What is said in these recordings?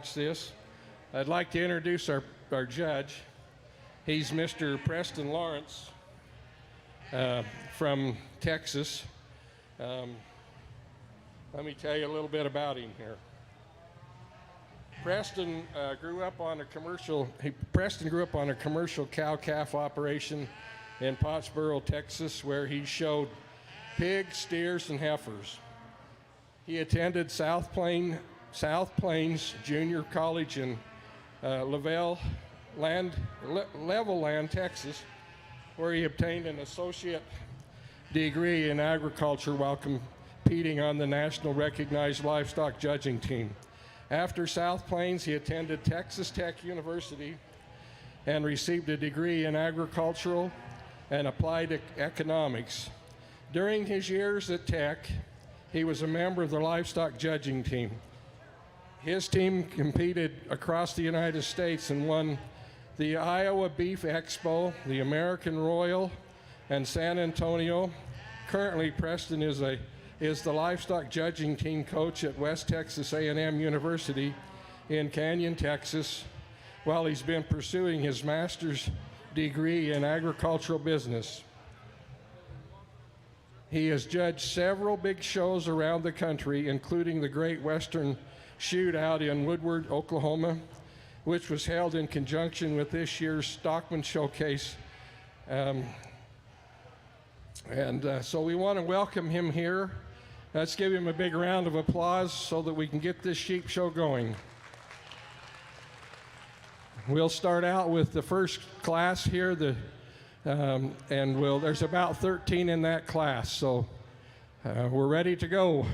watch this. I'd like to introduce our judge. He's Mr. Preston Lawrence from Texas. Let me tell you a little bit about him here. Preston grew up on a commercial cow-calf operation in Pottsboro, Texas, where he showed pigs, steers, and heifers. He attended South Plains Junior College in Levelland, Texas, where he obtained an associate degree in agriculture while competing on the national recognized livestock judging team. After South Plains, he attended Texas Tech University and received a degree in agricultural and applied economics. During his years at Tech, he was a member of the livestock judging team. His team competed across the United States and won the Iowa Beef Expo, the American Royal, and San Antonio. Currently, Preston is the livestock judging team coach at West Texas A&M University in Canyon, Texas, while he's been pursuing his master's degree in agricultural business. He has judged several big shows around the country, including the Great Western Shootout in Woodward, Oklahoma, which was held in conjunction with this year's Stockman Showcase. So we want to welcome him here. Let's give him a big round of applause so that we can get this sheep show going. We'll start out with the first class here, there's about 13 in that class, so we're ready to go.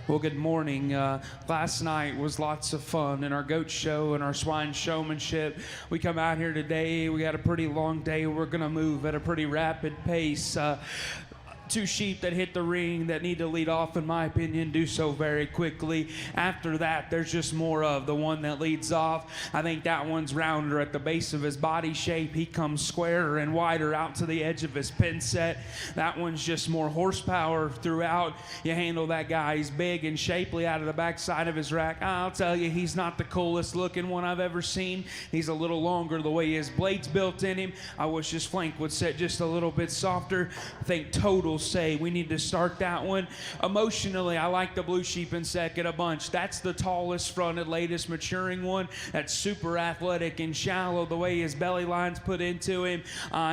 Well, good morning. Last night was lots of fun in our goat show and our swine showmanship. We come out here today. We had a pretty long day. We're going to move at a pretty rapid pace. Two sheep that hit the ring that need to lead off, in my opinion, do so very quickly. After that, there's just more of the one that leads off. I think that one's rounder at the base of his body shape. He comes squarer and wider out to the edge of his pin set. That one's just more horsepower throughout. You handle that guy. He's big and shapely out of the backside of his rack. I'll tell you, he's not the coolest looking one I've ever seen. He's a little longer the way his blade's built in him. I wish his flank would set just a little bit softer. I think total say we need to start that one. Emotionally, I like the Blue Sheep in second a bunch. That's the tallest fronted, latest maturing one. That's super athletic and shallow the way his belly line's put into him.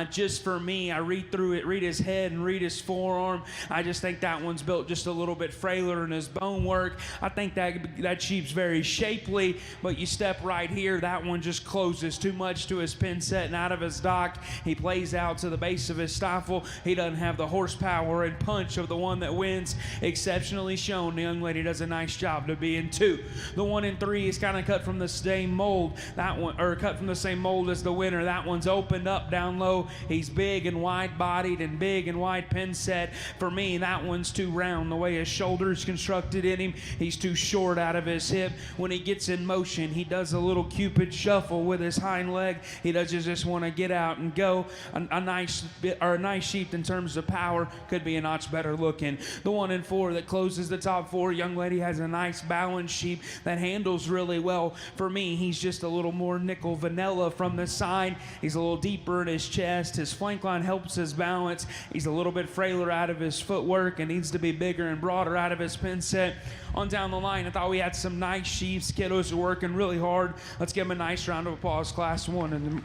Just for me, I read through it, read his head and read his forearm. I just think that one's built just a little bit frailer in his bone work. I think that sheep's very shapely, but you step right here, that one just closes too much to his pin set and out of his dock. He plays out to the base of his stifle. He doesn't have the horsepower and punch of the one that wins. Exceptionally shown. The young lady does a nice job to be in two. The 1 and 3 is kind of cut from the same mold. That one, or cut from the same mold as the winner. That one's opened up down low. He's big and wide bodied and big and wide pin set. For me, that one's too round. The way his shoulder's constructed in him, he's too short out of his hip. When he gets in motion, he does a little Cupid shuffle with his hind leg. He doesn't just want to get out and go. A nice sheep in terms of power. Could be a notch better looking. The 1 and 4 that closes the top 4. Young lady has a nice balanced sheep that handles really well. For me, he's just a little more nickel vanilla from the side. He's a little deeper in his chest. His flank line helps his balance. He's a little bit frailer out of his footwork and needs to be bigger and broader out of his pin set. On down the line, I thought we had some nice sheeps. Kiddos are working really hard. Let's give them a nice round of applause, Class 1. And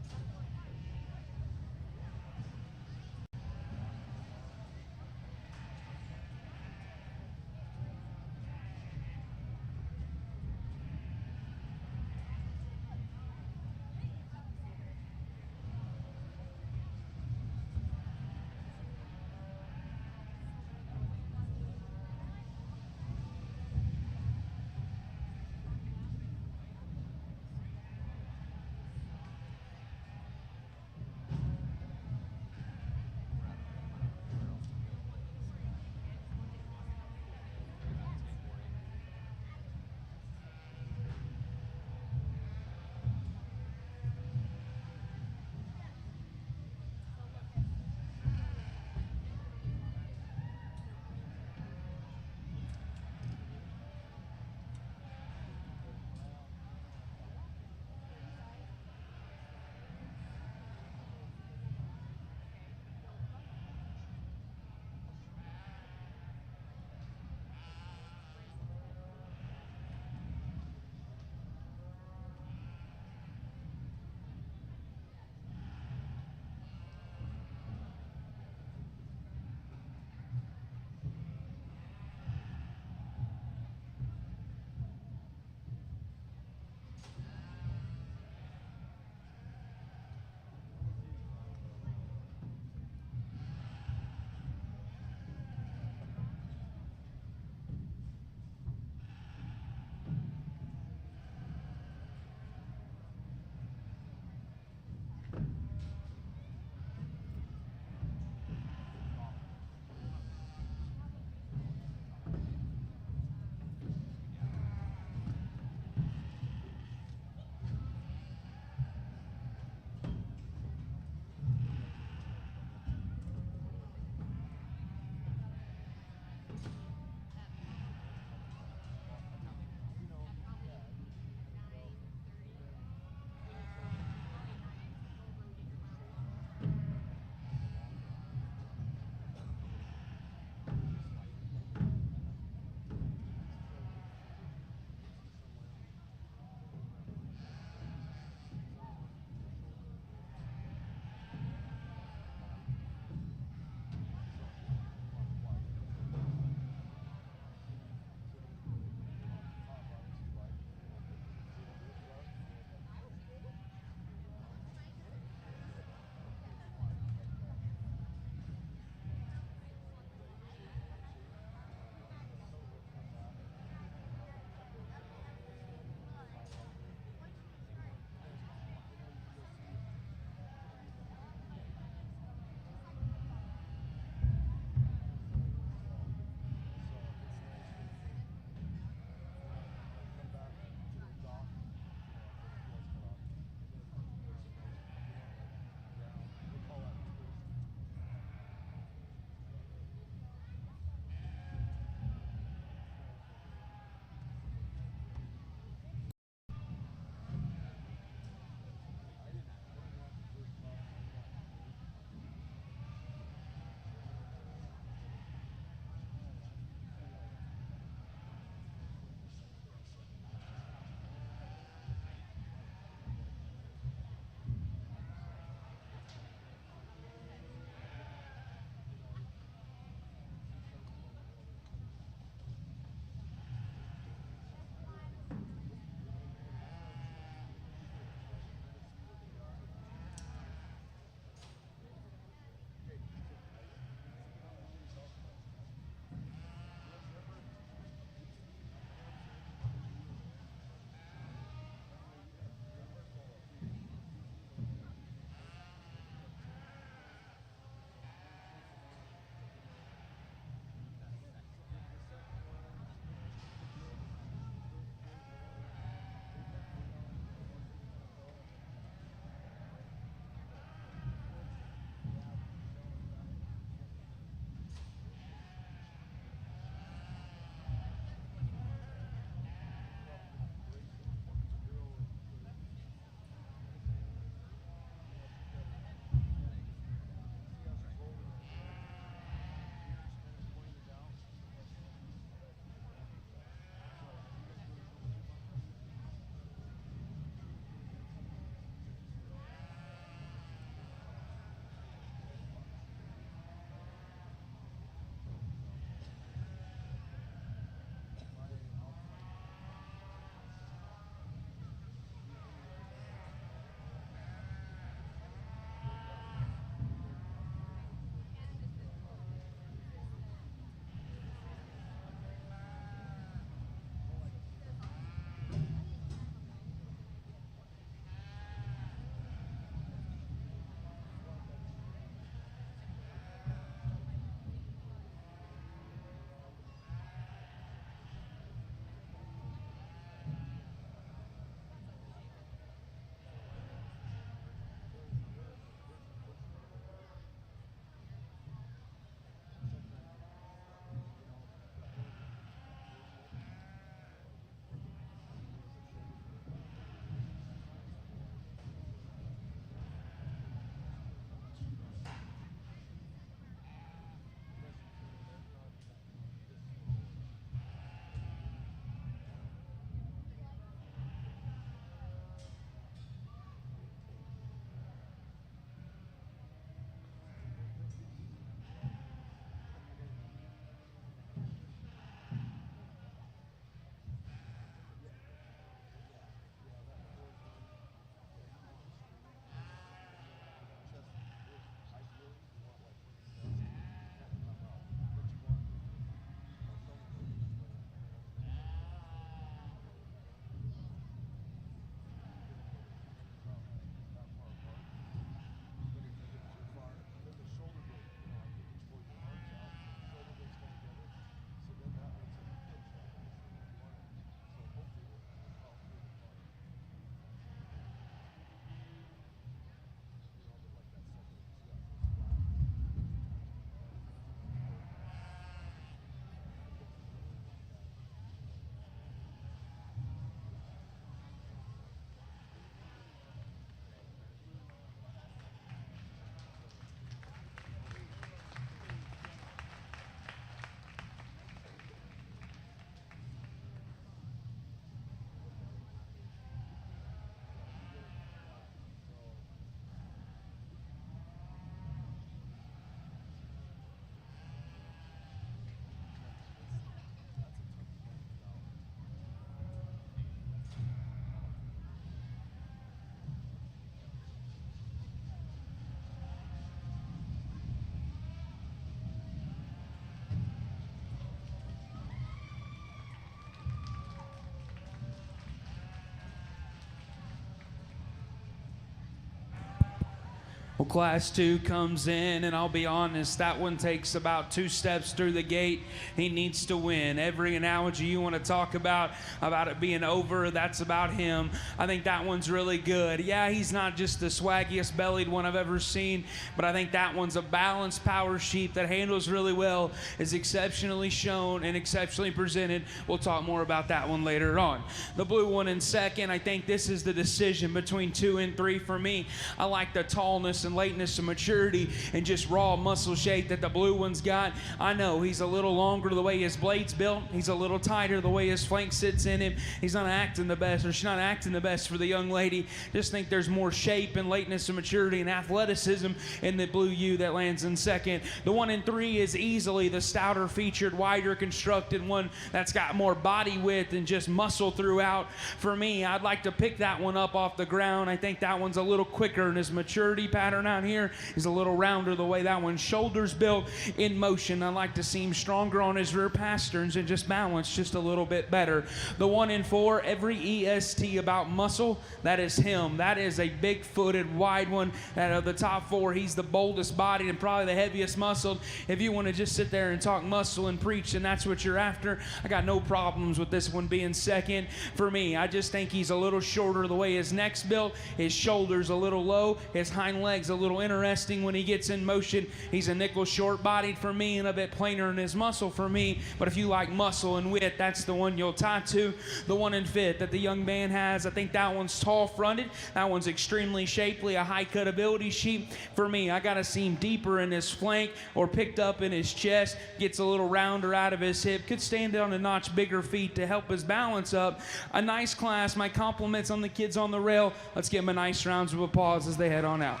Well, Class 2 comes in, and I'll be honest, that one takes about 2 steps through the gate. He needs to win. Every analogy you want to talk about it being over, that's about him. I think that one's really good. Yeah, he's not just the swaggiest bellied one I've ever seen, but I think that one's a balanced power sheep that handles really well, is exceptionally shown and exceptionally presented. We'll talk more about that one later on. The blue one in second, I think this is the decision between 2 and 3 for me. I like the tallness and lateness and maturity and just raw muscle shape that the blue one's got. I know he's a little longer the way his blade's built. He's a little tighter the way his flank sits in him. He's not acting the best, or she's not acting the best for the young lady. Just think there's more shape and lateness and maturity and athleticism in the blue ewe that lands in second. The one in 3 is easily the stouter featured, wider constructed one that's got more body width and just muscle throughout. For me, I'd like to pick that one up off the ground. I think that one's a little quicker, and his maturity pattern out here is a little rounder the way that one's shoulders built in motion. I'd like to see him stronger on his rear pasterns and just balance just a little bit better. The one in 4, every EST about muscle, that is him. That is a big-footed, wide one. Out of the top 4, he's the boldest bodied and probably the heaviest muscled. If you want to just sit there and talk muscle and preach, and that's what you're after, I got no problems with this one being second. For me, I just think he's a little shorter the way his neck's built, his shoulders a little low, his hind legs a little interesting when he gets in motion. He's a nickel short bodied for me and a bit plainer in his muscle for me. But if you like muscle and width, that's the one you'll tie to. The one in 5th that the young man has, I think that one's tall fronted. That one's extremely shapely, a high cut ability sheep. For me, I got to see him deeper in his flank or picked up in his chest, gets a little rounder out of his hip, could stand on a notch bigger feet to help his balance up. A nice class. My compliments on the kids on the rail. Let's give them a nice round of applause as they head on out.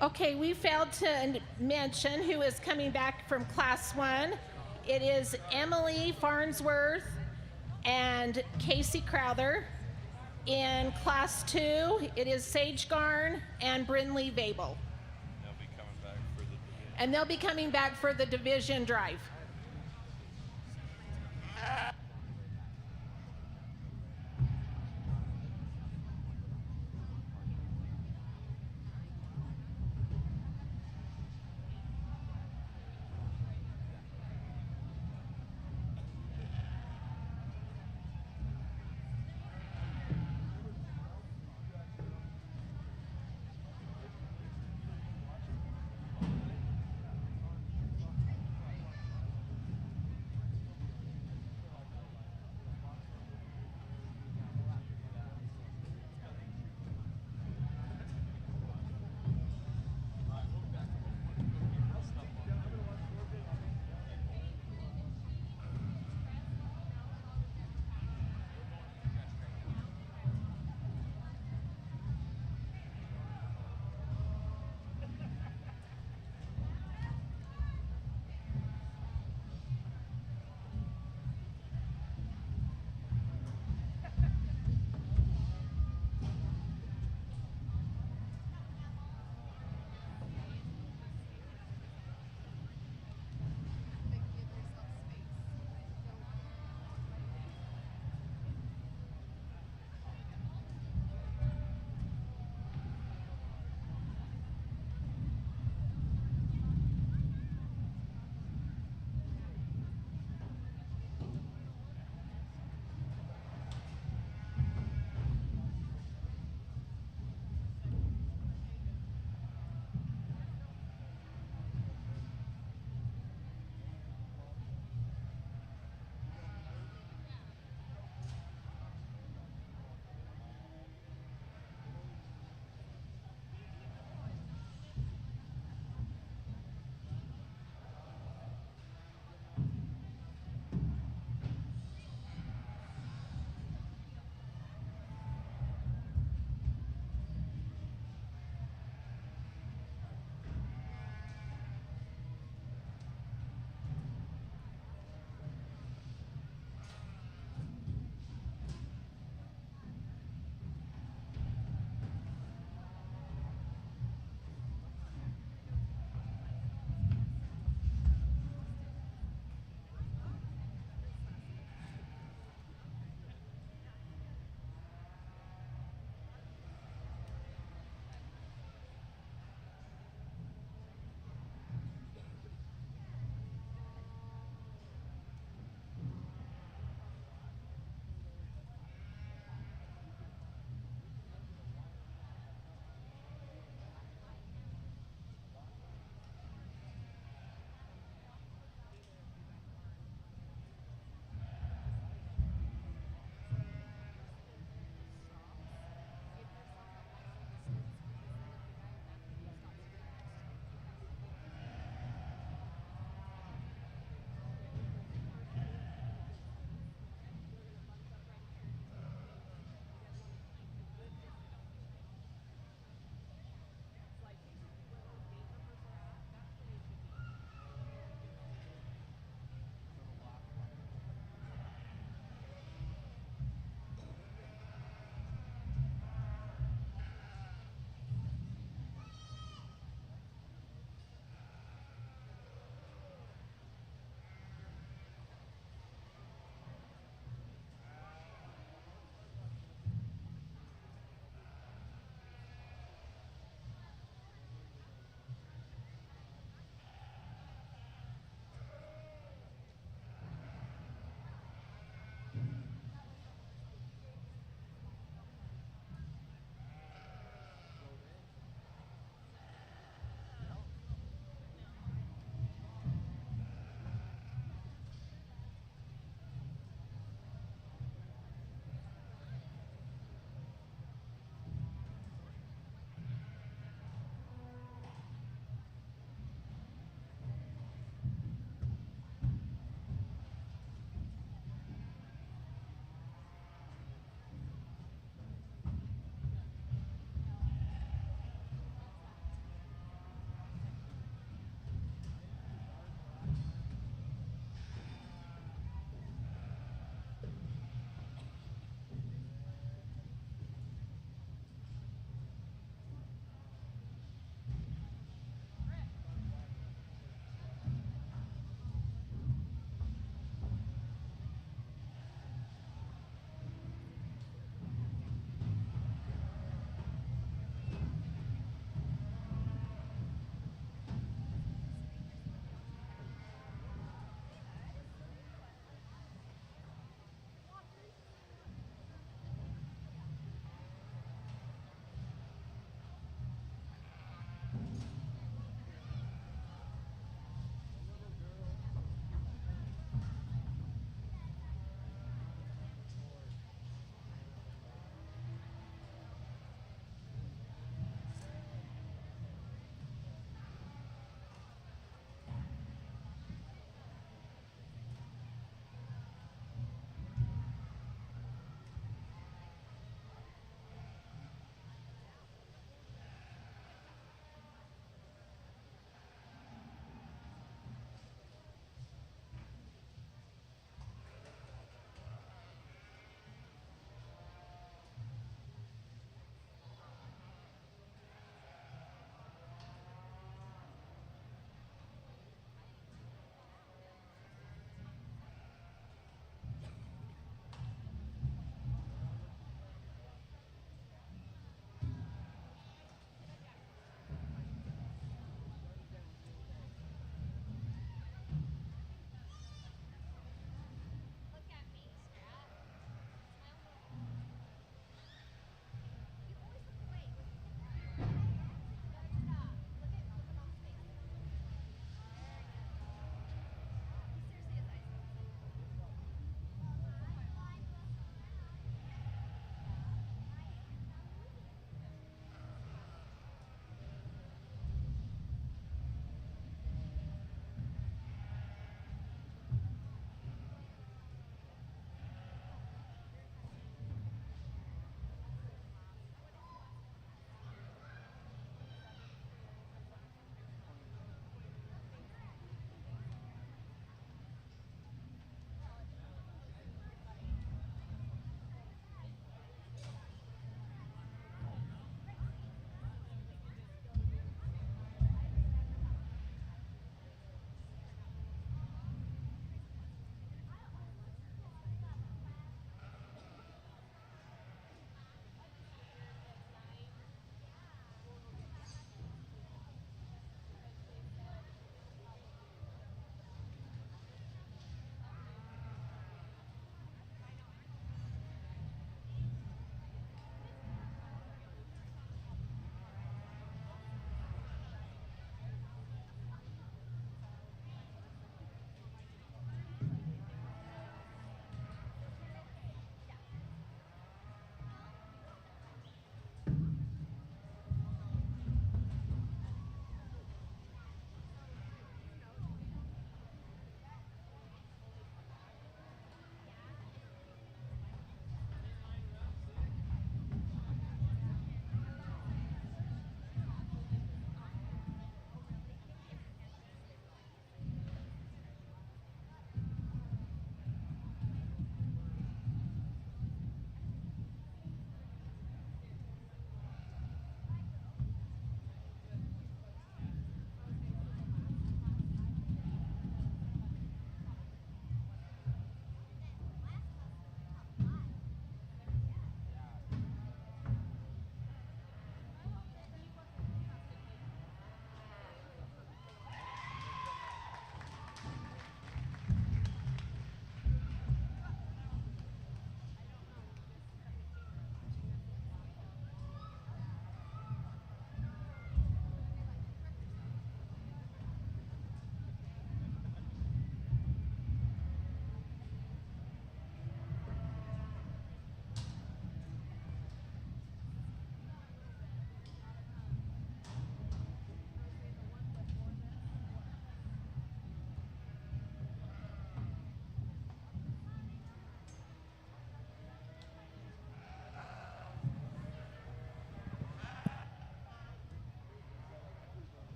Okay, we failed to mention who is coming back from Class 1. It is Emily Farnsworth and Casey Crowther. In Class 2, it is Sage Garn and Brinley Babel. And they'll be coming back for the division drive.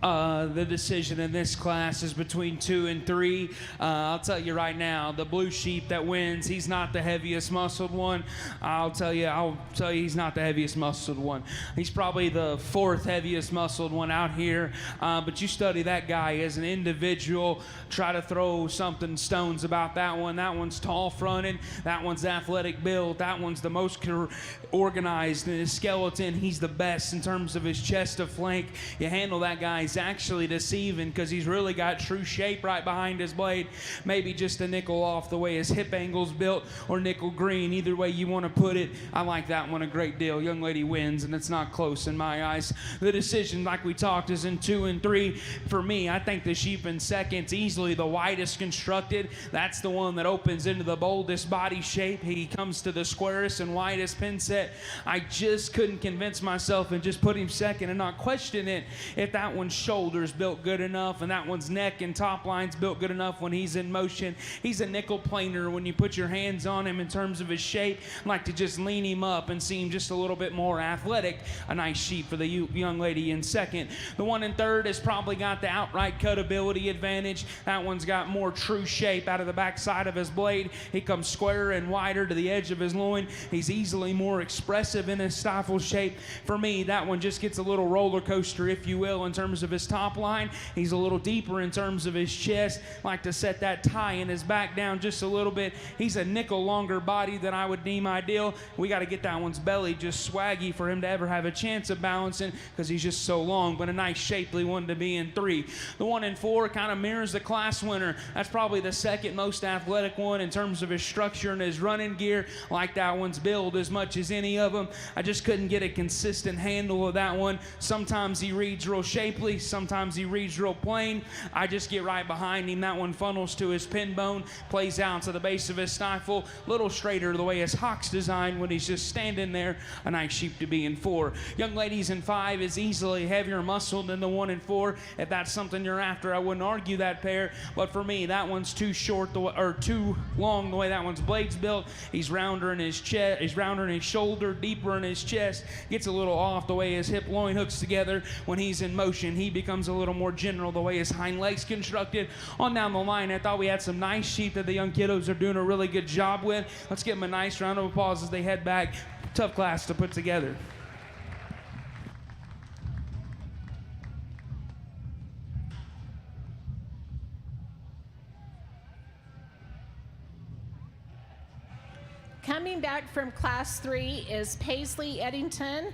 The decision in this class is between 2 and 3. I'll tell you right now, the blue sheep that wins, he's not the heaviest muscled one. I'll tell you he's not the heaviest muscled one. He's probably the 4th heaviest muscled one out here. But you study that guy as an individual, try to throw something stones about that one. That one's tall fronted. That one's athletic build. That one's the most organized in his skeleton. He's the best in terms of his chest to flank. You handle that guy, he's actually deceiving because he's really got true shape right behind his blade. Maybe just a nickel off the way his hip angle's built, or nickel green. Either way you want to put it, I like that one a great deal. Young lady wins, and it's not close in my eyes. The decision, like we talked, is in 2 and 3. For me, I think the sheep in second's easily the widest constructed. That's the one that opens into the boldest body shape. He comes to the squarest and widest pin set. I just couldn't convince myself and just put him second and not question it if that one's shoulders built good enough and that one's neck and top line's built good enough when he's in motion. He's a nickel planer when you put your hands on him in terms of his shape. I like to just lean him up and see him just a little bit more athletic. A nice sheep for the young lady in second. The one in third has probably got the outright cutability advantage. That one's got more true shape out of the backside of his blade. He comes squarer and wider to the edge of his loin. He's easily more expressive in his stifle shape. For me, that one just gets a little roller coaster, if you will, in terms of his top line. He's a little deeper in terms of his chest. Like to set that tie in his back down just a little bit. He's a nickel longer body than I would deem ideal. We got to get that one's belly just swaggy for him to ever have a chance of balancing because he's just so long, but a nice shapely one to be in 3. The one in 4 kind of mirrors the class winner. That's probably the second most athletic one in terms of his structure and his running gear. Like that one's build as much as any of them. I just couldn't get a consistent handle of that one. Sometimes he reads real shapely, sometimes he reads real plain. I just get right behind him. That one funnels to his pin bone, plays out to the base of his stifle, little straighter the way his hock's designed when he's just standing there. A nice sheep to be in 4. Young ladies in 5 is easily heavier muscled than the one in 4. If that's something you're after, I wouldn't argue that pair. But for me, that one's too short or too long the way that one's blade's built. He's rounder in his chest, he's rounder in his shoulder, deeper in his chest. Gets a little off the way his hip loin hooks together. When he's in motion, he becomes a little more general the way his hind legs constructed. On down the line, I thought we had some nice sheep that the young kiddos are doing a really good job with. Let's give them a nice round of applause as they head back. Tough class to put together. Coming back from class 3 is Paisley Eddington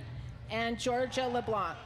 and Georgia LeBlanc.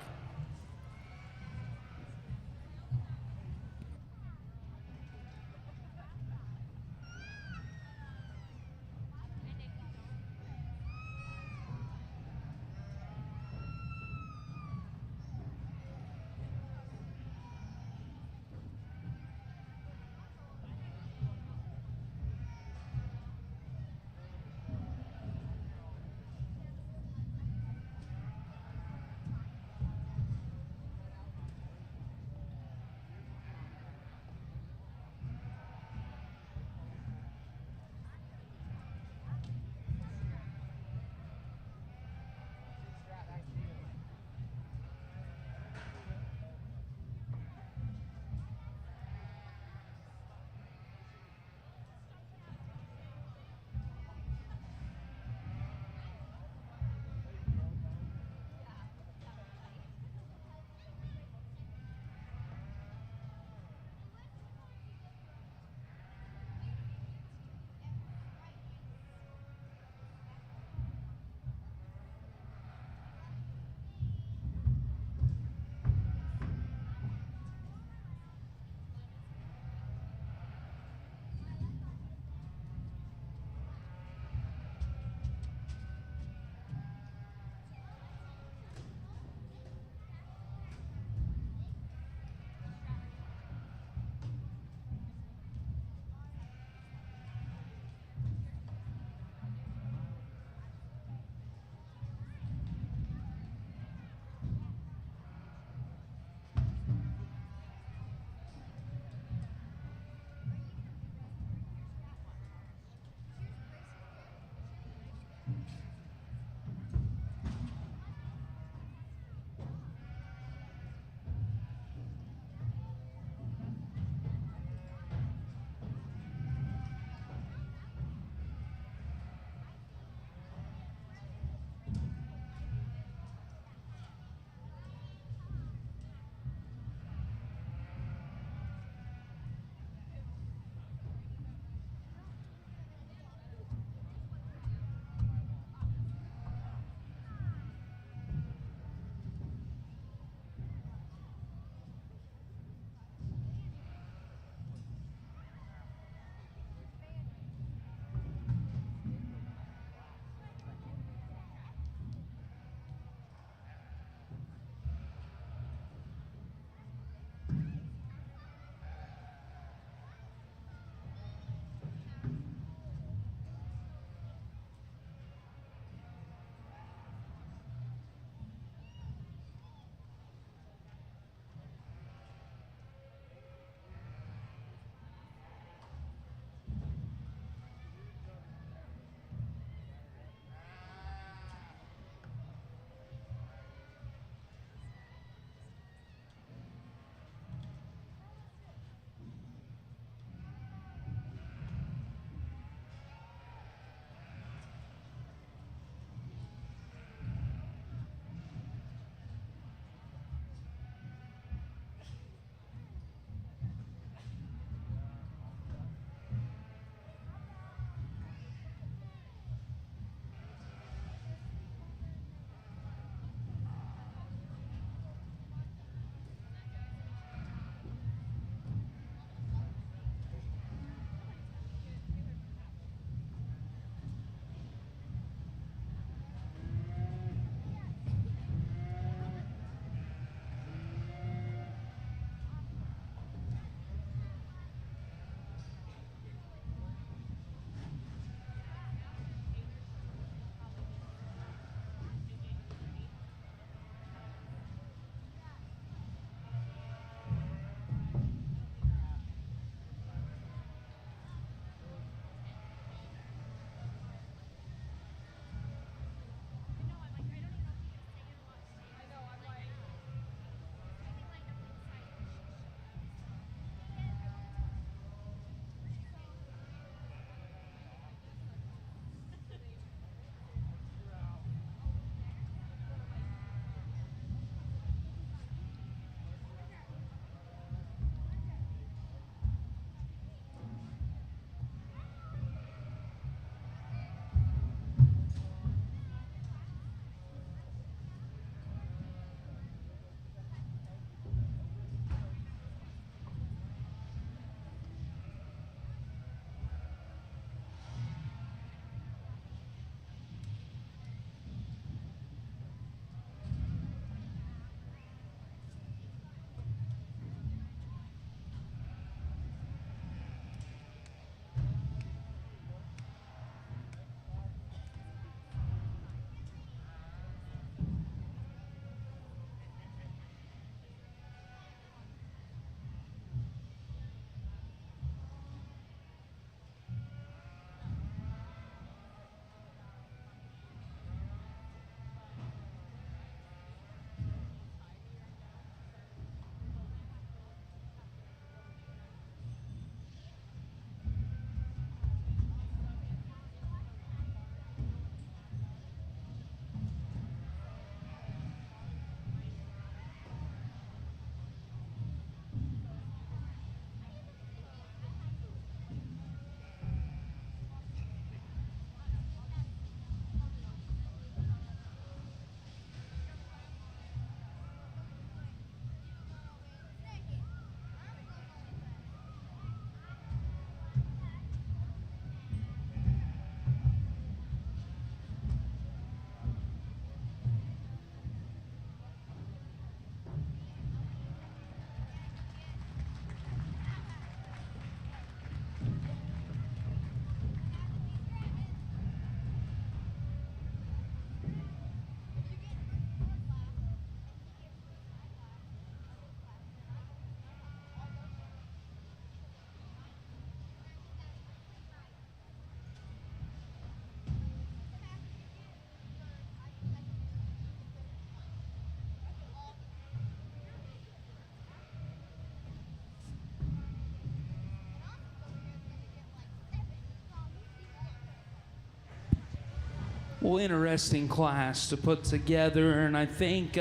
well, interesting class to put together. And I think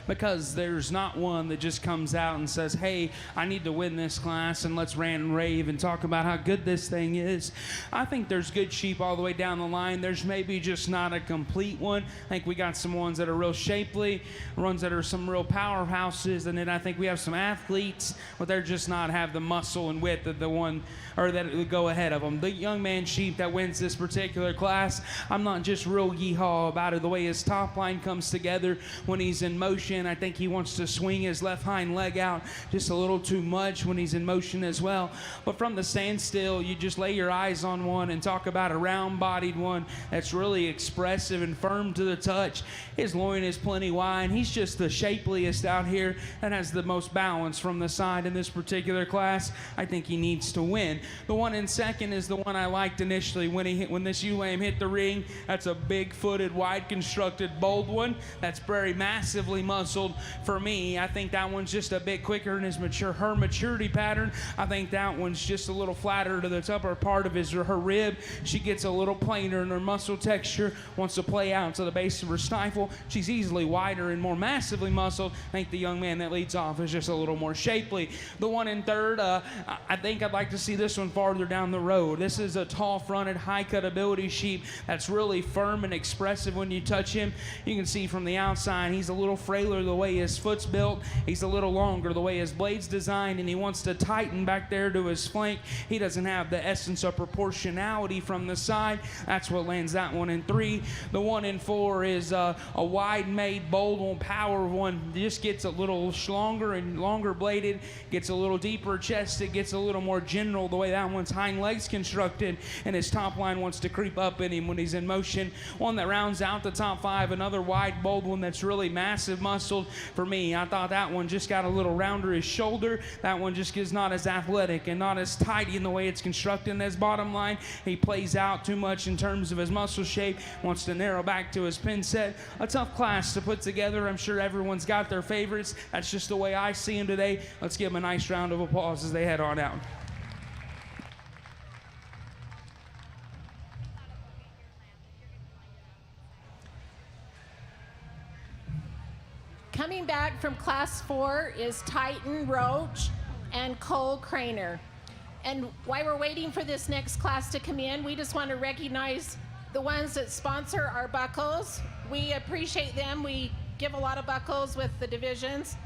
because there's not one that just comes out and says, hey, I need to win this class and let's rant and rave and talk about how good this thing is. I think there's good sheep all the way down the line. There's maybe just not a complete one. I think we got some ones that are real shapely, ones that are some real powerhouses, and then I think we have some athletes, but they're just not have the muscle and width of the one or that would go ahead of them. The young man sheep that wins this particular class, I'm not just real yeehaw about it. The way his top line comes together when he's in motion, I think he wants to swing his left hind leg out just a little too much when he's in motion as well. But from the standstill, you just lay your eyes on one and talk about a round-bodied one that's really expressive and firm to the touch. His loin is plenty wide. He's just the shapeliest out here and has the most balance from the side in this particular class. I think he needs to win. The one in second is the one I liked initially when this ewe-lamb hit the ring. That's a big-footed, wide-constructed, bold one. That's very massively muscled. For me, I think that one's just a bit quicker in her maturity pattern. I think that one's just a little flatter to the upper part of her rib. She gets a little plainer in her muscle texture, wants to play out to the base of her stifle. She's easily wider and more massively muscled. I think the young man that leads off is just a little more shapely. The one in third, I think I'd like to see this one farther down the road. This is a tall-fronted, high-cut ability sheep that's really firm and expressive when you touch him. You can see from the outside he's a little frailer the way his foot's built. He's a little longer the way his blade's designed, and he wants to tighten back there to his flank. He doesn't have the essence of proportionality from the side. That's what lands that one in three. The one in four is a wide-made, bold one, power one. Just gets a little longer and longer bladed, gets a little deeper chested, gets a little more general the way that one's hind legs constructed, and his top line wants to creep up in him when he's in motion. One that rounds out the top five, another wide, bold one that's really massive muscled. For me, I thought that one just got a little rounder his shoulder. That one just is not as athletic and not as tidy in the way it's constructed. And his bottom line, he plays out too much in terms of his muscle shape, wants to narrow back to his pin set. A tough class to put together. I'm sure everyone's got their favorites. That's just the way I see them today. Let's give them a nice round of applause as they head on out. Coming back from class 4 is Titan Roach and Cole Craner. And while we're waiting for this next class to come in, we just want to recognize the ones that sponsor our buckles. We appreciate them. We give a lot of buckles with the divisions.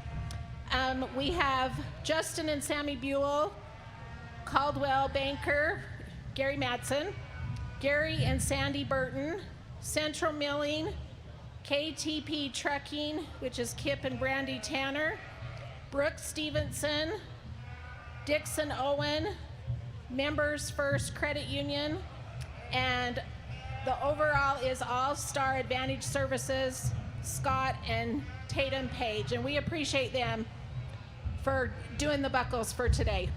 We have Justin and Sammy Buell, Caldwell Banker, Gary Madsen, Gary and Sandy Burton, Central Milling, KTP Trucking, which is Kip and Brandy Tanner, Brooke Stevenson, Dixon Owen, Members First Credit Union, and the overall is All Star Advantage Services, Scott and Tatum Page, and we appreciate them for doing the buckles for today.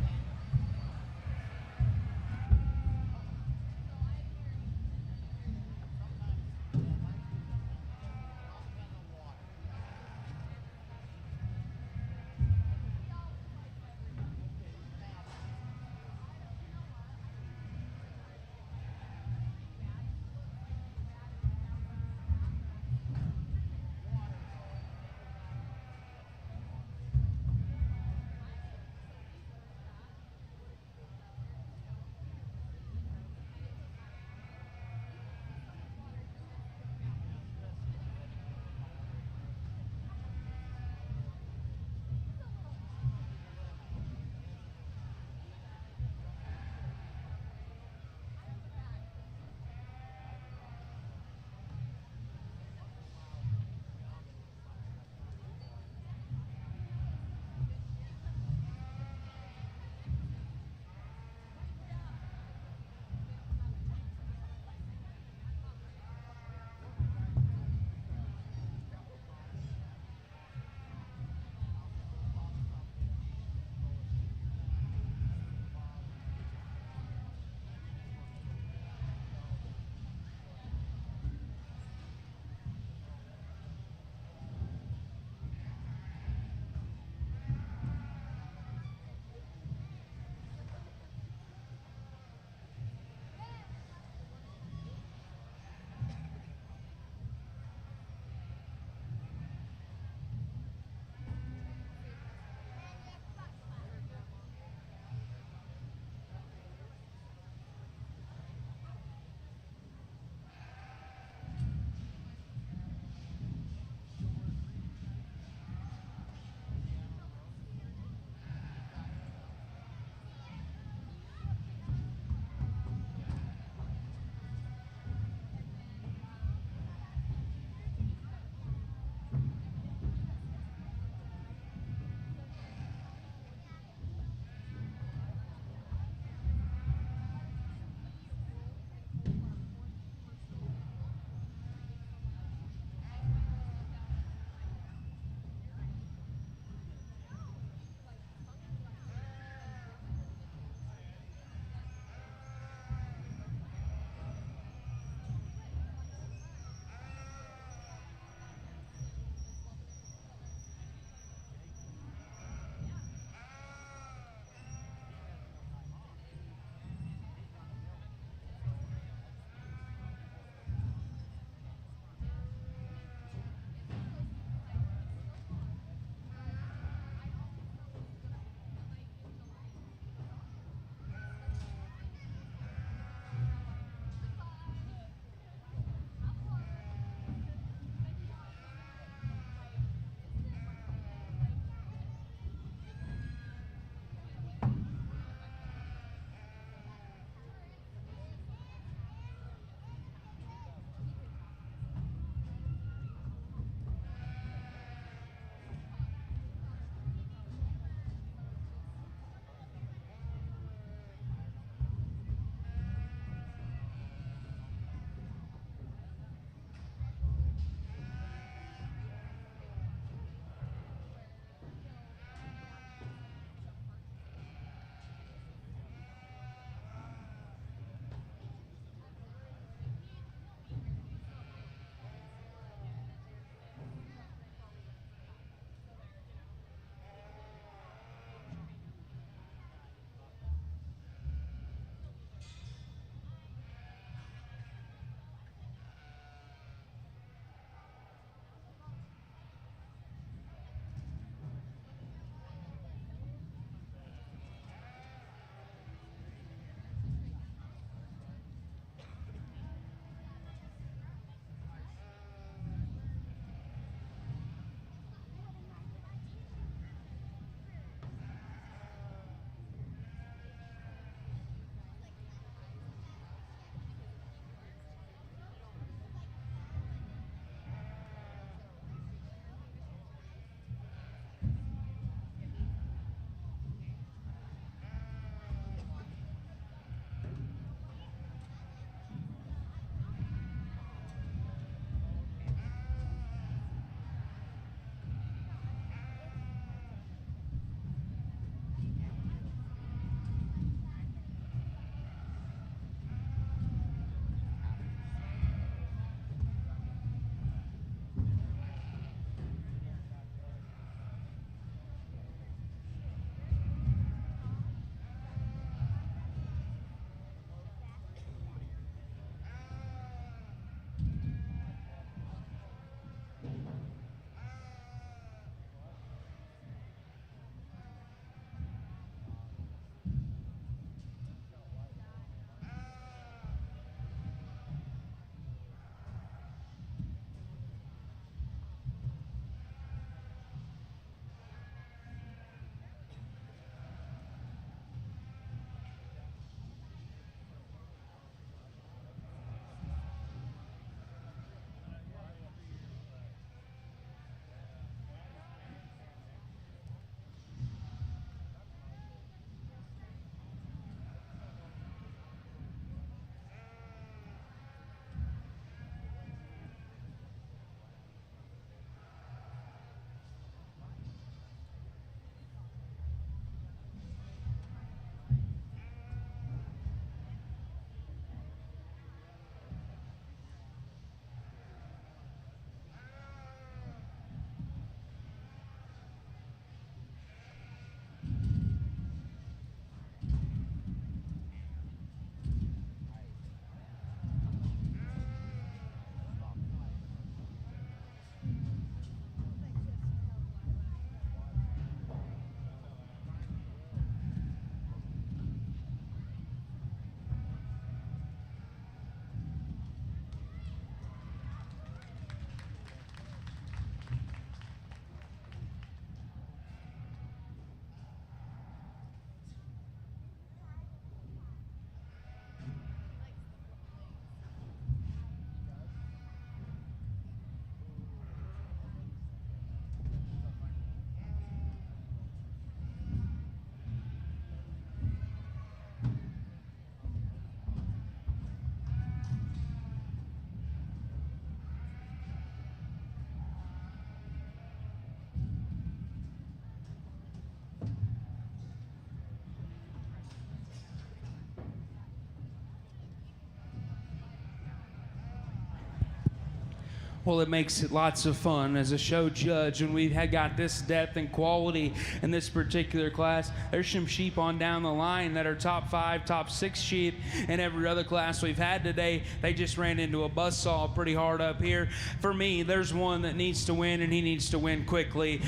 Well, it makes it lots of fun as a show judge when we've got this depth and quality in this particular class. There's some sheep on down the line that are top 5, top 6 sheep in every other class we've had today. They just ran into a buzzsaw pretty hard up here. For me, there's one that needs to win, and he needs to win quickly.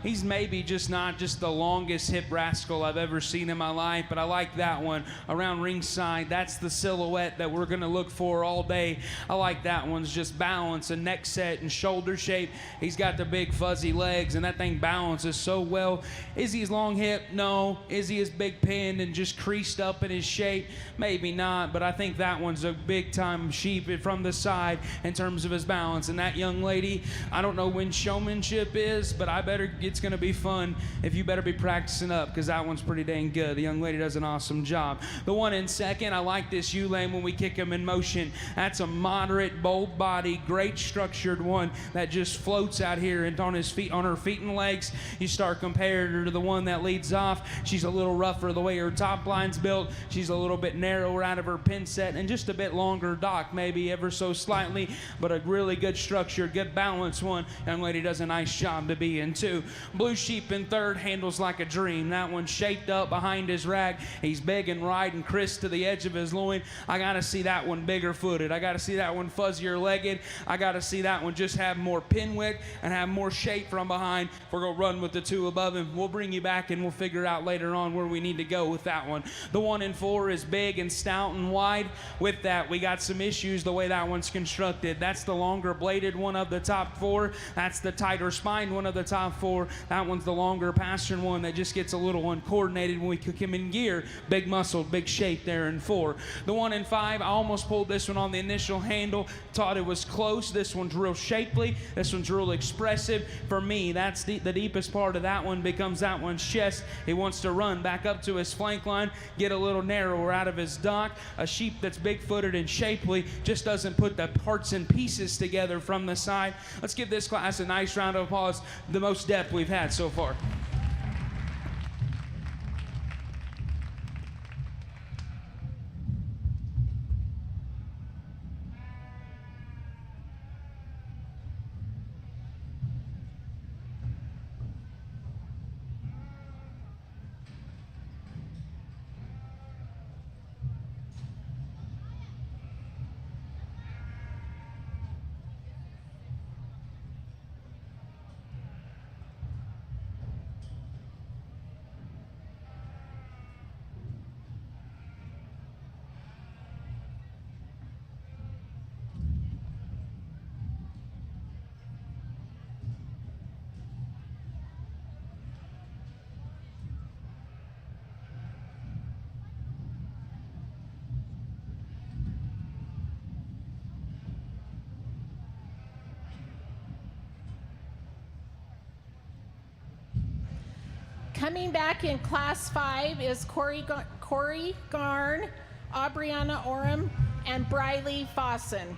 He's maybe just not just the longest hip rascal I've ever seen in my life, but I like that one around ringside. That's the silhouette that we're going to look for all day. I like that one's just balance and neck set and shoulder shape. He's got the big fuzzy legs, and that thing balances so well. Is he as long hip? No. Is he as big pinned and just creased up in his shape? Maybe not, but I think that one's a big time sheep from the side in terms of his balance. And that young lady, I don't know when showmanship is, but it's going to be fun if you better be practicing up, because that one's pretty dang good. The young lady does an awesome job. The one in second, I like this ewe-lamb when we kick him in motion. That's a moderate, bold body, great structured one that just floats out here and on her feet and legs. You start comparing her to the one that leads off. She's a little rougher the way her top line's built. She's a little bit narrower out of her pin set and just a bit longer dock, maybe ever so slightly, but a really good structured, good balanced one. Young lady does a nice job to be in too. Blue sheep in third handles like a dream. That one's shaped up behind his rag. He's big and riding crisp to the edge of his loin. I gotta see that one bigger footed. I gotta see that one fuzzier legged. I gotta see that one just have more pin width and have more shape from behind. We're gonna run with the two above him. We'll bring you back and we'll figure out later on where we need to go with that one. The one in four is big and stout and wide. With that, we got some issues the way that one's constructed. That's the longer bladed one of the top four. That's the tighter spined one of the top four. That one's the longer pastern one that just gets a little uncoordinated when we kick him in gear. Big muscled, big shape there in four. The one in five, I almost pulled this one on the initial handle. Thought it was close. This one's real shapely. This one's real expressive. For me, that's the deepest part of that one becomes that one's chest. He wants to run back up to his flank line, get a little narrower out of his dock. A sheep that's big-footed and shapely just doesn't put the parts and pieces together from the side. Let's give this class a nice round of applause. The most depth we've had so far. Coming back in Class 5 is Corey Garn, Aubriana Oram, and Briley Fossen.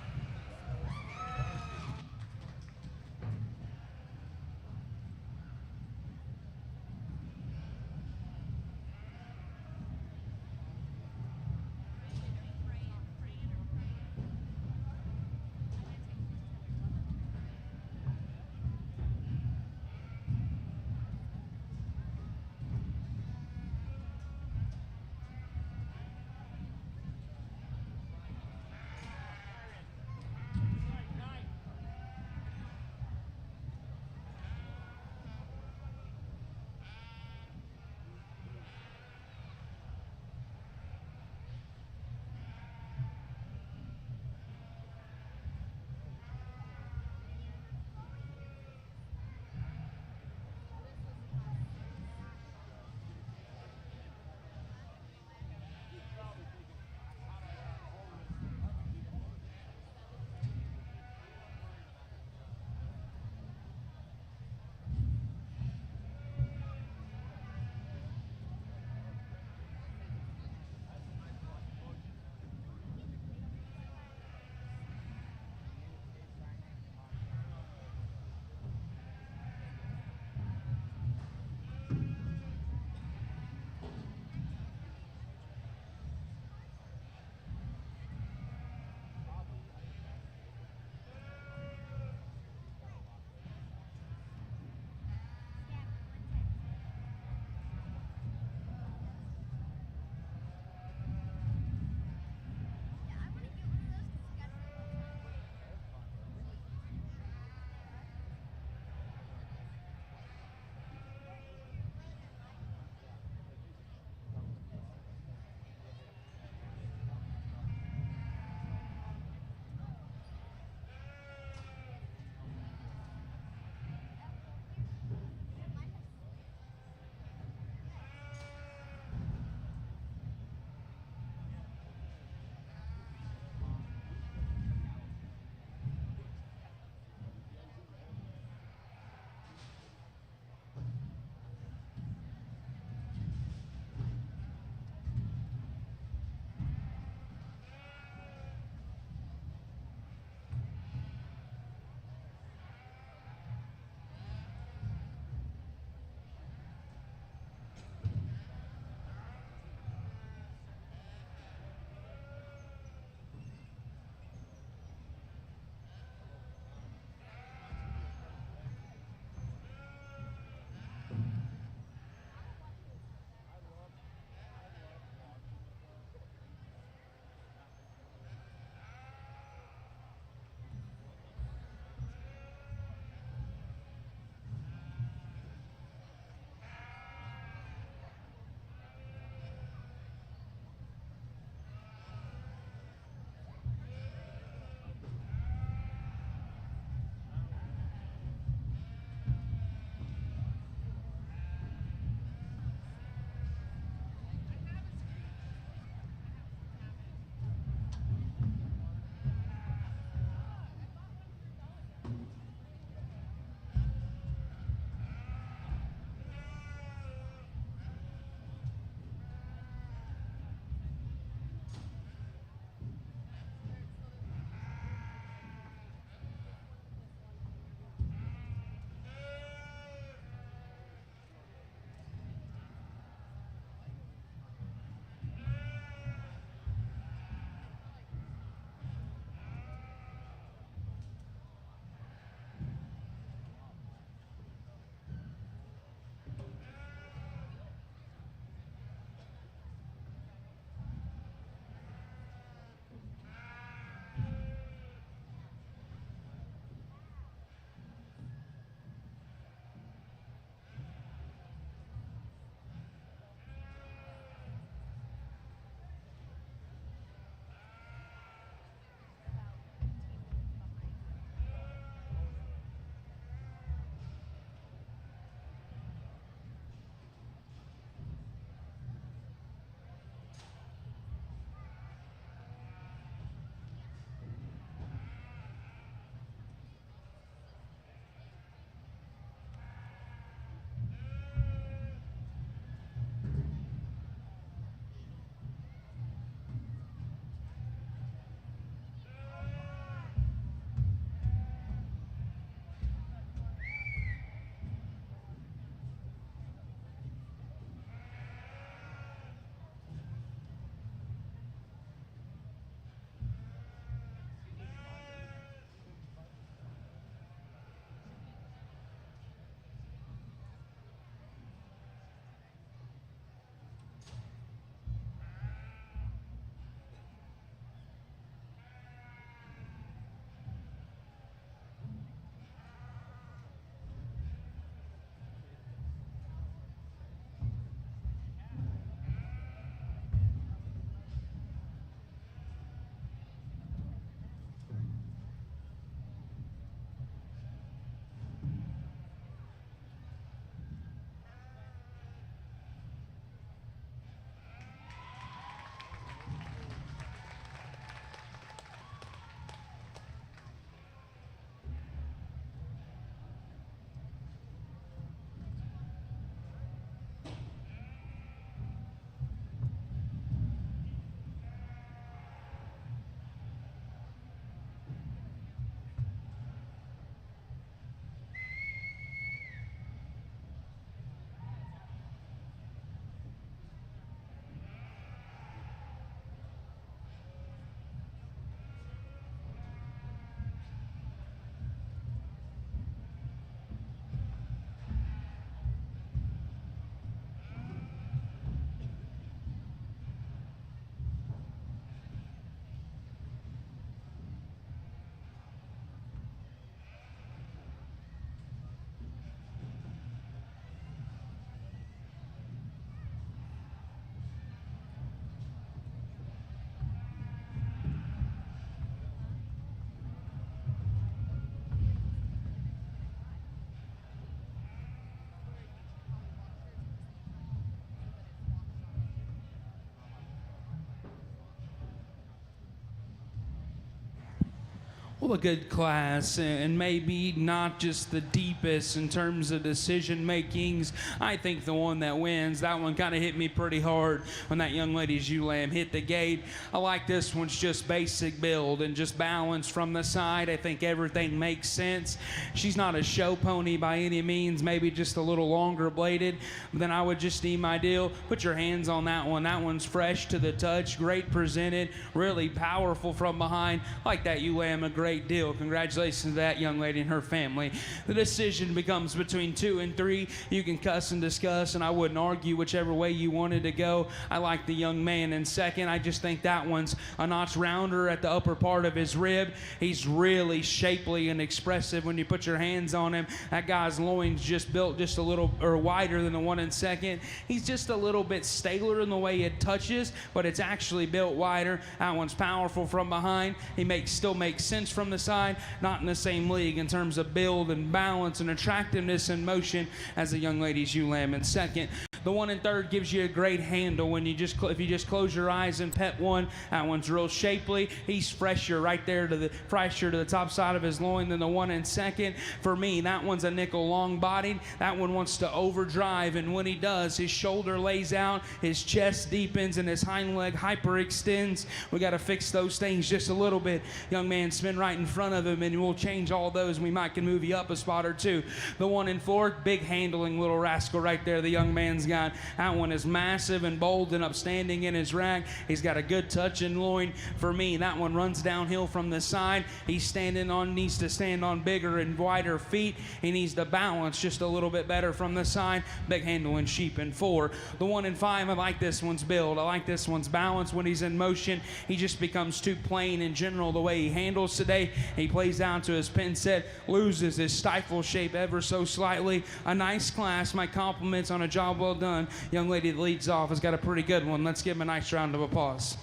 Well, a good class, and maybe not just the deepest in terms of decision makings. I think the one that wins, that one kind of hit me pretty hard when that young lady's ULAM hit the gate. I like this one's just basic build and just balance from the side. I think everything makes sense. She's not a show pony by any means, maybe just a little longer bladed. But then I would just deem ideal. Put your hands on that one. That one's fresh to the touch, great presented, really powerful from behind. I like that ULAM a great deal. Congratulations to that young lady and her family. The decision becomes between 2 and 3. You can cuss and discuss, and I wouldn't argue whichever way you wanted to go. I like the young man in second. I just think that one's a notch rounder at the upper part of his rib. He's really shapely and expressive when you put your hands on him. That guy's loin's just built just a little or wider than the one in second. He's just a little bit staler in the way it touches, but it's actually built wider. That one's powerful from behind. He still makes sense from the side, not in the same league in terms of build and balance and attractiveness and motion as the young lady's ULAM in second. The one in third gives you a great handle when you if you just close your eyes and pet one. That one's real shapely. He's fresher right there to the top side of his loin than the one in second. For me, that one's a nickel long bodied. That one wants to overdrive, and when he does, his shoulder lays out, his chest deepens, and his hind leg hyperextends. We got to fix those things just a little bit. Young man, spin right in front of him, and we'll change all those. We might can move you up a spot or two. The one in fourth, big handling little rascal right there. The young man's got. That one is massive and bold and upstanding in his rack. He's got a good touch and loin. For me, that one runs downhill from the side. He's needs to stand on bigger and wider feet. He needs to balance just a little bit better from the side. Big handling sheep in 4. The one in 5, I like this one's build. I like this one's balance when he's in motion. He just becomes too plain in general the way he handles today. He plays down to his pin set, loses his stifle shape ever so slightly. A nice class. My compliments on a job well done. Young lady that leads off has got a pretty good one. Let's give him a nice round of applause.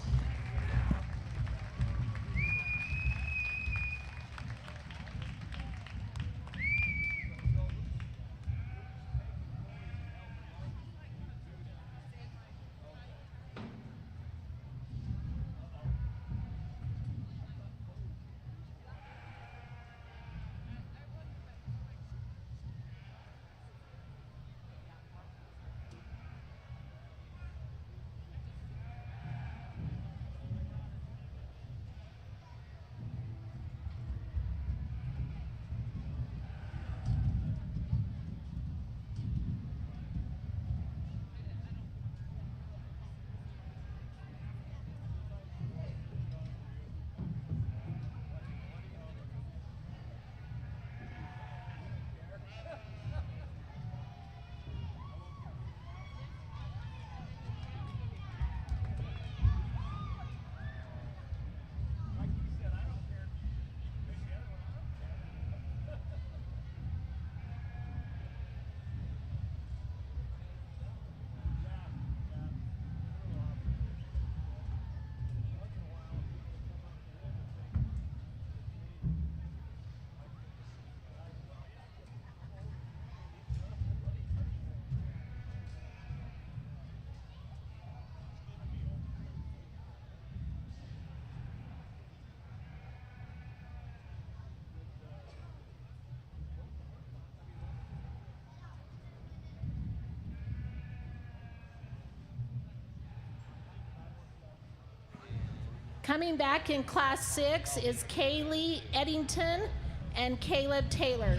Coming back in Class 6 is Kaylee Eddington and Caleb Taylor.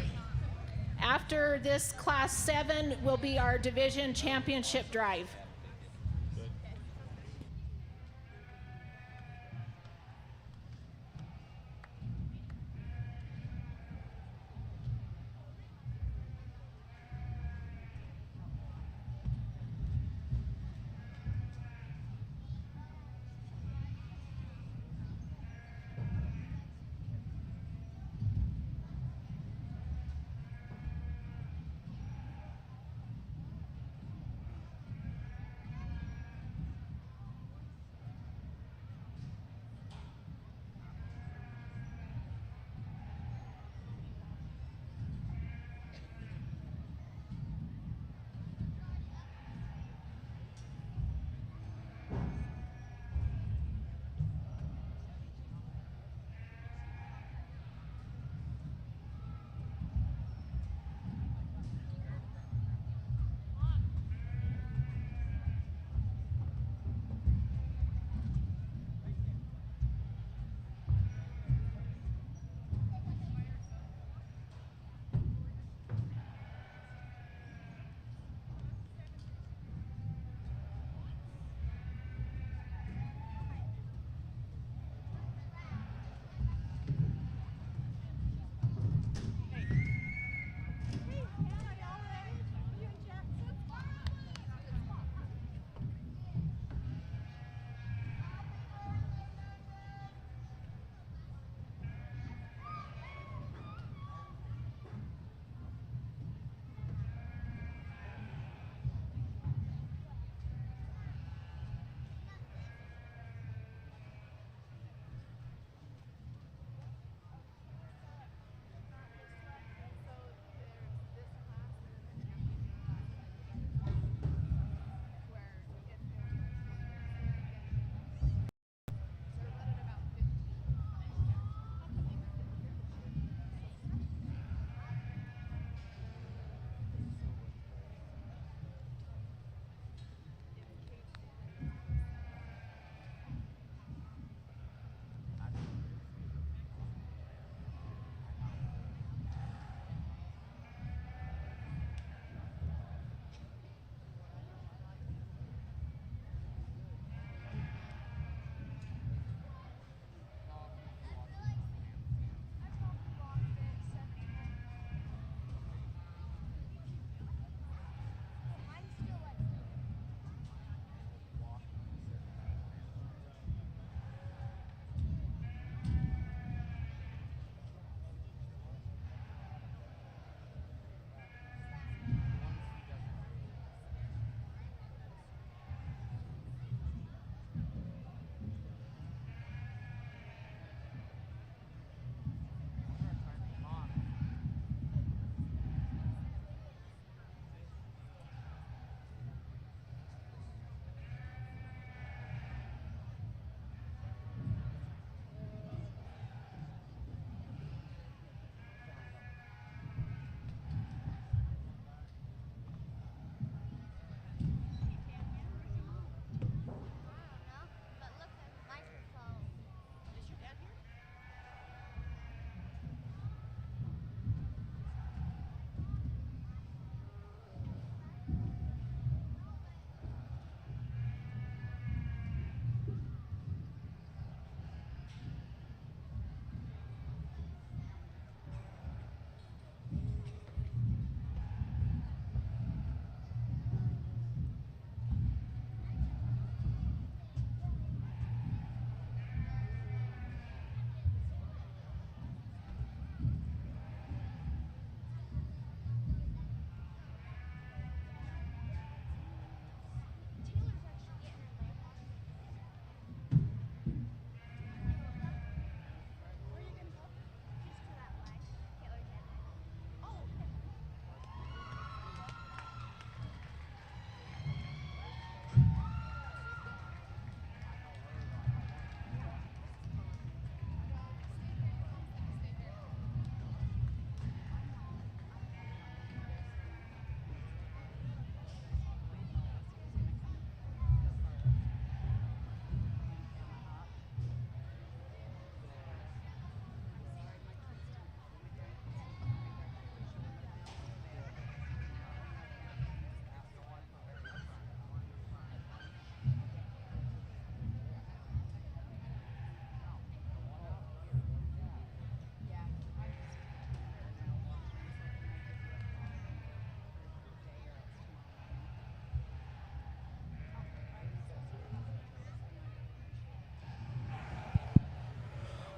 After this Class 7 will be our division championship drive.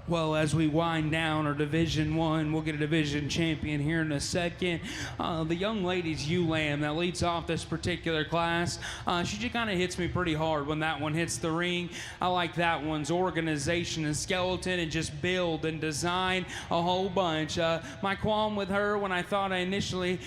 Well, as we wind down our Division One, we'll get a division champion here in a second. The young lady's Lamb that leads off this particular class. She just kind of hits me pretty hard when that one hits the ring. I like that one's organization and skeleton and just build and design a whole bunch. My qualm with her when I initially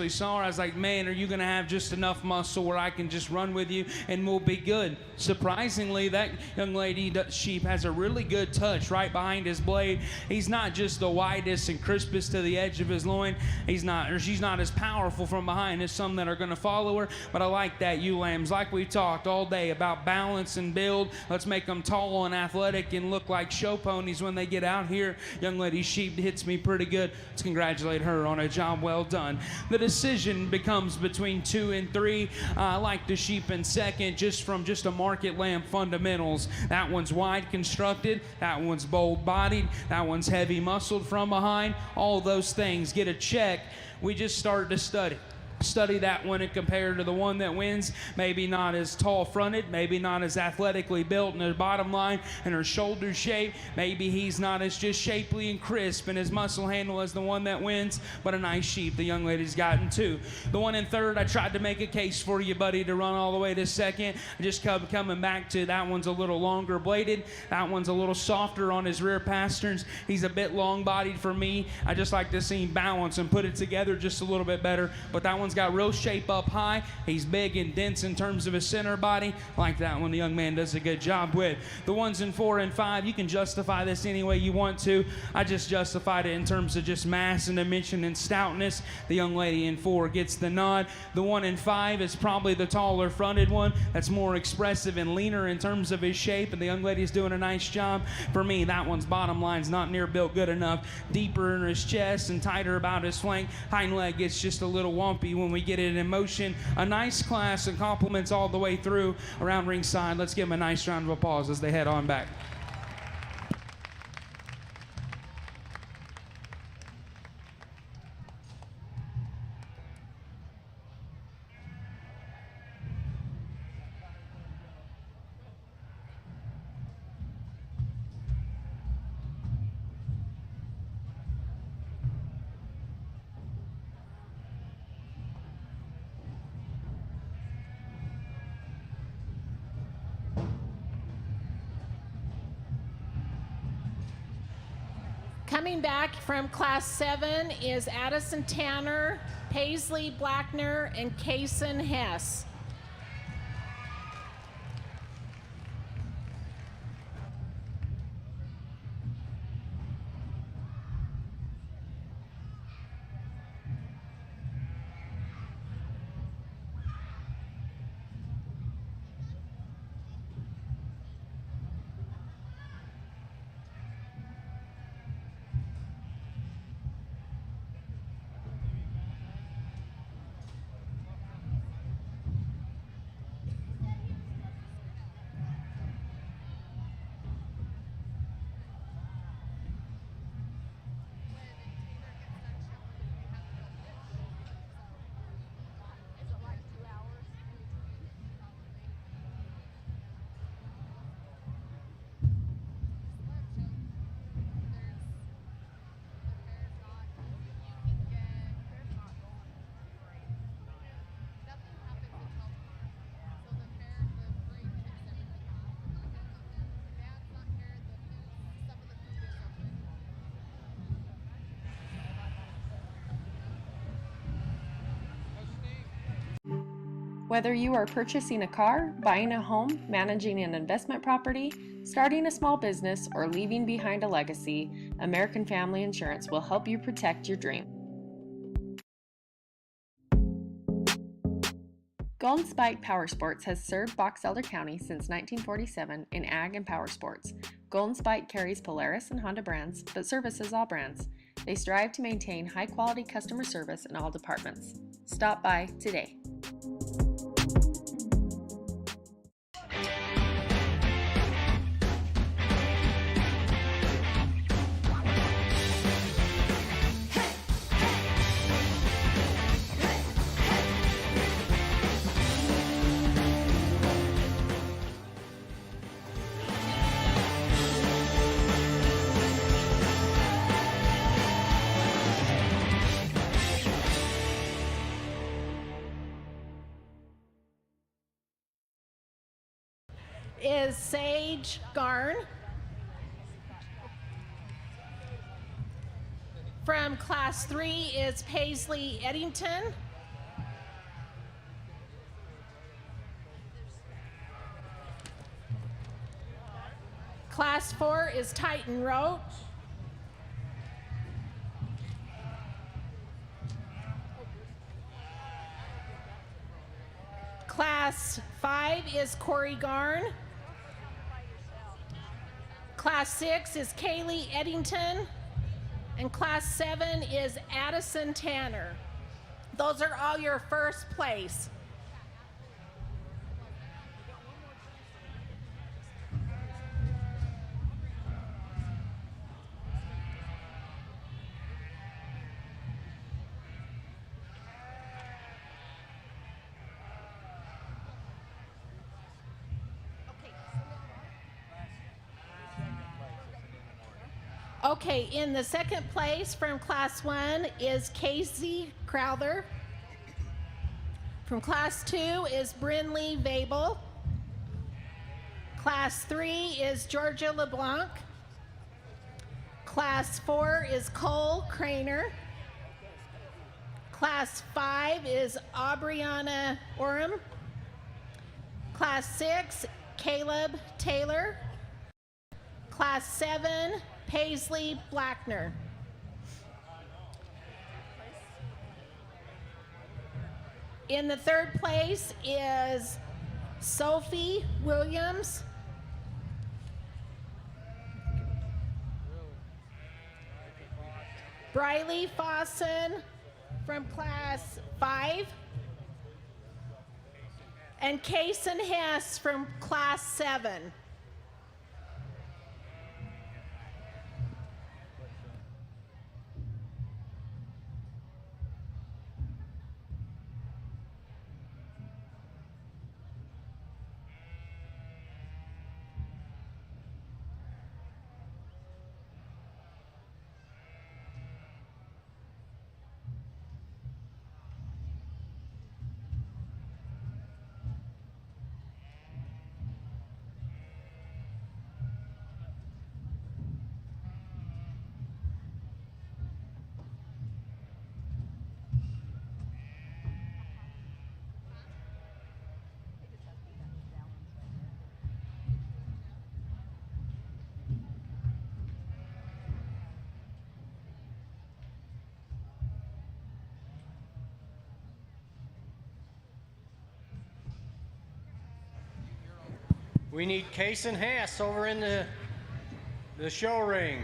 saw her, I was like, man, are you gonna have just enough muscle where I can just run with you and we'll be good? Surprisingly, that young lady Sheep has a really good touch right behind his blade. He's not just the widest and crispest to the edge of his loin. She's not as powerful from behind as some that are going to follow her, but I like that Lambs. Like we talked all day about balance and build. Let's make them tall and athletic and look like show ponies when they get out here. Young lady Sheep hits me pretty good. Let's congratulate her on a job well done. The decision becomes between 2 and 3. I like the Sheep in second just from a market lamb fundamentals. That one's wide constructed. That one's bold-bodied. That one's heavy muscled from behind. All those things get a check. We just started to study that one and compare to the one that wins. Maybe not as tall fronted, maybe not as athletically built in her bottom line and her shoulder shape. Maybe he's not as just shapely and crisp in his muscle handle as the one that wins, but a nice Sheep the young lady's gotten too. The one in third, I tried to make a case for you, buddy, to run all the way to second. I just coming back to that one's a little longer bladed. That one's a little softer on his rear pasterns. He's a bit long bodied for me. I just like to see him balance and put it together just a little bit better, but that one's got real shape up high. He's big and dense in terms of his center body. Like that one the young man does a good job with. The ones in 4 and 5, you can justify this any way you want to. I just justified it in terms of just mass and dimension and stoutness. The young lady in 4 gets the nod. The one in 5 is probably the taller fronted one that's more expressive and leaner in terms of his shape, and the young lady's doing a nice job. For me, that one's bottom line's not near built good enough. Deeper in his chest and tighter about his flank. Hind leg gets just a little wumpy when we get it in motion. A nice class and compliments all the way through around ringside. Let's give them a nice round of applause as they head on back. Coming back from Class 7 is Addison Tanner, Paisley Blackner, and Kaysen Hess. Whether you are purchasing a car, buying a home, managing an investment property, starting a small business, or leaving behind a legacy, American Family Insurance will help you protect your dream. Golden Spike Power Sports has served Box Elder County since 1947 in ag and power sports. Golden Spike carries Polaris and Honda brands, but services all brands. They strive to maintain high-quality customer service in all departments. Stop by today. is Sage Garn. From Class 3 is Paisley Eddington. Class 4 is Titan Roach. Class 5 is Corey Garn. Class 6 is Kaylee Eddington. And Class 7 is Addison Tanner. Those are all your first place. Okay, in the second place from Class 1 is Casey Crowther. From Class 2 is Brinley Vabel. Class 3 is Georgia LeBlanc. Class 4 is Cole Craner. Class 5 is Aubriana Oram. Class 6, Caleb Taylor. Class 7, Paisley Blackner. In the third place is Sophie Williams. Briley Fossen from Class 5. And Kaysen Hess from Class 7. We need Kaysen Hess over in the show ring.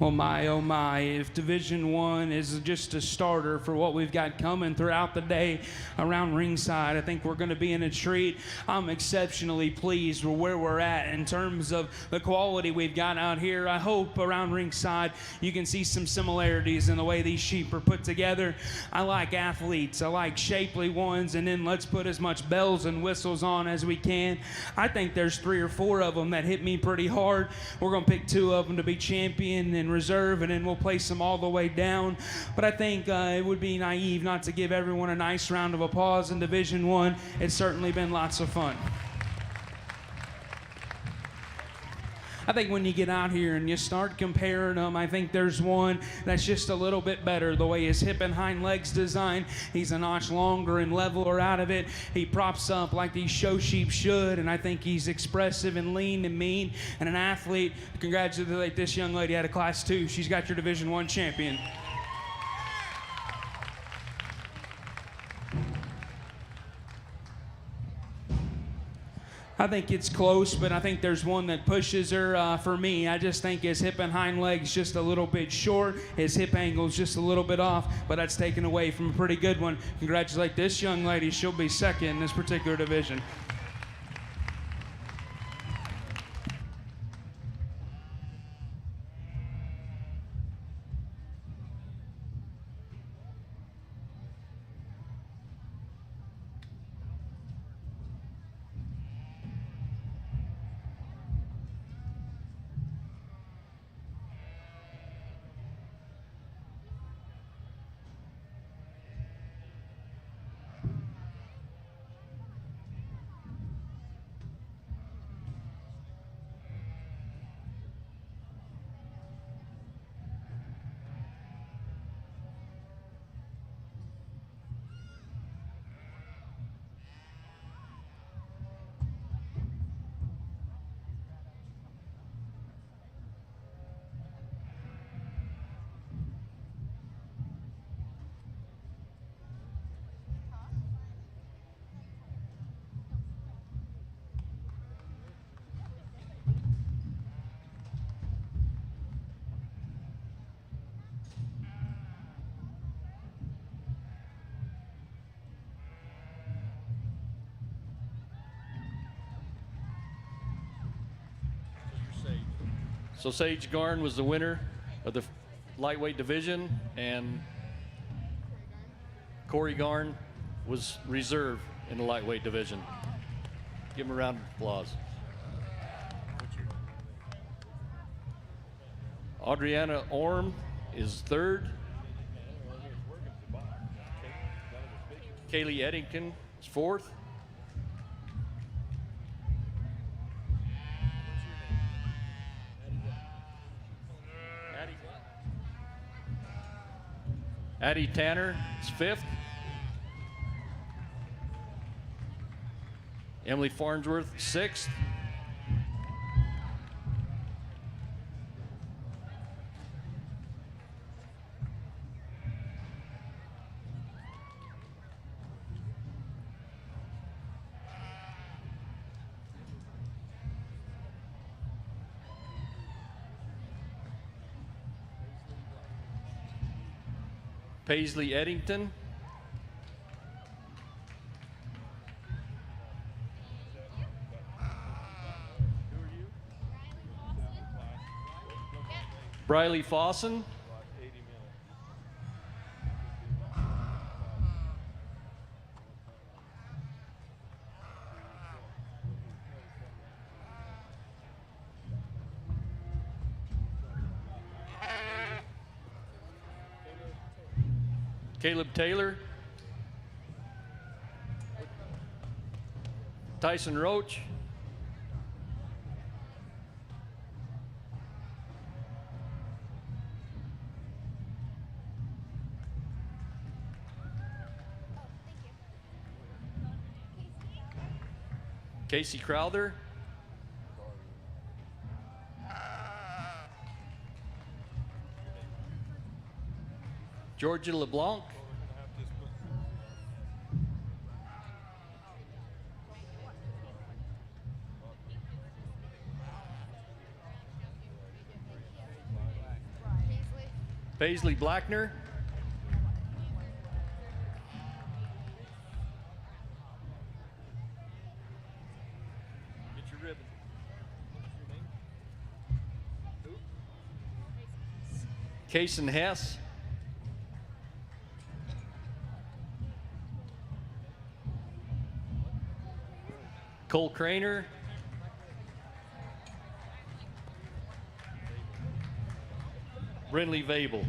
Well, my, oh my, if Division I is just a starter for what we've got coming throughout the day around ringside, I think we're going to be in a treat. I'm exceptionally pleased with where we're at in terms of the quality we've got out here. I hope around ringside you can see some similarities in the way these sheep are put together. I like athletes. I like shapely ones, and then let's put as much bells and whistles on as we can. I think there's 3 or 4 of them that hit me pretty hard. We're going to pick 2 of them to be champion and reserve, and then we'll place them all the way down. But I think it would be naive not to give everyone a nice round of applause in Division I. It's certainly been lots of fun. I think when you get out here and you start comparing them, I think there's one that's just a little bit better. The way his hip and hind legs designed, he's a notch longer and leveler out of it. He props up like these show sheep should, and I think he's expressive and lean and mean and an athlete. Congratulate this young lady out of Class 2. She's got your Division I champion. I think it's close, but I think there's one that pushes her for me. I just think his hip and hind legs just a little bit short. His hip angle's just a little bit off, but that's taken away from a pretty good one. Congratulate this young lady. She'll be second in this particular division. So Sage Garn was the winner of the lightweight division, and Corey Garn was reserve in the lightweight division. Give him a round of applause. Adriana Orm is third. Kaylee Eddington is fourth. Addie Tanner is fifth. Emily Farnsworth, sixth. Paisley Eddington. Briley Fossen. Caleb Taylor. Tyson Roach. Casey Crowther. Georgia LeBlanc. Paisley Blackner. Get your ribbon. Kason Hess. Cole Craner. Brinley Vabel.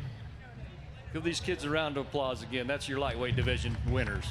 Give these kids a round of applause again. That's your lightweight division winners.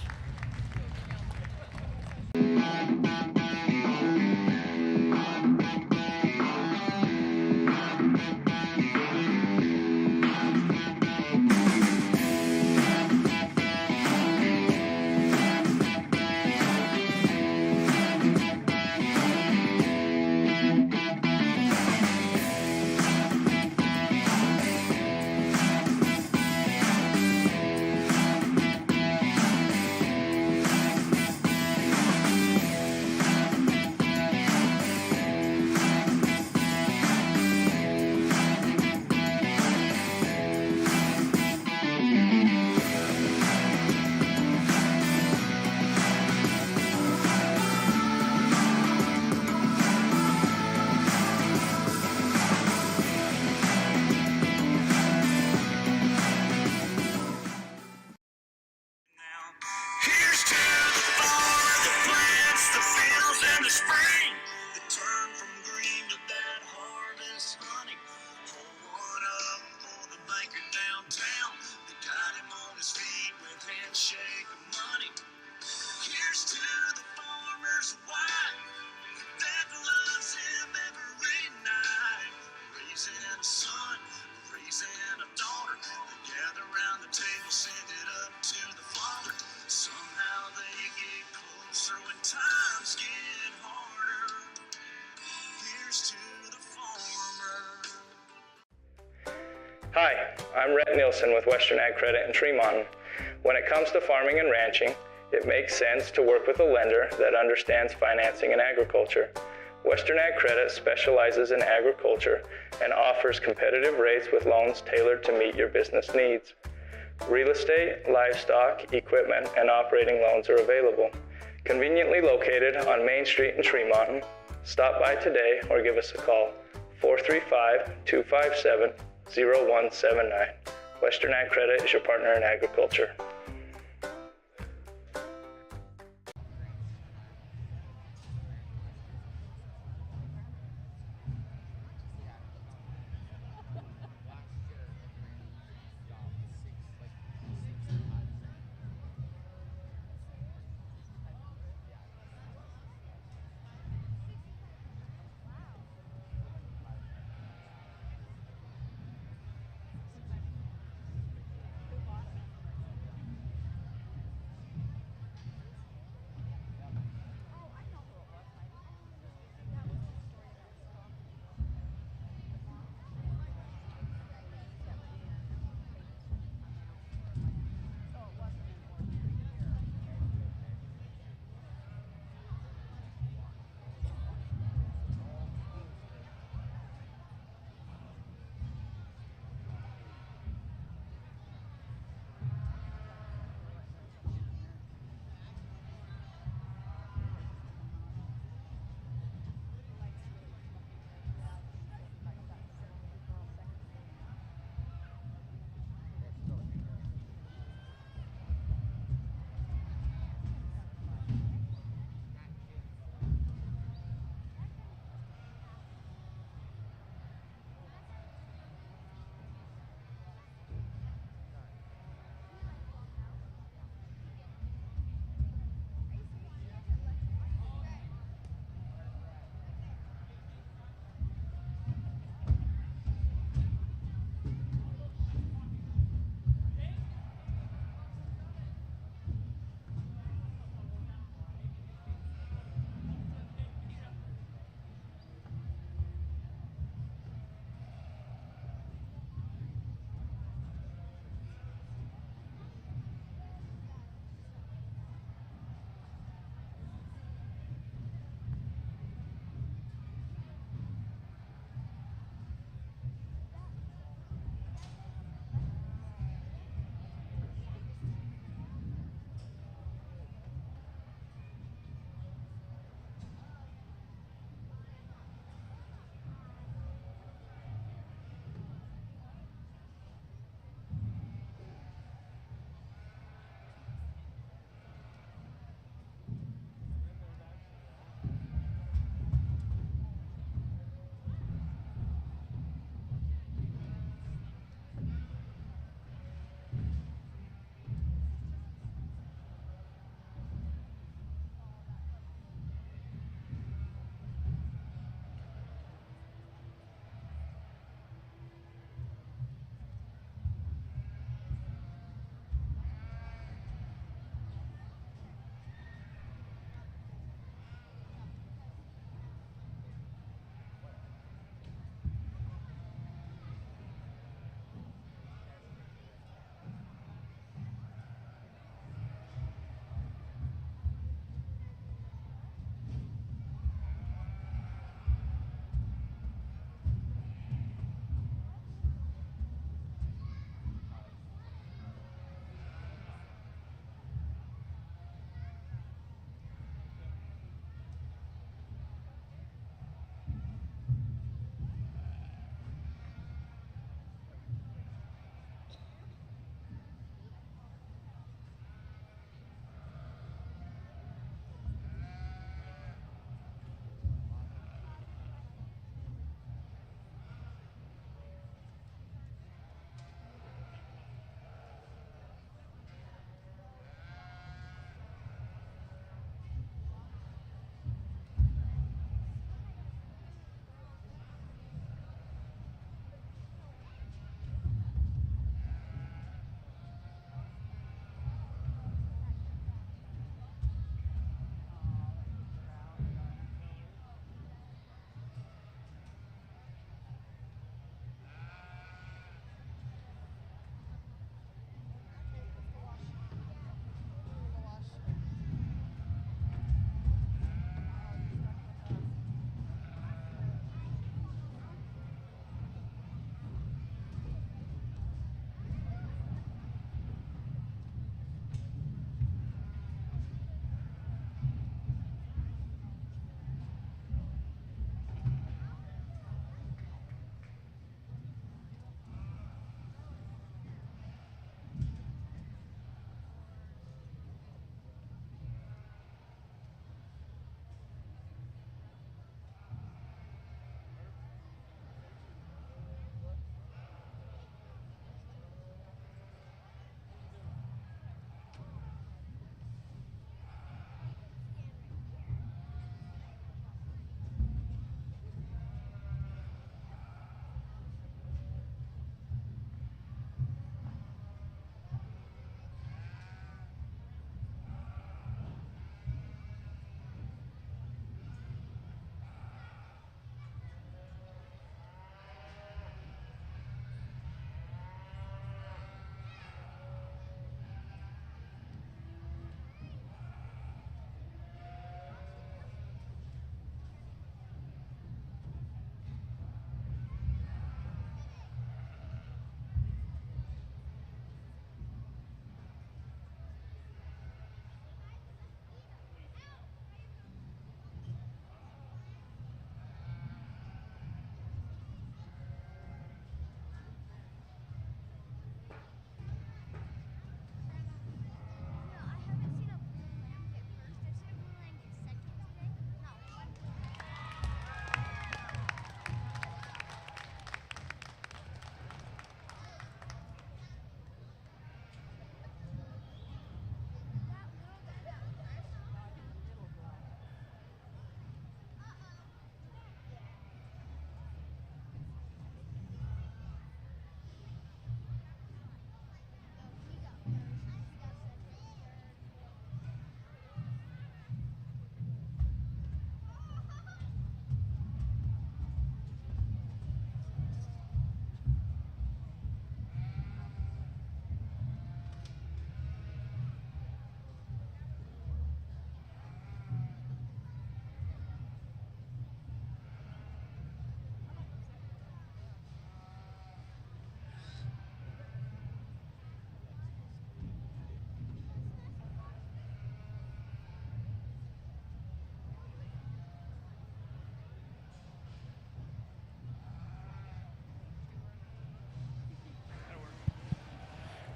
Hi, I'm Rhett Nielsen with Western Ag Credit in Tremont. When it comes to farming and ranching, it makes sense to work with a lender that understands financing and agriculture. Western Ag Credit specializes in agriculture and offers competitive rates with loans tailored to meet your business needs. Real estate, livestock, equipment, and operating loans are available. Conveniently located on Main Street in Tremont. Stop by today or give us a call, 435-257-0179. Western Ag Credit is your partner in agriculture.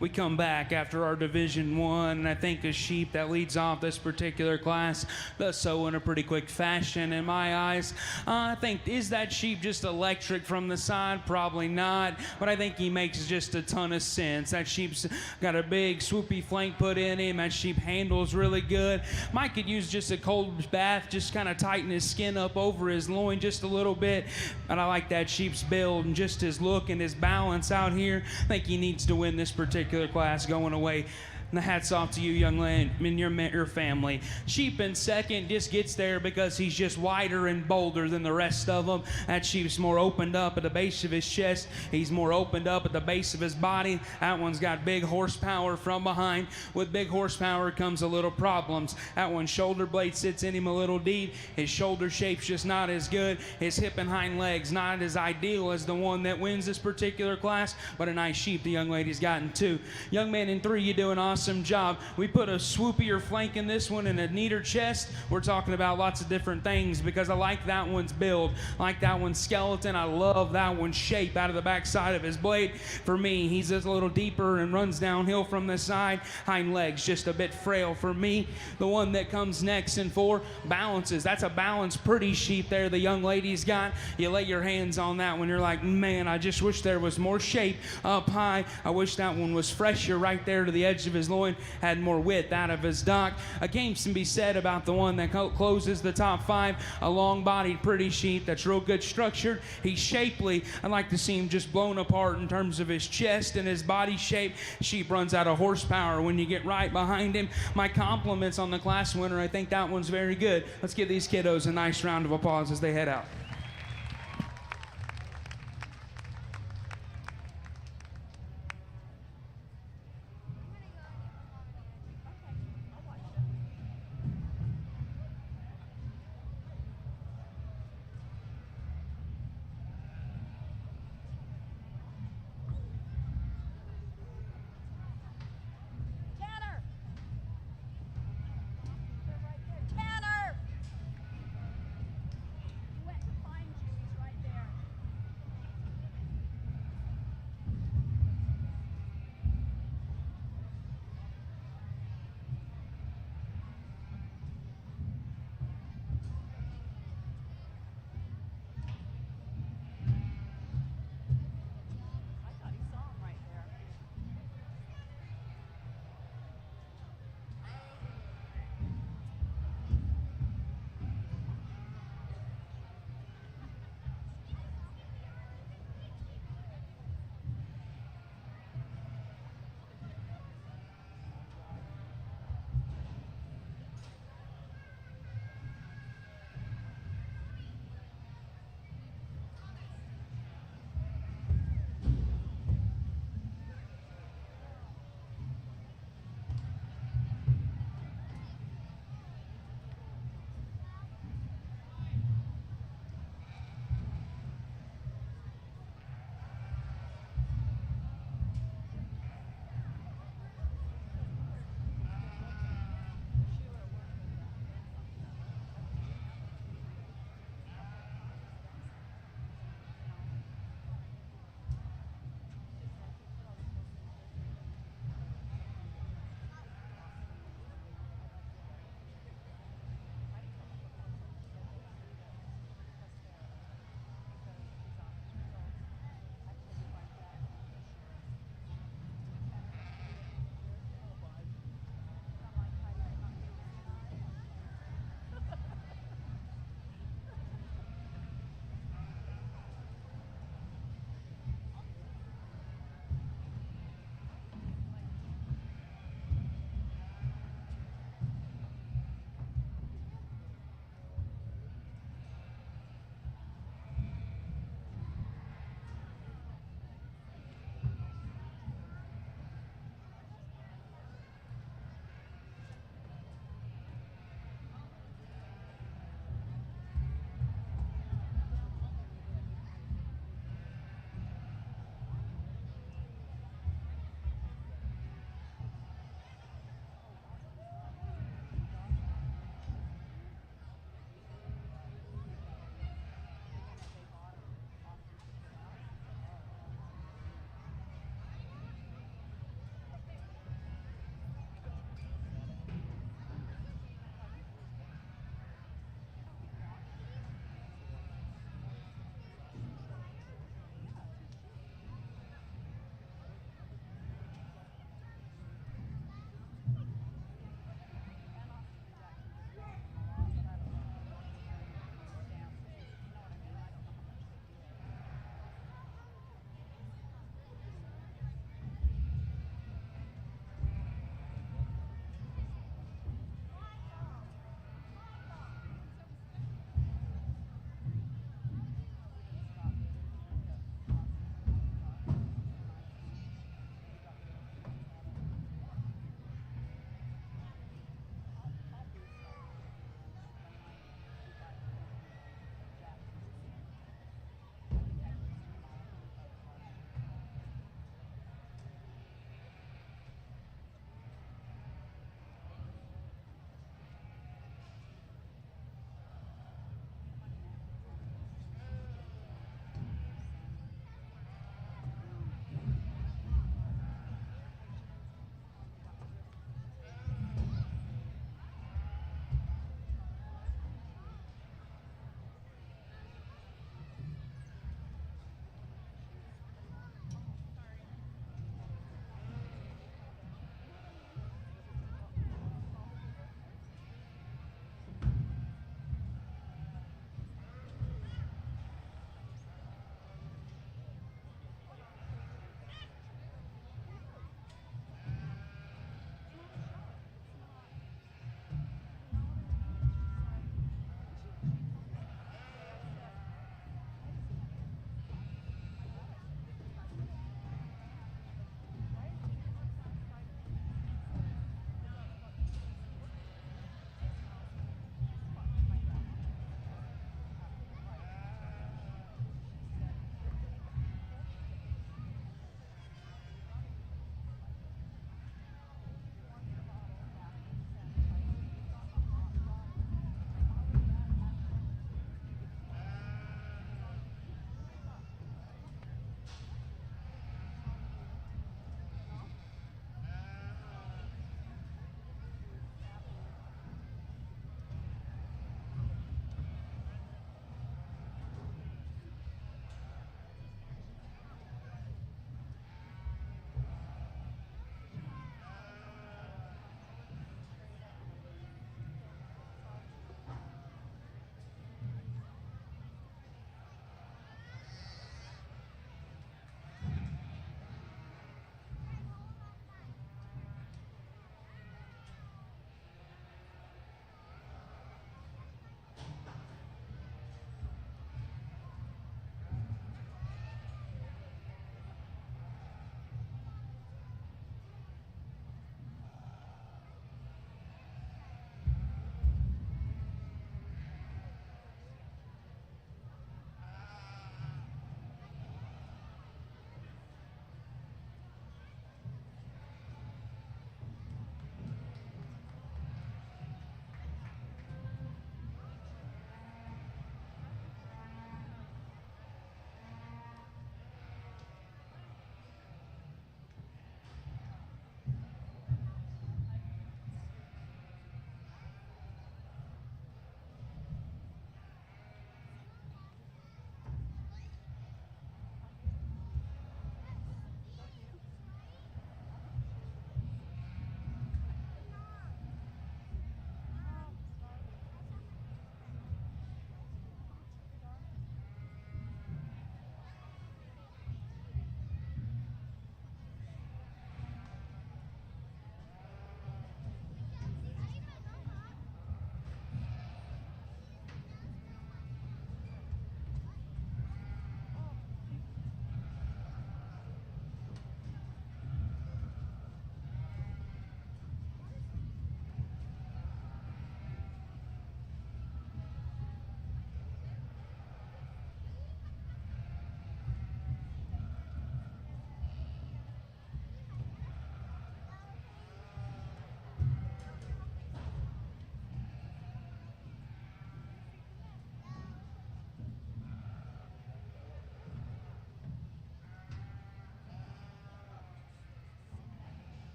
We come back after our Division One, and I think a sheep that leads off this particular class does so in a pretty quick fashion in my eyes. I think, is that sheep just electric from the side? Probably not, but I think he makes just a ton of sense. That sheep's got a big swoopy flank put in him. That sheep handles really good. Mike could use just a cold bath, just kind of tighten his skin up over his loin just a little bit, and I like that sheep's build and just his look and his balance out here. I think he needs to win this particular class going away. And the hat's off to you, young man, and your family. Sheep in second just gets there because he's just wider and bolder than the rest of them. That sheep's more opened up at the base of his chest. He's more opened up at the base of his body. That one's got big horsepower from behind. With big horsepower comes a little problems. That one's shoulder blade sits in him a little deep. His shoulder shape's just not as good. His hip and hind legs not as ideal as the one that wins this particular class, but a nice sheep the young lady's gotten too. Young man in three, you do an awesome job. We put a swoopier flank in this one and a neater chest. We're talking about lots of different things because I like that one's build. I like that one's skeleton. I love that one's shape out of the backside of his blade. For me, he's just a little deeper and runs downhill from the side. Hind legs just a bit frail for me. The one that comes next in four, balances. That's a balanced, pretty sheep there the young lady's got. You lay your hands on that one, you're like, man, I just wish there was more shape up high. I wish that one was fresher right there to the edge of his loin, had more width out of his dock. A game can be said about the one that closes the top five, a long-bodied, pretty sheep that's real good structured. He's shapely. I'd like to see him just blown apart in terms of his chest and his body shape. Sheep runs out of horsepower when you get right behind him. My compliments on the class winner. I think that one's very good. Let's give these kiddos a nice round of applause as they head out.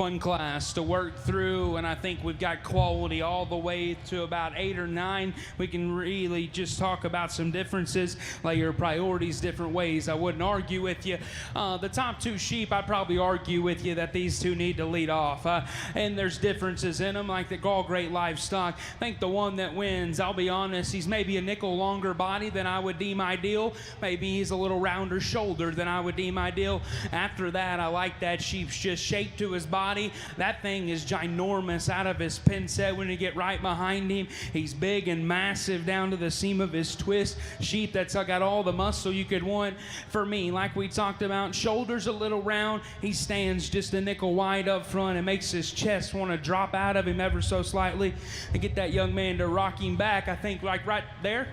fun class to work through, and I think we've got quality all the way to about 8 or 9. We can really just talk about some differences, like your priorities different ways. I wouldn't argue with you. The top 2 sheep, I'd probably argue with you that these 2 need to lead off. And there's differences in them, like the All Great Livestock. I think the one that wins, I'll be honest, he's maybe a nickel longer body than I would deem ideal. Maybe he's a little rounder shoulder than I would deem ideal. After that, I like that sheep's just shape to his body. That thing is ginormous out of his pin set when you get right behind him. He's big and massive down to the seam of his twist. Sheep that's got all the muscle you could want. For me, like we talked about, shoulders a little round. He stands just a nickel wide up front and makes his chest want to drop out of him ever so slightly. And get that young man to rock him back, I think, like right there.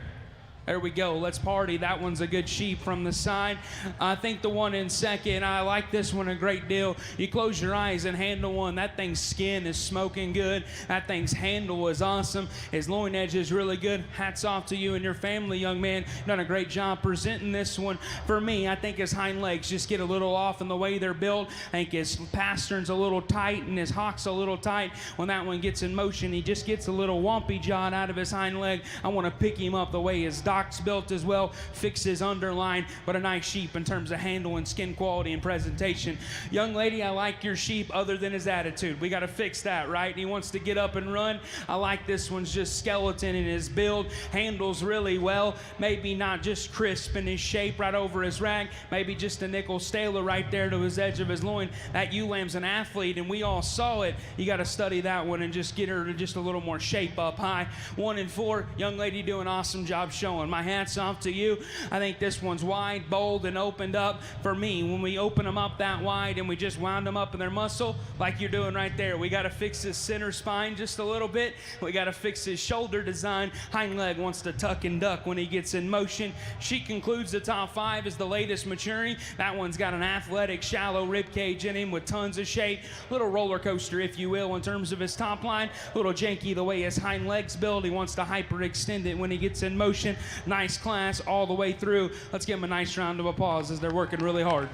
There we go. Let's party. That one's a good sheep from the side. I think the one in second, I like this one a great deal. You close your eyes and handle one. That thing's skin is smoking good. That thing's handle is awesome. His loin edge is really good. Hats off to you and your family, young man. Done a great job presenting this one. For me, I think his hind legs just get a little off in the way they're built. I think his pastern's a little tight and his hock's a little tight. When that one gets in motion, he just gets a little wompy jawed out of his hind leg. I want to pick him up the way his dock's built as well, fix his underline, but a nice sheep in terms of handle and skin quality and presentation. Young lady, I like your sheep other than his attitude. We got to fix that, right? He wants to get up and run. I like this one's just skeleton in his build, handles really well, maybe not just crisp in his shape right over his rag, maybe just a nickel staler right there to his edge of his loin. That ewe lamb's an athlete, and we all saw it. You got to study that one and just get her to just a little more shape up high. 1 and 4, young lady, do an awesome job showing. My hats off to you. I think this one's wide, bold, and opened up. For me, when we open them up that wide and we just wound them up in their muscle, like you're doing right there, we got to fix his center spine just a little bit. We got to fix his shoulder design. Hind leg wants to tuck and duck when he gets in motion. She concludes the top 5 as the latest maturing. That one's got an athletic, shallow rib cage in him with tons of shape. Little roller coaster, if you will, in terms of his top line. Little janky the way his hind legs build. He wants to hyperextend it when he gets in motion. Nice class all the way through. Let's give them a nice round of applause as they're working really hard.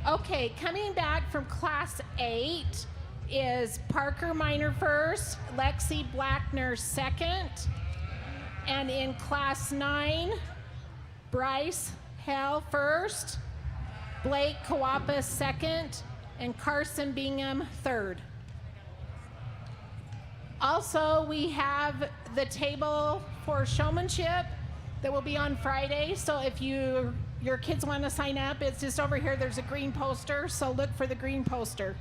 Okay, coming back from Class 8 is Parker Miner first, Lexi Blackner second, and in Class 9, Bryce Hell first, Blake Kawapa second, and Carson Bingham third. Also, we have the table for showmanship that will be on Friday, so if your kids want to sign up, it's just over here. There's a green poster, so look for the green poster.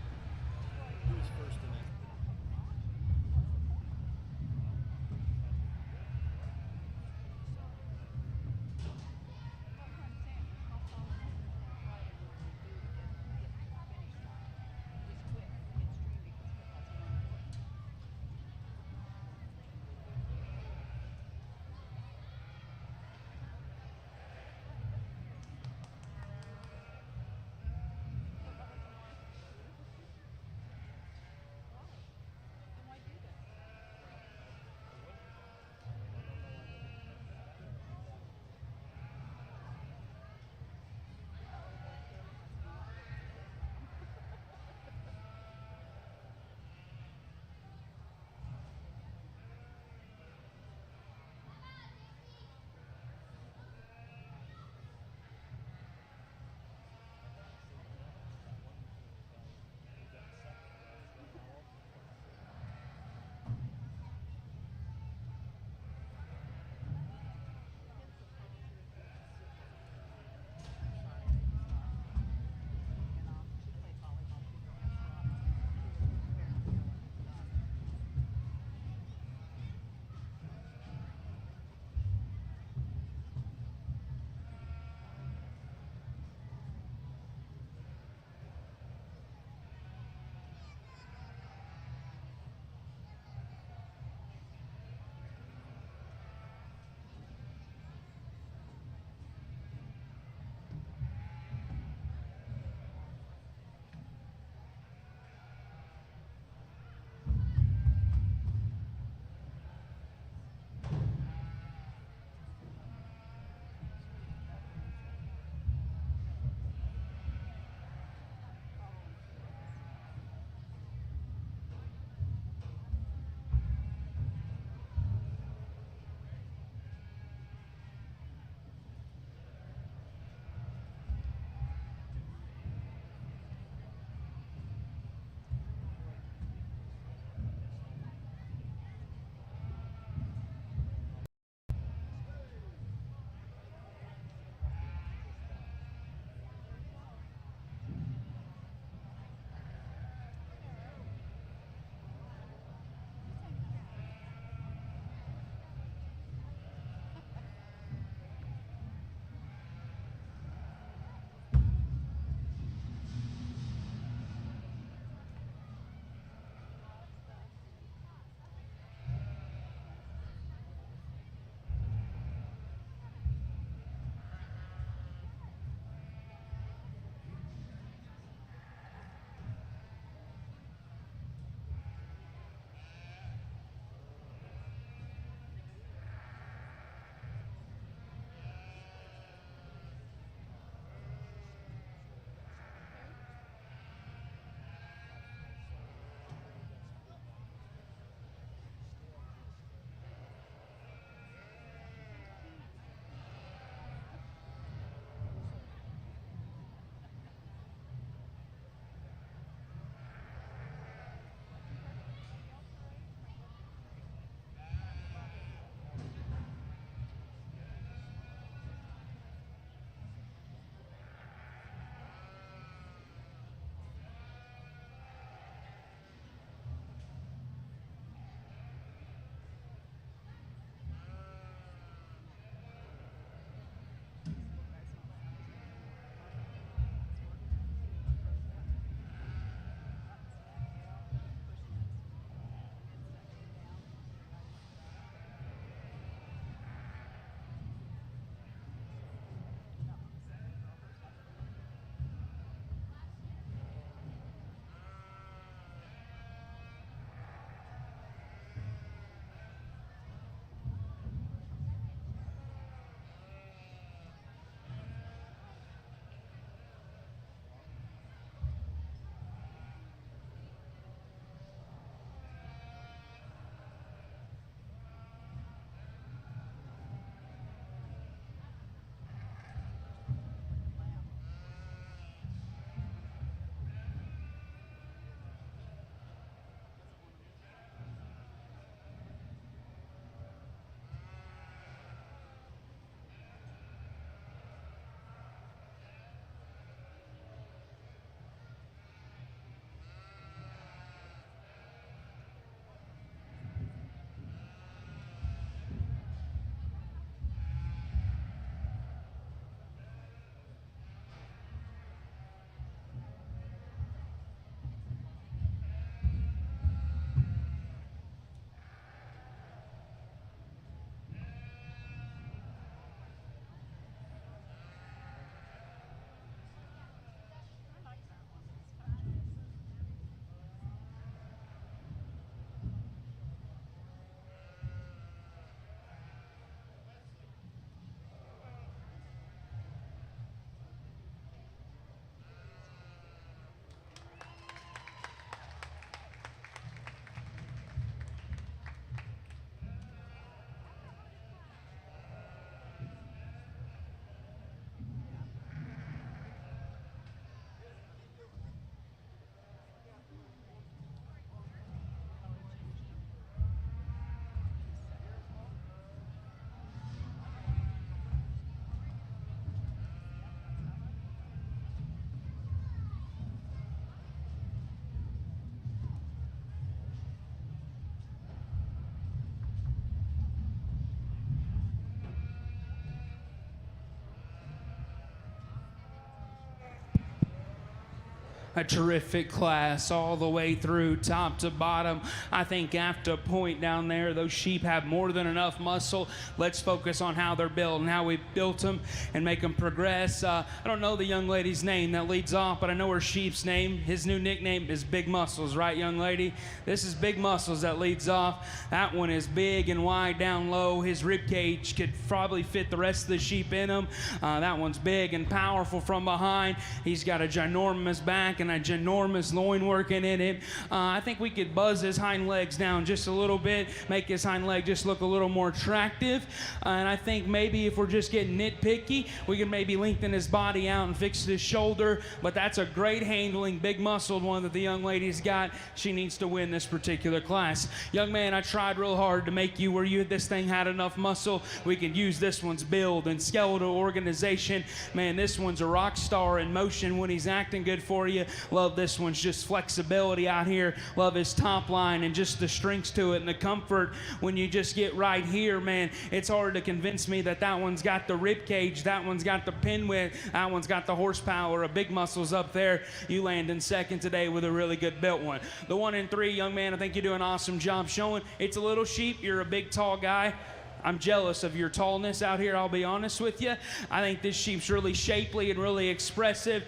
a terrific class all the way through, top to bottom. I think after a point down there, those sheep have more than enough muscle. Let's focus on how they're built and how we built them and make them progress. I don't know the young lady's name that leads off, but I know her sheep's name. His new nickname is Big Muscles, right, young lady? This is Big Muscles that leads off. That one is big and wide down low. His rib cage could probably fit the rest of the sheep in him. That one's big and powerful from behind. He's got a ginormous back and a ginormous loin working in it. I think we could buzz his hind legs down just a little bit, make his hind leg just look a little more attractive. And I think maybe if we're just getting nitpicky, we can maybe lengthen his body out and fix his shoulder. But that's a great handling, big muscled one that the young lady's got. She needs to win this particular class. Young man, I tried real hard to make you where this thing had enough muscle. We could use this one's build and skeletal organization. Man, this one's a rock star in motion when he's acting good for you. Love this one's just flexibility out here. Love his top line and just the strengths to it and the comfort when you just get right here, man. It's hard to convince me that that one's got the rib cage, that one's got the pin width, that one's got the horsepower of Big Muscles up there. You land in second today with a really good built one. The 1 and 3, young man, I think you do an awesome job showing. It's a little sheep. You're a big, tall guy. I'm jealous of your tallness out here, I'll be honest with you. I think this sheep's really shapely and really expressive.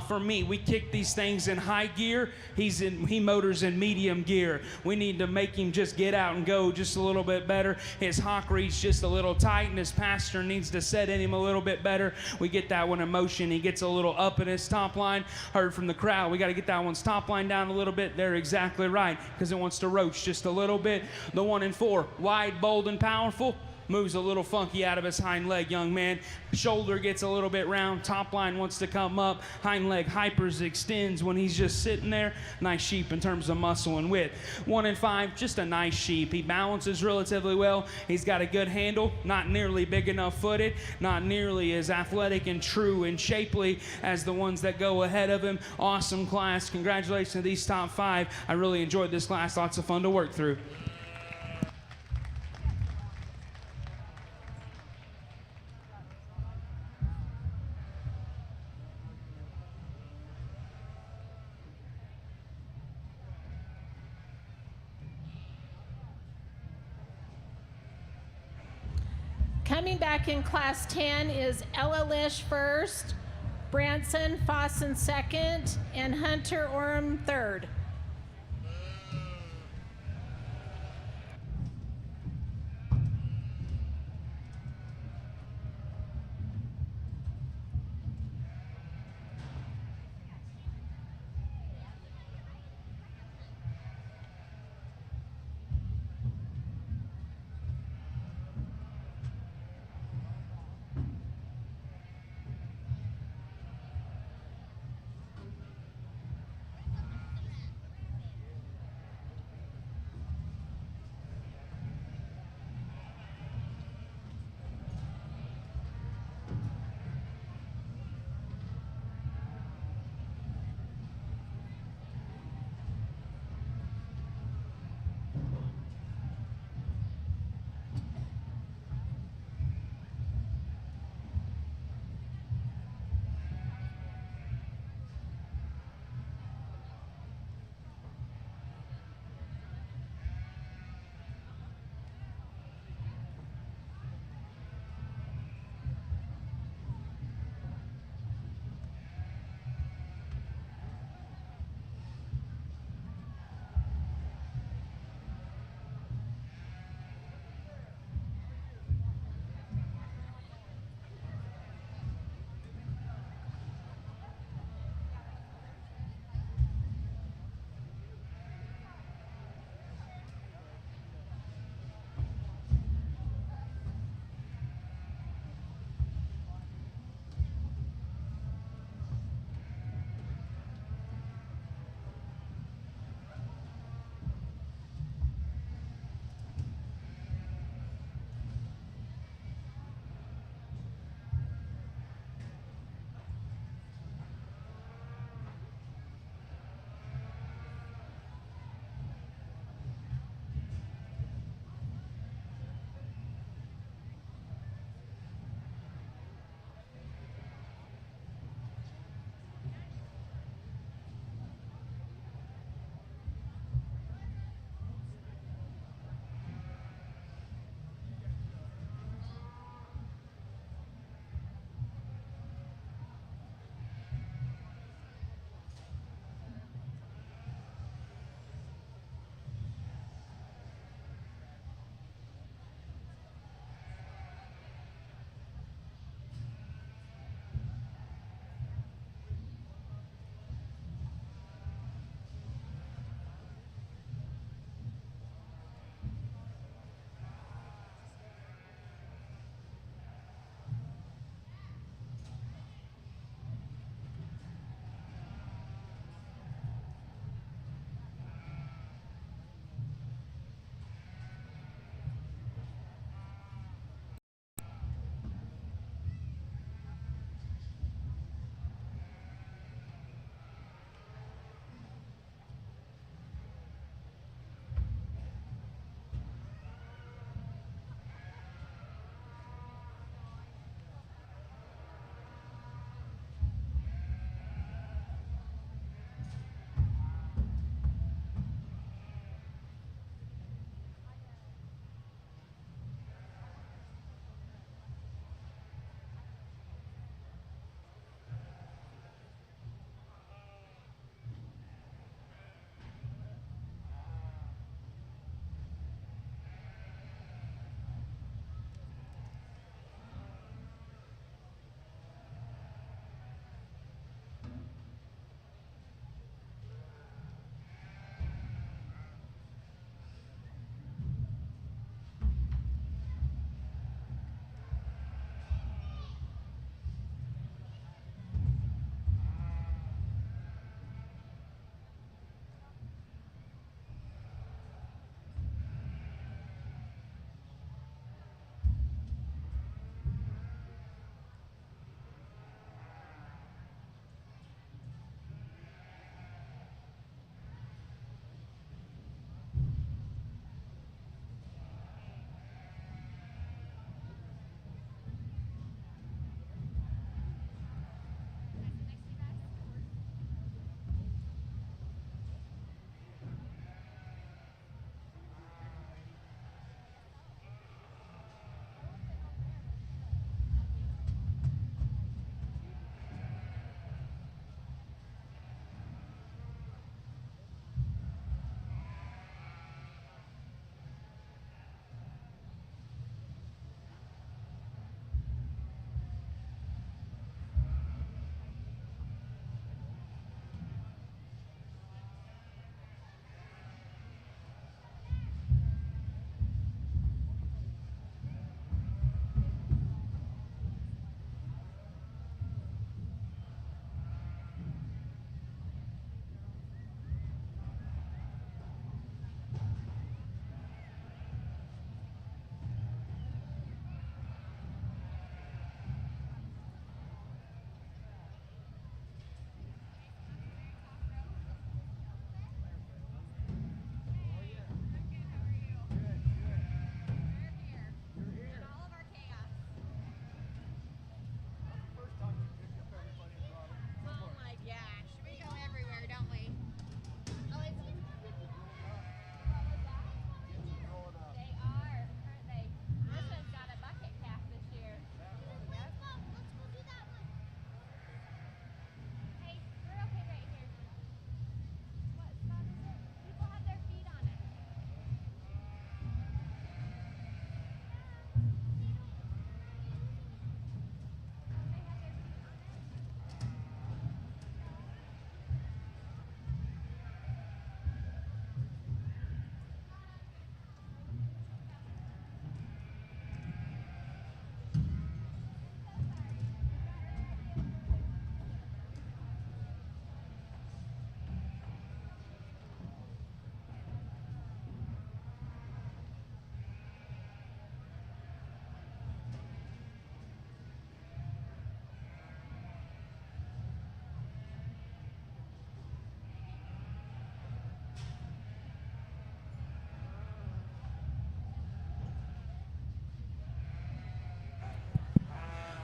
For me, we kick these things in high gear. He motors in medium gear. We need to make him just get out and go just a little bit better. His hock reach just a little tight, and his pasture needs to set in him a little bit better. We get that one in motion. He gets a little up in his top line. Heard from the crowd, we got to get that one's top line down a little bit. They're exactly right, because it wants to roach just a little bit. The 1 and 4, wide, bold, and powerful. Moves a little funky out of his hind leg, young man. Shoulder gets a little bit round. Top line wants to come up. Hind leg hypers extends when he's just sitting there. Nice sheep in terms of muscle and width. 1 and 5, just a nice sheep. He balances relatively well. He's got a good handle. Not nearly big enough footed. Not nearly as athletic and true and shapely as the ones that go ahead of him. Awesome class. Congratulations to these top 5. I really enjoyed this class. Lots of fun to work through. Coming back in Class 10 is Ella Lish first, Branson Fossen second, and Hunter Orem third.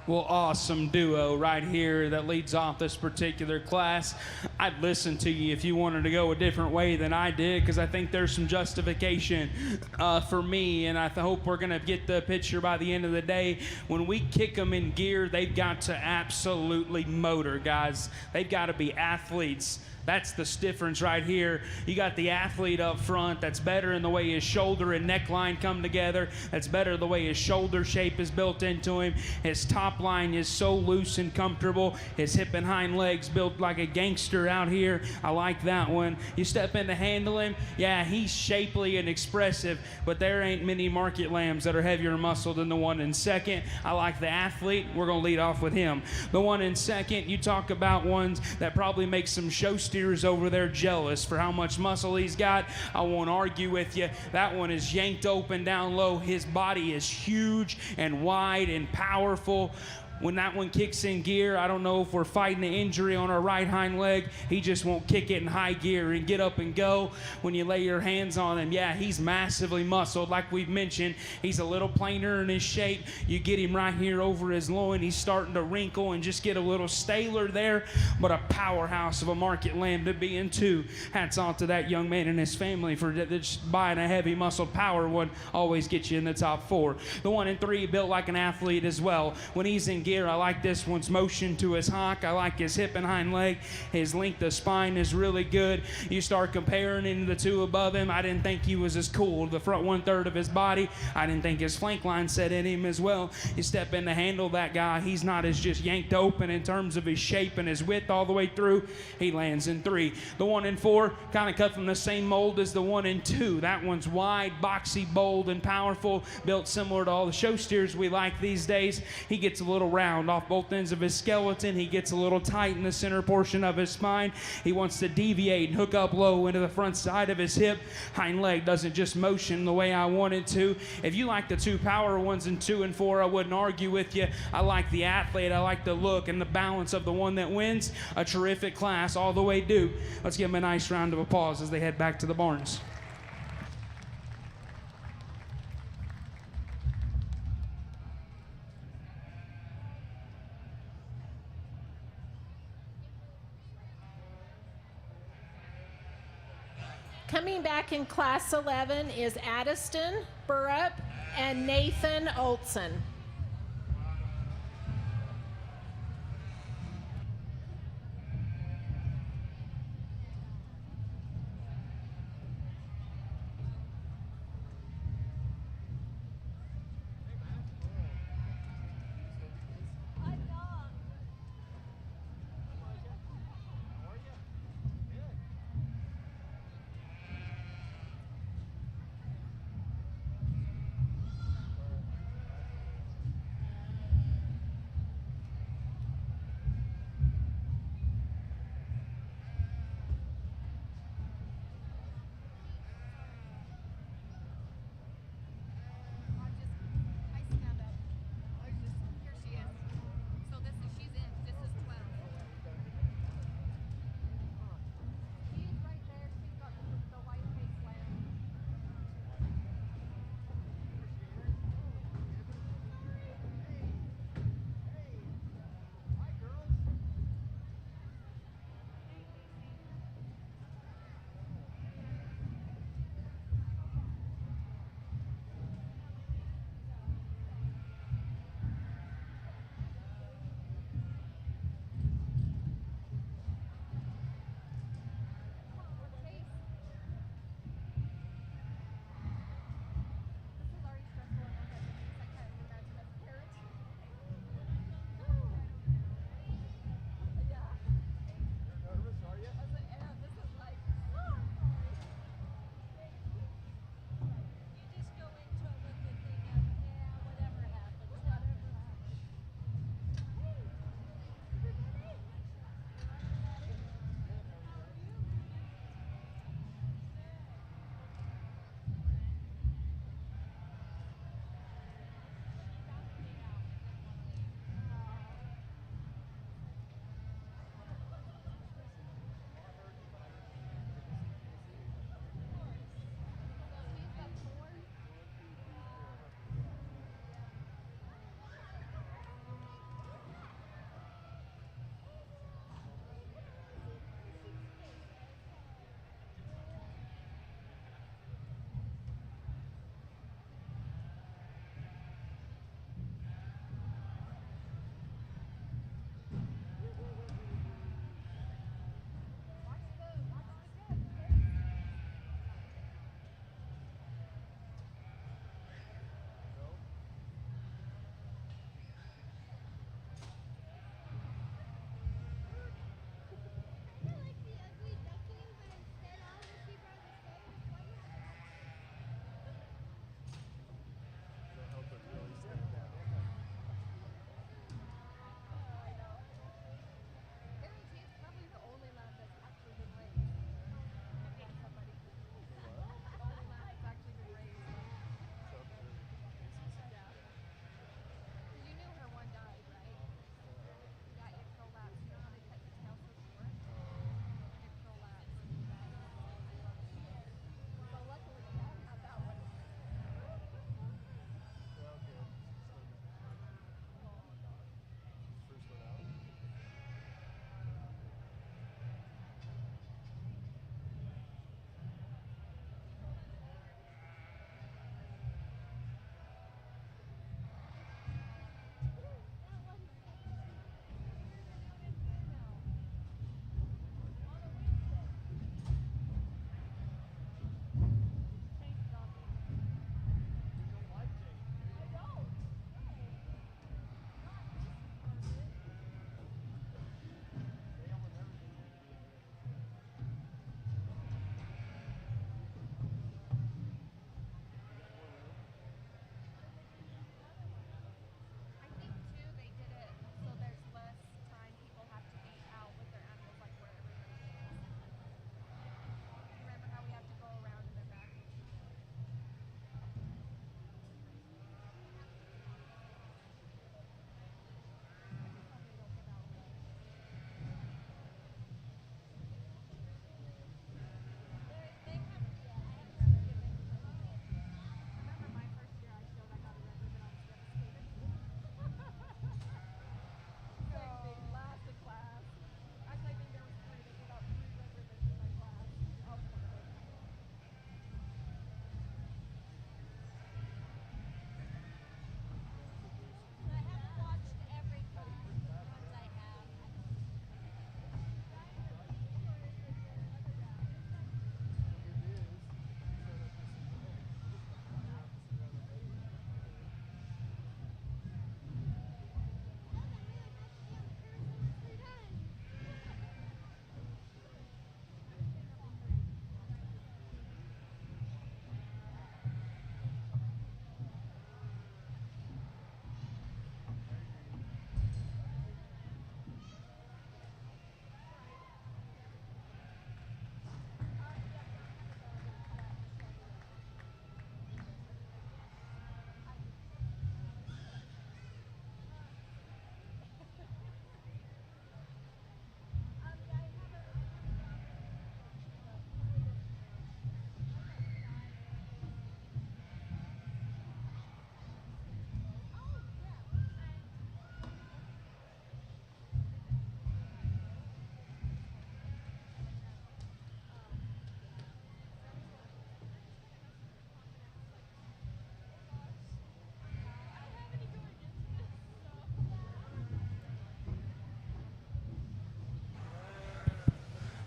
Well, awesome duo right here that leads off this particular class. I'd listen to you if you wanted to go a different way than I did, because I think there's some justification for me, and I hope we're going to get the picture by the end of the day. When we kick them in gear, they've got to absolutely motor, guys. They've got to be athletes. That's the difference right here. You got the athlete up front that's better in the way his shoulder and neckline come together. That's better the way his shoulder shape is built into him. His top line is so loose and comfortable. His hip and hind legs built like a gangster out here. I like that one. You step in to handle him. Yeah, he's shapely and expressive, but there ain't many market lambs that are heavier muscle than the one in second. I like the athlete. We're going to lead off with him. The one in second, you talk about ones that probably make some show steers over there jealous for how much muscle he's got. I won't argue with you. That one is yanked open down low. His body is huge and wide and powerful. When that one kicks in gear, I don't know if we're fighting an injury on our right hind leg. He just won't kick it in high gear and get up and go. When you lay your hands on him, yeah, he's massively muscled. Like we've mentioned, he's a little plainer in his shape. You get him right here over his loin. He's starting to wrinkle and just get a little staler there, but a powerhouse of a market lamb to be in too. Hats off to that young man and his family for just buying a heavy muscle power one. Always gets you in the top 4. The one in 3 built like an athlete as well. When he's in gear, I like this one's motion to his hock. I like his hip and hind leg. His length of spine is really good. You start comparing him to the two above him. I didn't think he was as cool. The front 1/3 of his body, I didn't think his flank line set in him as well. You step in to handle that guy, he's not as just yanked open in terms of his shape and his width all the way through. He lands in 3. The one in 4, kind of cut from the same mold as the one in 2. That one's wide, boxy, bold, and powerful, built similar to all the show steers we like these days. He gets a little round off both ends of his skeleton. He gets a little tight in the center portion of his spine. He wants to deviate and hook up low into the front side of his hip. Hind leg doesn't just motion the way I want it to. If you like the 2 power ones in 2 and 4, I wouldn't argue with you. I like the athlete. I like the look and the balance of the one that wins. A terrific class all the way due. Let's give them a nice round of applause as they head back to the barns. Coming back in Class 11 is Addiston Burrup and Nathan Olson.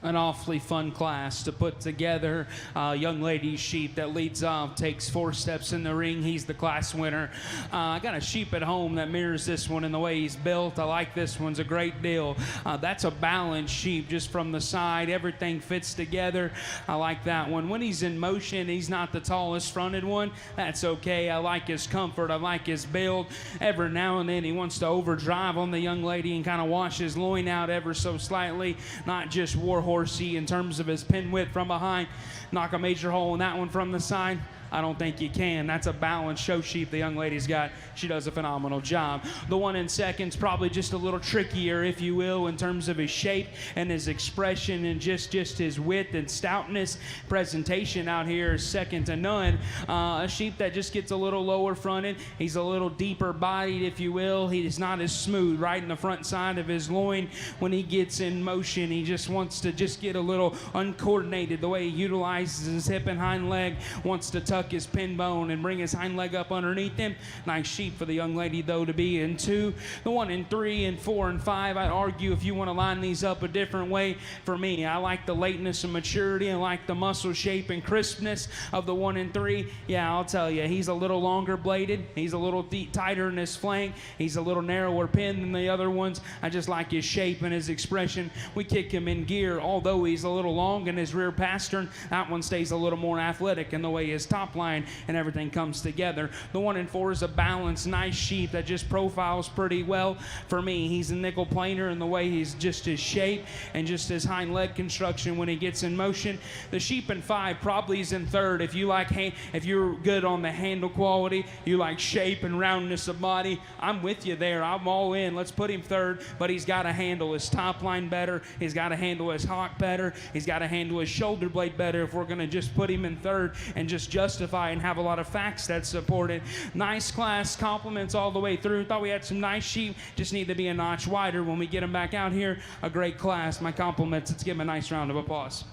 an awfully fun class to put together. Young lady sheep that leads off takes 4 steps in the ring. He's the class winner. I got a sheep at home that mirrors this one in the way he's built. I like this one's a great deal. That's a balanced sheep just from the side. Everything fits together. I like that one. When he's in motion, he's not the tallest fronted one. That's okay. I like his comfort. I like his build. Every now and then he wants to overdrive on the young lady and kind of wash his loin out ever so slightly. Not just war horsey in terms of his pin width from behind. Knock a major hole in that one from the side. I don't think you can. That's a balanced show sheep the young lady's got. She does a phenomenal job. The one in second's probably just a little trickier, if you will, in terms of his shape and his expression and just his width and stoutness. Presentation out here is second to none. A sheep that just gets a little lower fronted. He's a little deeper bodied, if you will. He is not as smooth right in the front side of his loin. When he gets in motion, he just wants to just get a little uncoordinated. The way he utilizes his hip and hind leg, wants to tuck his pin bone and bring his hind leg up underneath him. Nice sheep for the young lady, though, to be in 2. The one in 3 and 4 and 5, I'd argue if you want to line these up a different way, for me, I like the lateness and maturity. I like the muscle shape and crispness of the 1 in 3. Yeah, I'll tell you, he's a little longer bladed. He's a little tighter in his flank. He's a little narrower pin than the other ones. I just like his shape and his expression. We kick him in gear, although he's a little long in his rear pastern. That one stays a little more athletic in the way his top line and everything comes together. The 1 in 4 is a balanced, nice sheep that just profiles pretty well. For me, he's a nickel planer in the way he's just his shape and just his hind leg construction when he gets in motion. The sheep in 5 probably is in 3rd. If you like, if you're good on the handle quality, you like shape and roundness of body, I'm with you there. I'm all in. Let's put him 3rd, but he's got to handle his top line better. He's got to handle his hock better. He's got to handle his shoulder blade better if we're going to just put him in 3rd and just justify and have a lot of facts that support it. Nice class, compliments all the way through. Thought we had some nice sheep, just need to be a notch wider when we get them back out here. A great class. My compliments. Let's give them a nice round of applause.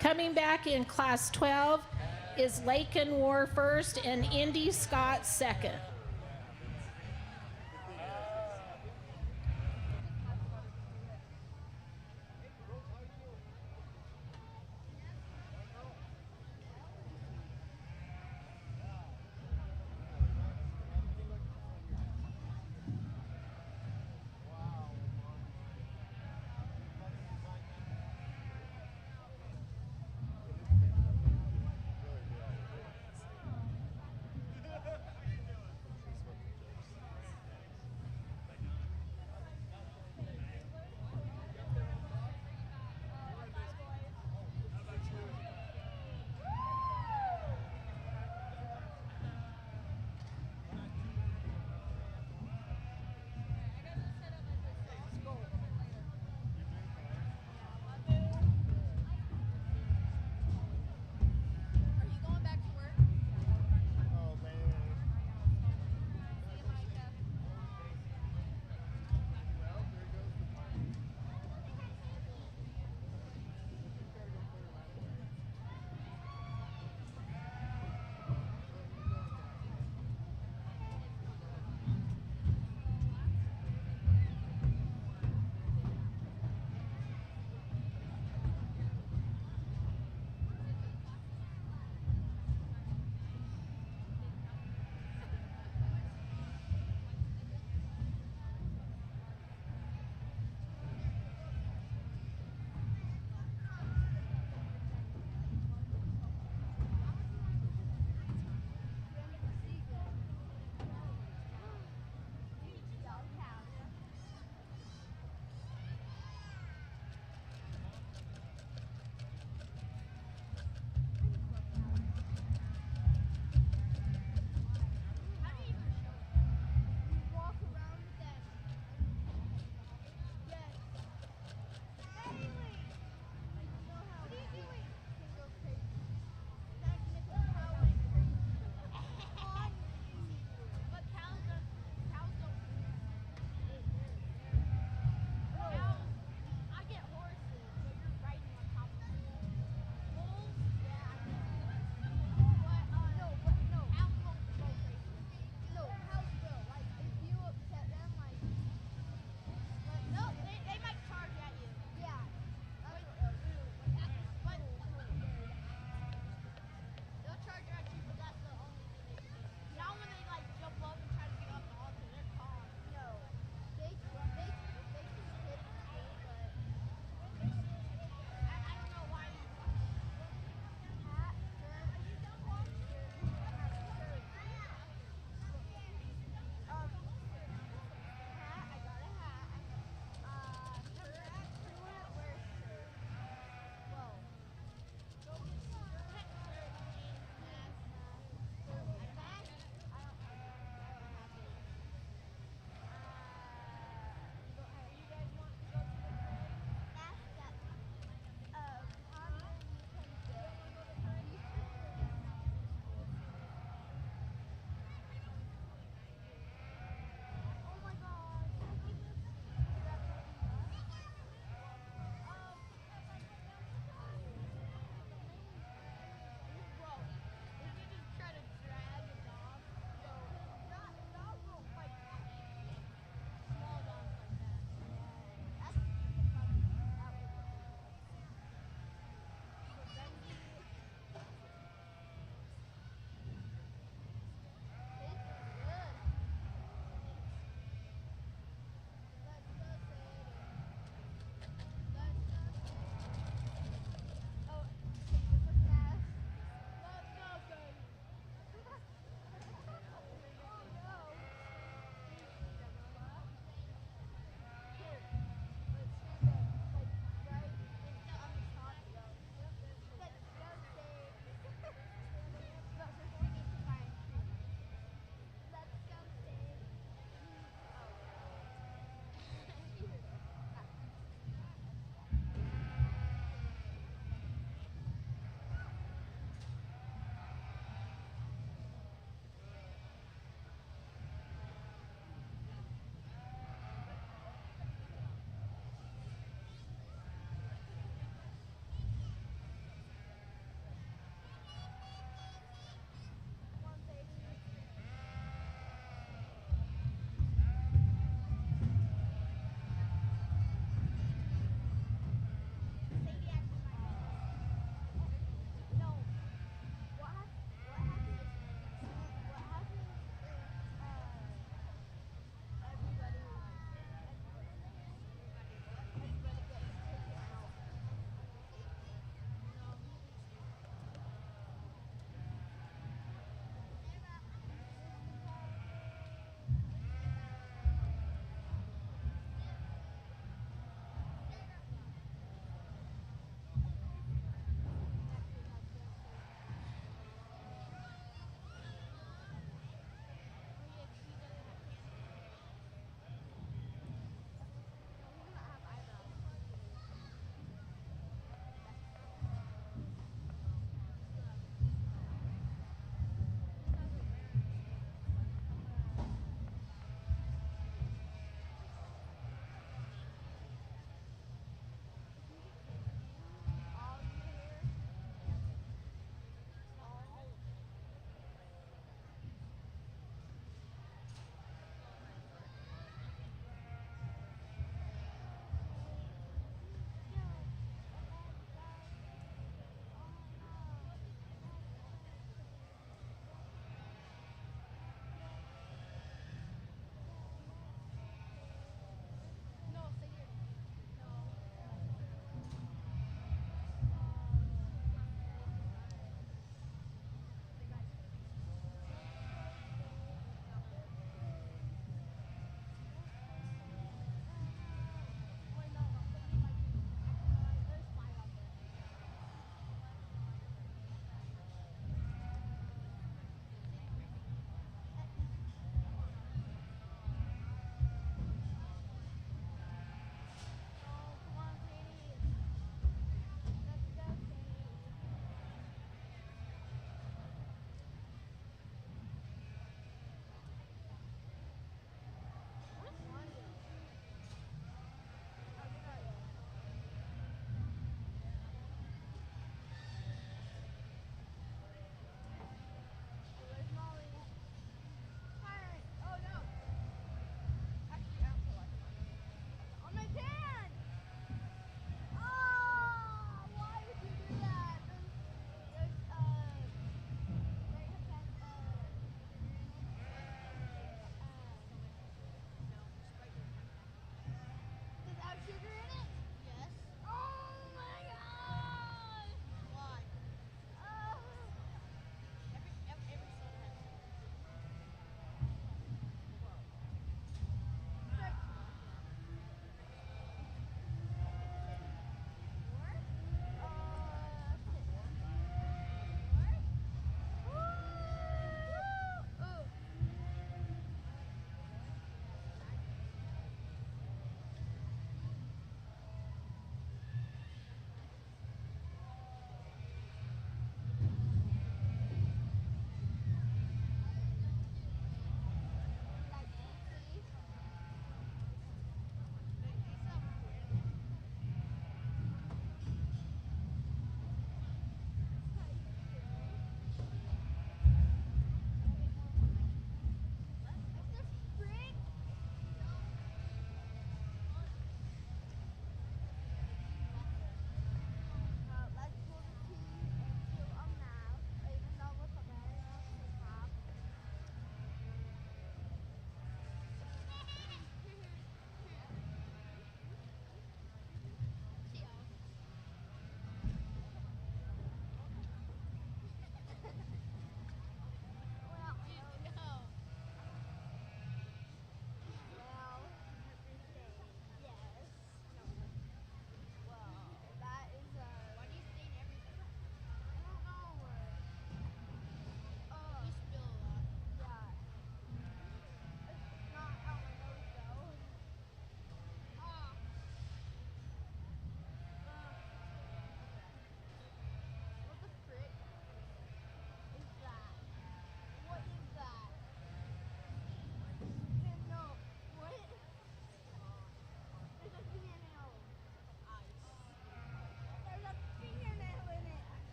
Coming back in class 12 is Lakin War first and Indy Scott second.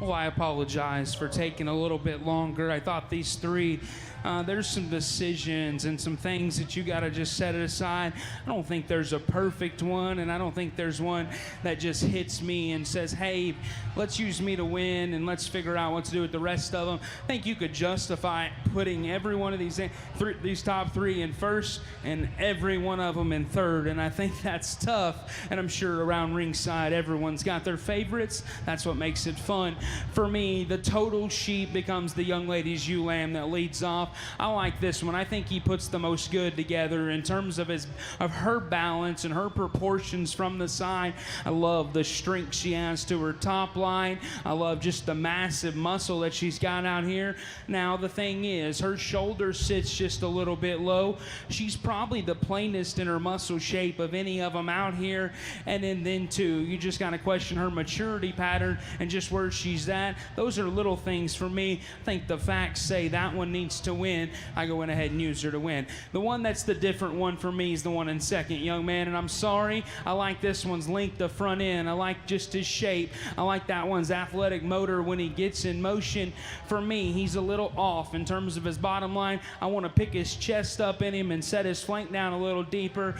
Well, I apologize for taking a little bit longer. I thought these three, there's some decisions and some things that you got to just set it aside. I don't think there's a perfect one, and I don't think there's one that just hits me and says, hey, let's use me to win and let's figure out what to do with the rest of them. I think you could justify putting every one of these top three in first and every one of them in third, and I think that's tough. And I'm sure around ringside everyone's got their favorites. That's what makes it fun. For me, the total sheep becomes the young lady's ewe lamb that leads off. I like this one. I think he puts the most good together in terms of her balance and her proportions from the side. I love the strength she has to her top line. I love just the massive muscle that she's got out here. Now, the thing is, her shoulder sits just a little bit low. She's probably the plainest in her muscle shape of any of them out here. And then too, you just got to question her maturity pattern and just where she's at. Those are little things for me. I think the facts say that one needs to win. I go in ahead and use her to win. The one that's the different one for me is the one in second, young man. And I'm sorry, I like this one's length of front end. I like just his shape. I like that one's athletic motor when he gets in motion. For me, he's a little off in terms of his bottom line. I want to pick his chest up in him and set his flank down a little deeper.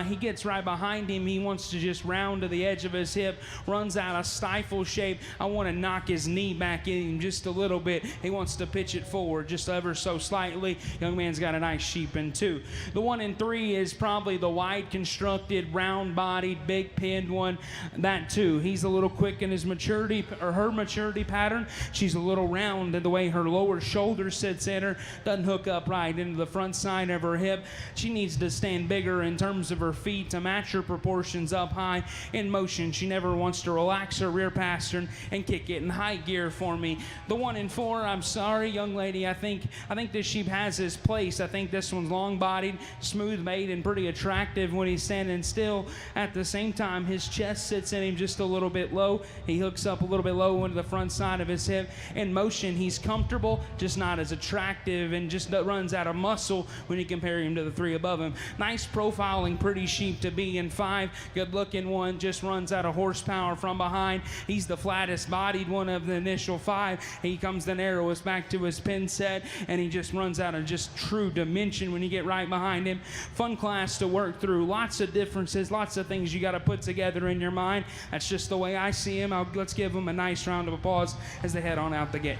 He gets right behind him. He wants to just round to the edge of his hip, runs out of stifle shape. I want to knock his knee back in him just a little bit. He wants to pitch it forward just ever so slightly. Young man's got a nice sheep in two. The one in three is probably the wide constructed, round bodied, big pinned one. That too. He's a little quick in his maturity or her maturity pattern. She's a little round in the way her lower shoulder sits in her. Doesn't hook up right into the front side of her hip. She needs to stand bigger in terms of her feet to match her proportions up high in motion. She never wants to relax her rear pastern and kick it in high gear for me. The one in four, I'm sorry, young lady. I think this sheep has his place. I think this one's long-bodied, smooth-made, and pretty attractive when he's standing still. At the same time, his chest sits in him just a little bit low. He hooks up a little bit low into the front side of his hip. In motion, he's comfortable, just not as attractive, and just runs out of muscle when you compare him to the three above him. Nice profiling, pretty sheep to be in five. Good-looking one, just runs out of horsepower from behind. He's the flattest-bodied one of the initial five. He comes the narrowest back to his pin set, and he just runs out of just true dimension when you get right behind him. Fun class to work through. Lots of differences, lots of things you got to put together in your mind. That's just the way I see him. Let's give him a nice round of applause as they head on out the gate.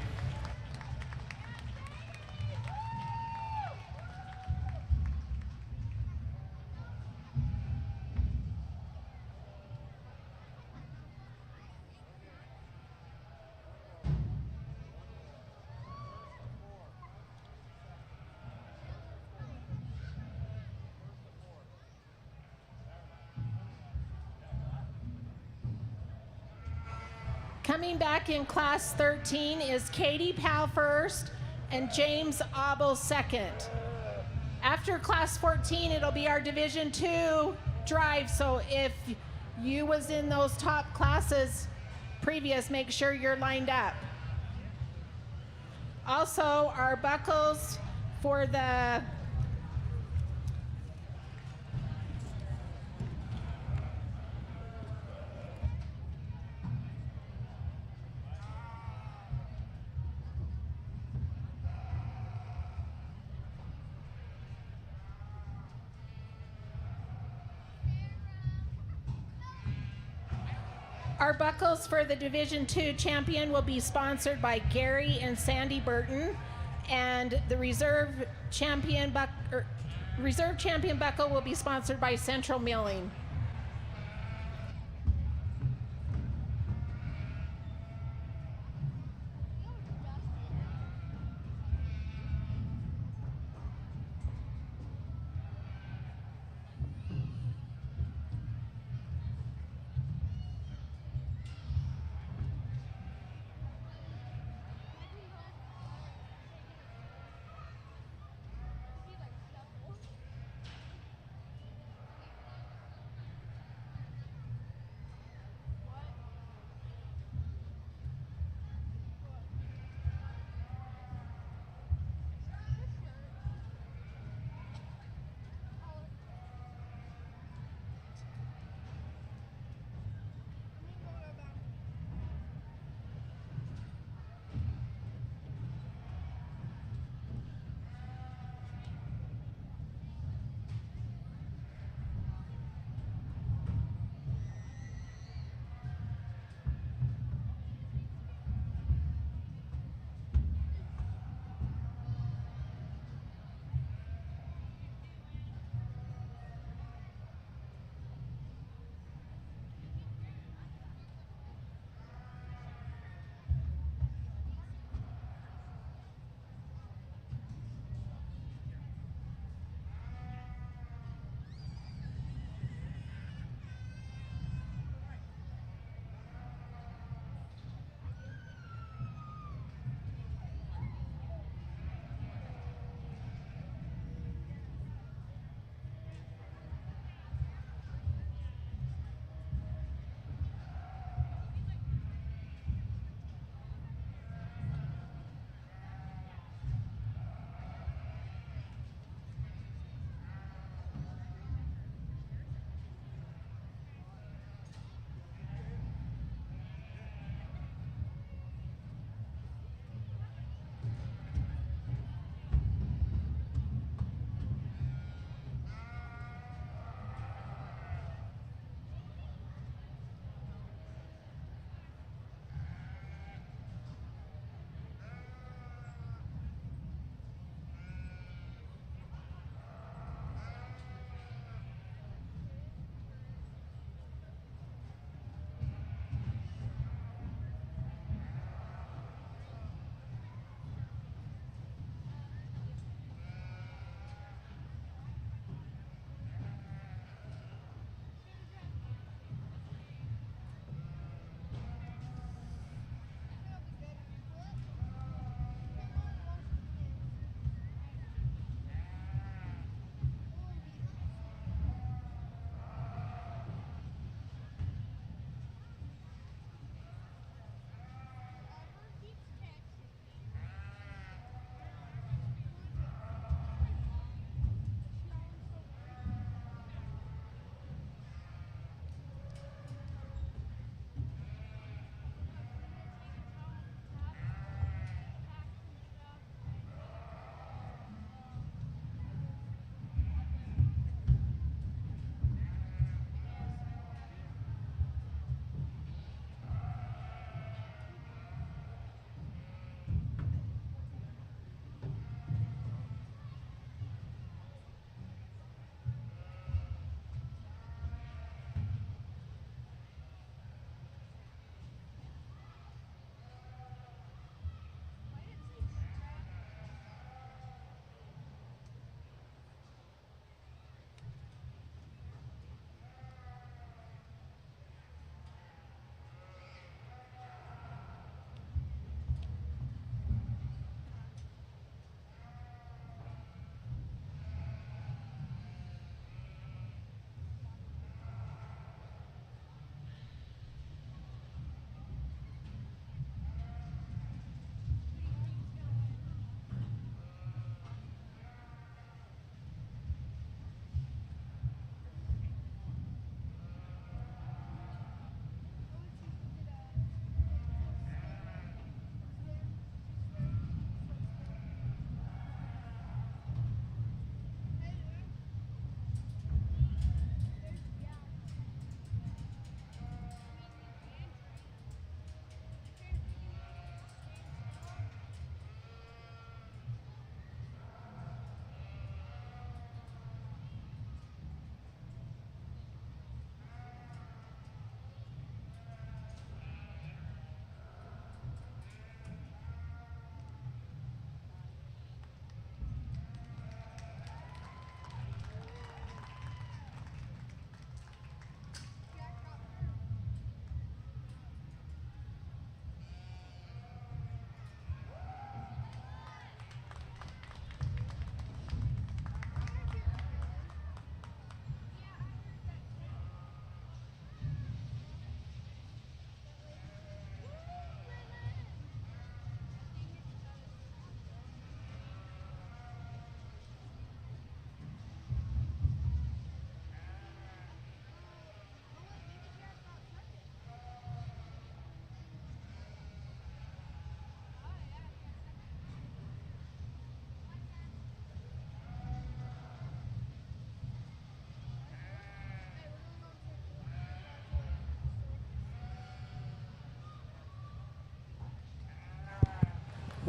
Coming back in class 13 is Katie Powell first and James Abel second. After class 14, it'll be our Division II drive. So if you was in those top classes previous, make sure you're lined up. Also, our buckles for the Division II champion will be sponsored by Gary and Sandy Burton, and the reserve champion buckle will be sponsored by Central Milling.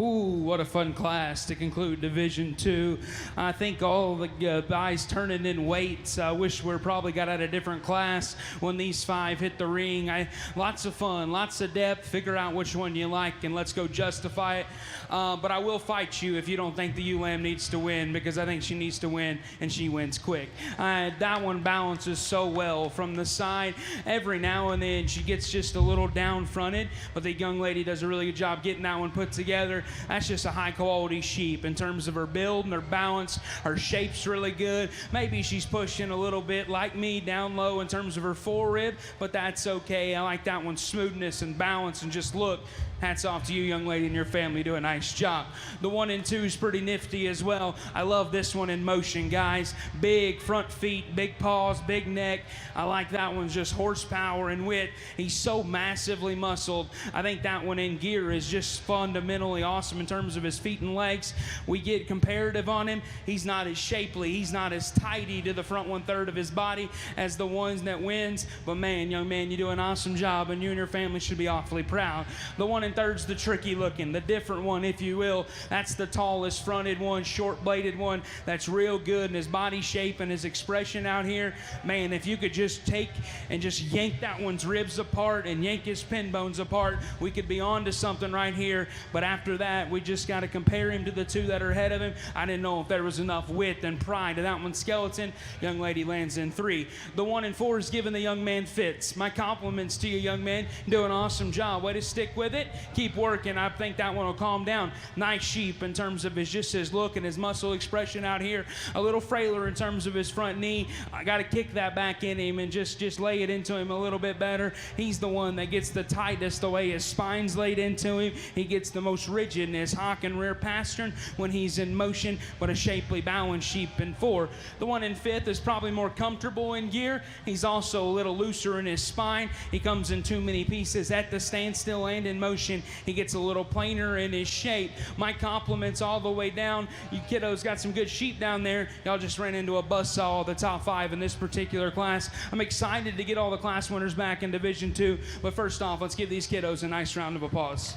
Ooh, what a fun class to conclude Division II. I think all the guys turning in weights. I wish we probably got out a different class when these 5 hit the ring. Lots of fun, lots of depth. Figure out which one you like and let's go justify it. But I will fight you if you don't think the ULAM needs to win, because I think she needs to win and she wins quick. That one balances so well from the side. Every now and then she gets just a little down fronted, but the young lady does a really good job getting that one put together. That's just a high quality sheep in terms of her build and her balance. Her shape's really good. Maybe she's pushing a little bit like me down low in terms of her forerib, but that's okay. I like that one's smoothness and balance and just look. Hats off to you, young lady, and your family. Do a nice job. The 1 and 2 is pretty nifty as well. I love this one in motion, guys. Big front feet, big paws, big neck. I like that one's just horsepower and wit. He's so massively muscled. I think that one in gear is just fundamentally awesome in terms of his feet and legs. We get comparative on him. He's not as shapely. He's not as tidy to the front 1/3 of his body as the ones that wins. But man, young man, you do an awesome job, and you and your family should be awfully proud. The 1 and 3's the tricky looking, the different one, if you will. That's the tallest fronted one, short bladed one. That's real good in his body shape and his expression out here. Man, if you could just take and just yank that one's ribs apart and yank his pin bones apart, we could be on to something right here. But after that, we just got to compare him to the 2 that are ahead of him. I didn't know if there was enough width and pride to that one's skeleton. Young lady lands in 3. The 1 and 4 is giving the young man fits. My compliments to you, young man. Do an awesome job. Way to stick with it. Keep working. I think that one will calm down. Nice sheep in terms of his look and his muscle expression out here. A little frailer in terms of his front knee. I got to kick that back in him and just lay it into him a little bit better. He's the one that gets the tightest the way his spine's laid into him. He gets the most rigid in his hock and rear pastern when he's in motion, but a shapely bowing sheep in 4. The 1 in 5th is probably more comfortable in gear. He's also a little looser in his spine. He comes in too many pieces at the standstill and in motion. He gets a little plainer in his shape. My compliments all the way down. You kiddos got some good sheep down there. Y'all just ran into a buzzsaw of the top 5 in this particular class. I'm excited to get all the class winners back in Division II. But first off, let's give these kiddos a nice round of applause.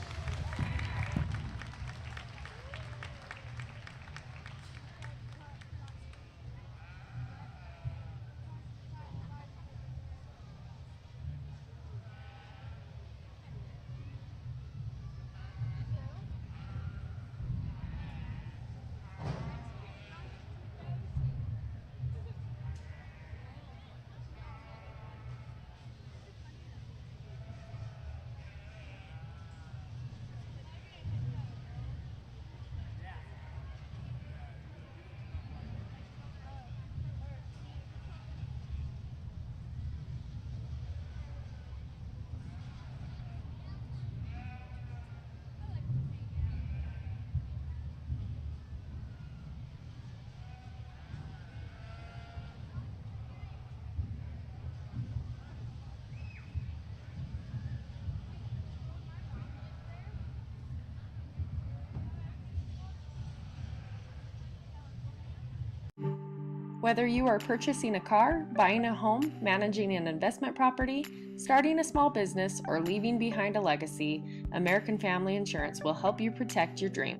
Whether you are purchasing a car, buying a home, managing an investment property, starting a small business, or leaving behind a legacy, American Family Insurance will help you protect your dream.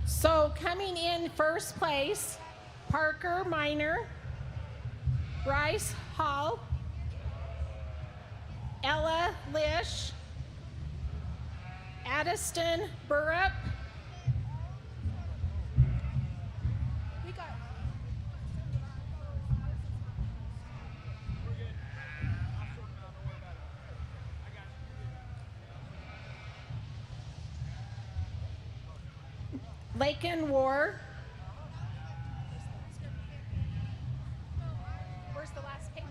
So coming in first place, Parker Miner, Bryce Hall, Ella Lish, Addiston Burrup, Lakin War. Where's the last paper?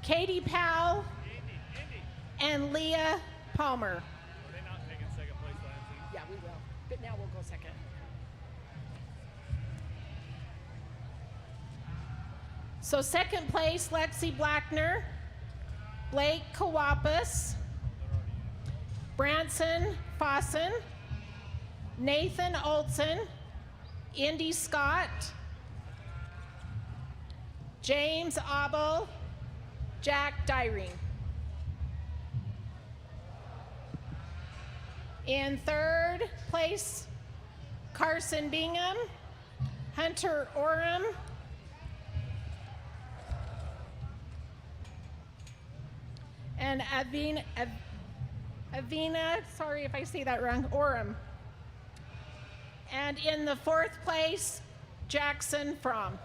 Katie Powell and Leah Palmer. Are they not taking second place last season? Yeah, we will. But now we'll go second. So second place, Lexi Blackner. Blake Kawapas, Branson Fossen, Nathan Olson, Indy Scott, James Abel, Jack Dyring. In third place, Carson Bingham, Hunter Oram, and Avina, sorry if I say that wrong, Oram. And in the fourth place, Jackson Fromm.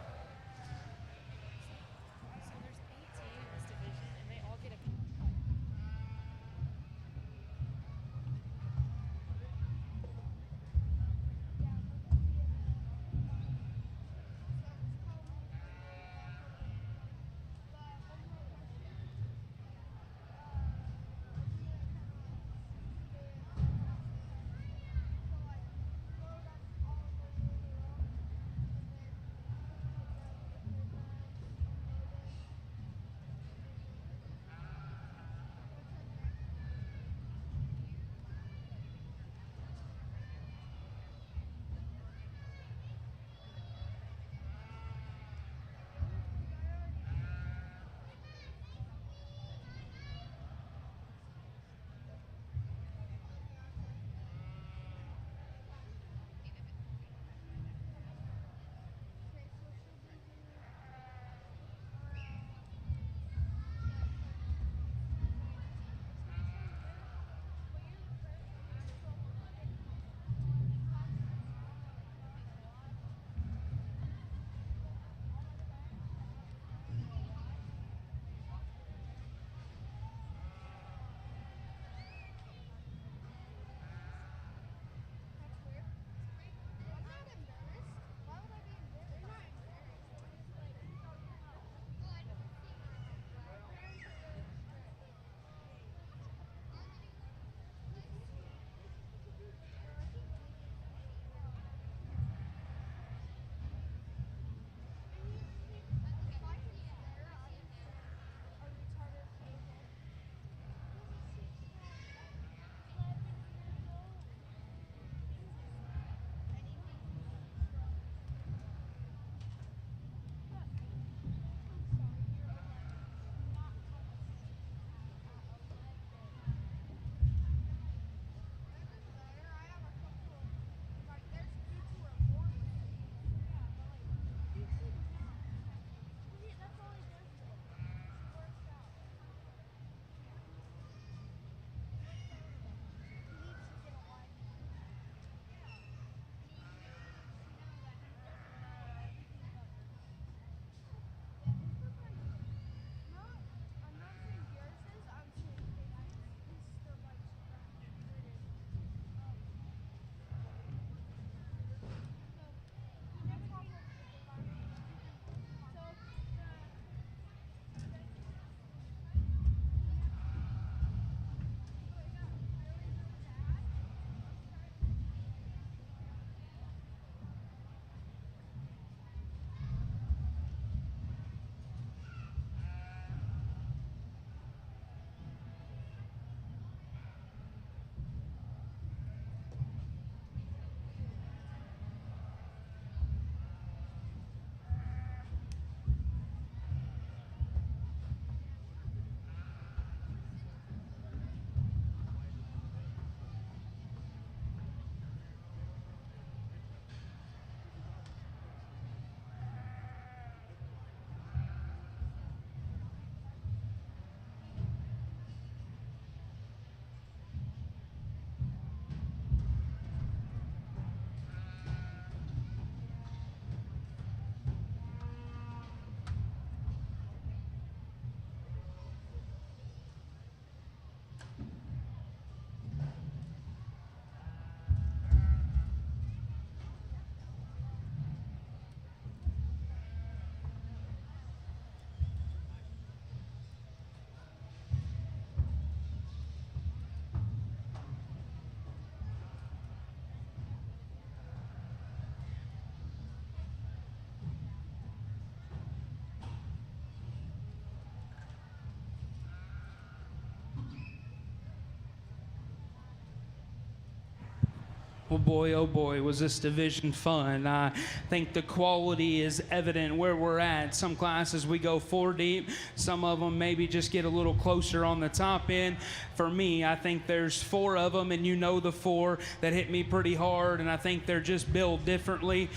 Well, boy, oh boy, was this division fun. I think the quality is evident where we're at. Some classes we go 4 deep. Some of them maybe just get a little closer on the top end. For me, I think there's 4 of them, and you know the 4 that hit me pretty hard, and I think they're just built differently.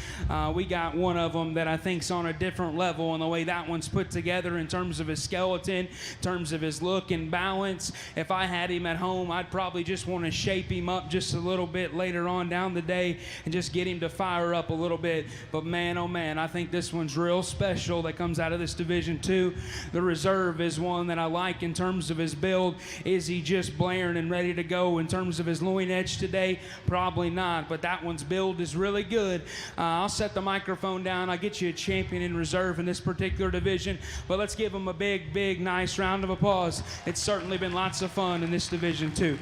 We got one of them that I think's on a different level, and the way that one's put together in terms of his skeleton, in terms of his look and balance. If I had him at home, I'd probably just want to shape him up just a little bit later on down the day and just get him to fire up a little bit. But man, oh man, I think this one's real special that comes out of this Division 2. The reserve is one that I like in terms of his build. Is he just blaring and ready to go in terms of his loin edge today? Probably not, but that one's build is really good. I'll set the microphone down. I'll get you a champion in reserve in this particular division, but let's give him a big, nice round of applause. It's certainly been lots of fun in this Division 2.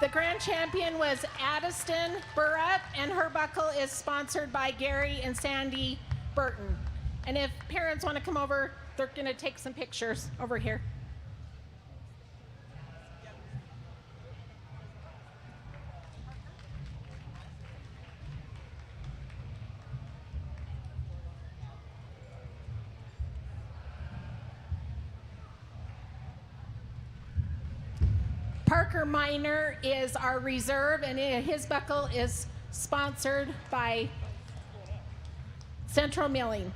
The grand champion was Addiston Burrup, and her buckle is sponsored by Gary and Sandy Burton. And if parents want to come over, they're going to take some pictures over here. Parker Miner is our reserve, and his buckle is sponsored by Central Milling.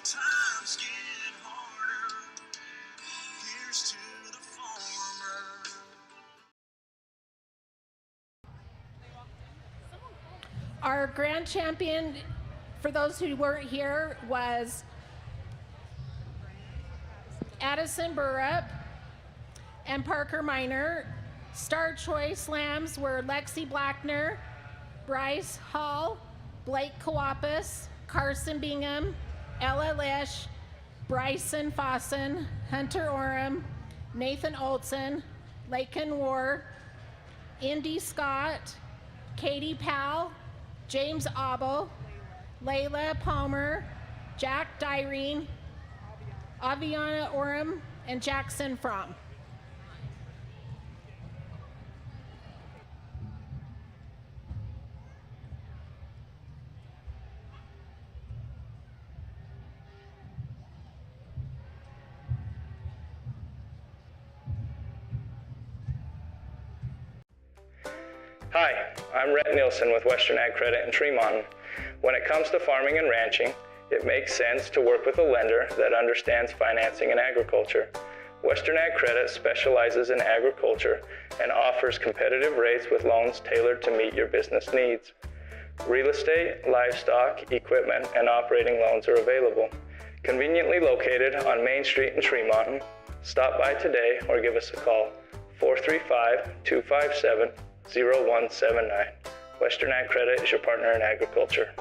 times get harder, here's to the farmer. Our grand champion, for those who weren't here, was Addison Burrup and Parker Miner. Star Choice Lambs were Lexi Blackner, Bryce Hall, Blake Kawapis, Carson Bingham, Ella Lish, Bryson Fossen, Hunter Orem, Nathan Olson, Lakin War, Indy Scott, Katie Powell, James Abel, Layla Palmer, Jack Dyrene, Aviana Orem, and Jackson Fromm. Hi, I'm Rhett Nielsen with Western Ag Credit in Tremont. When it comes to farming and ranching, it makes sense to work with a lender that understands financing in agriculture. Western Ag Credit specializes in agriculture and offers competitive rates with loans tailored to meet your business needs. Real estate, livestock, equipment, and operating loans are available. Conveniently located on Main Street in Tremont. Stop by today or give us a call, 435-257-0179. Western Ag Credit is your partner in agriculture.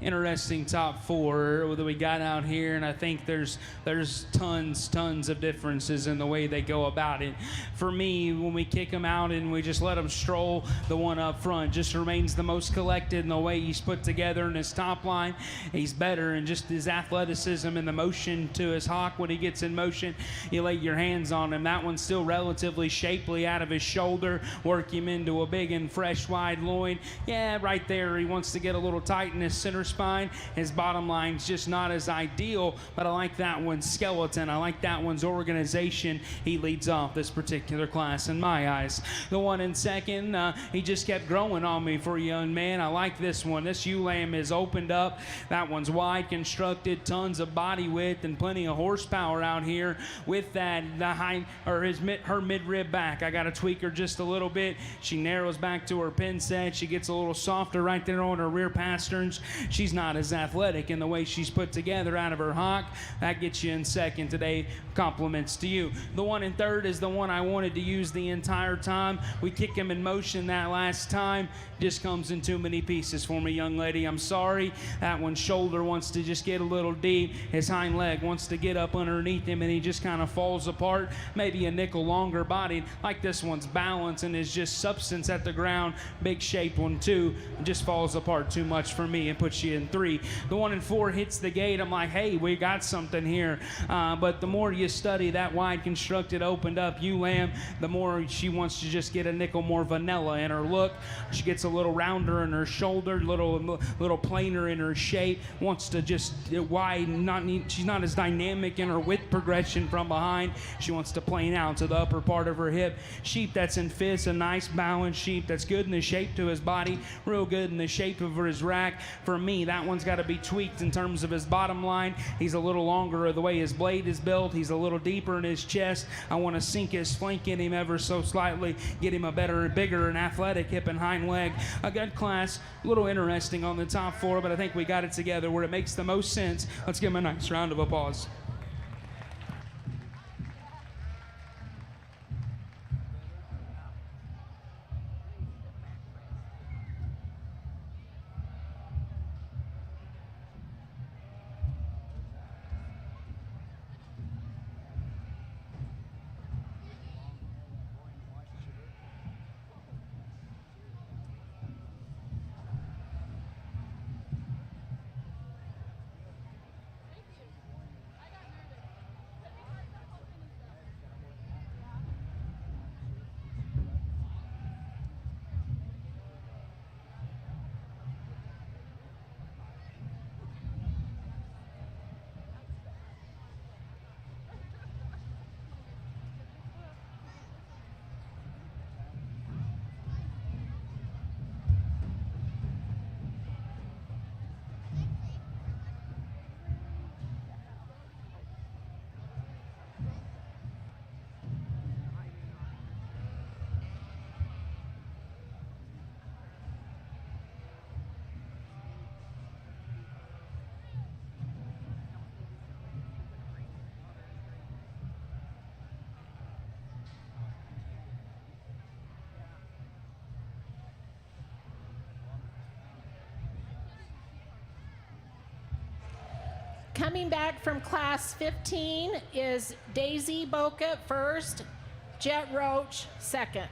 interesting top four that we got out here, and I think there's tons of differences in the way they go about it. For me, when we kick him out and we just let him stroll, the one up front just remains the most collected in the way he's put together in his top line. He's better in just his athleticism and the motion to his hock. When he gets in motion, you lay your hands on him. That one's still relatively shapely out of his shoulder. Work him into a big and fresh wide loin. Yeah, right there, he wants to get a little tight in his center spine. His bottom line's just not as ideal, but I like that one's skeleton. I like that one's organization. He leads off this particular class in my eyes. The one in second, he just kept growing on me for a young man. I like this one. This ewe-lamb is opened up. That one's wide constructed, tons of body width and plenty of horsepower out here with that her mid-rib back. I got to tweak her just a little bit. She narrows back to her pin set. She gets a little softer right there on her rear pasterns. She's not as athletic in the way she's put together out of her hock. That gets you in second today. Compliments to you. The one in third is the one I wanted to use the entire time. We kick him in motion that last time. Just comes in too many pieces for me, young lady. I'm sorry. That one's shoulder wants to just get a little deep. His hind leg wants to get up underneath him, and he just kind of falls apart. Maybe a nickel longer bodied. Like this one's balance and is just substance at the ground. Big shaped one too. Just falls apart too much for me and puts you in three. The one in four hits the gate. I'm like, hey, we got something here. But the more you study that wide constructed opened up ewe-lamb, the more she wants to just get a nickel more vanilla in her look. She gets a little rounder in her shoulder, little plainer in her shape. Wants to just widen. She's not as dynamic in her width progression from behind. She wants to plane out to the upper part of her hip. Sheep that's in fist, a nice balanced sheep that's good in the shape to his body, real good in the shape of his rack. For me, that one's got to be tweaked in terms of his bottom line. He's a little longer of the way his blade is built. He's a little deeper in his chest. I want to sink his flank in him ever so slightly, get him a better, bigger, and athletic hip and hind leg. A good class, a little interesting on the top four, but I think we got it together where it makes the most sense. Let's give him a nice round of applause. Coming back from class 15 is Daisy Boca first, Jet Roach second.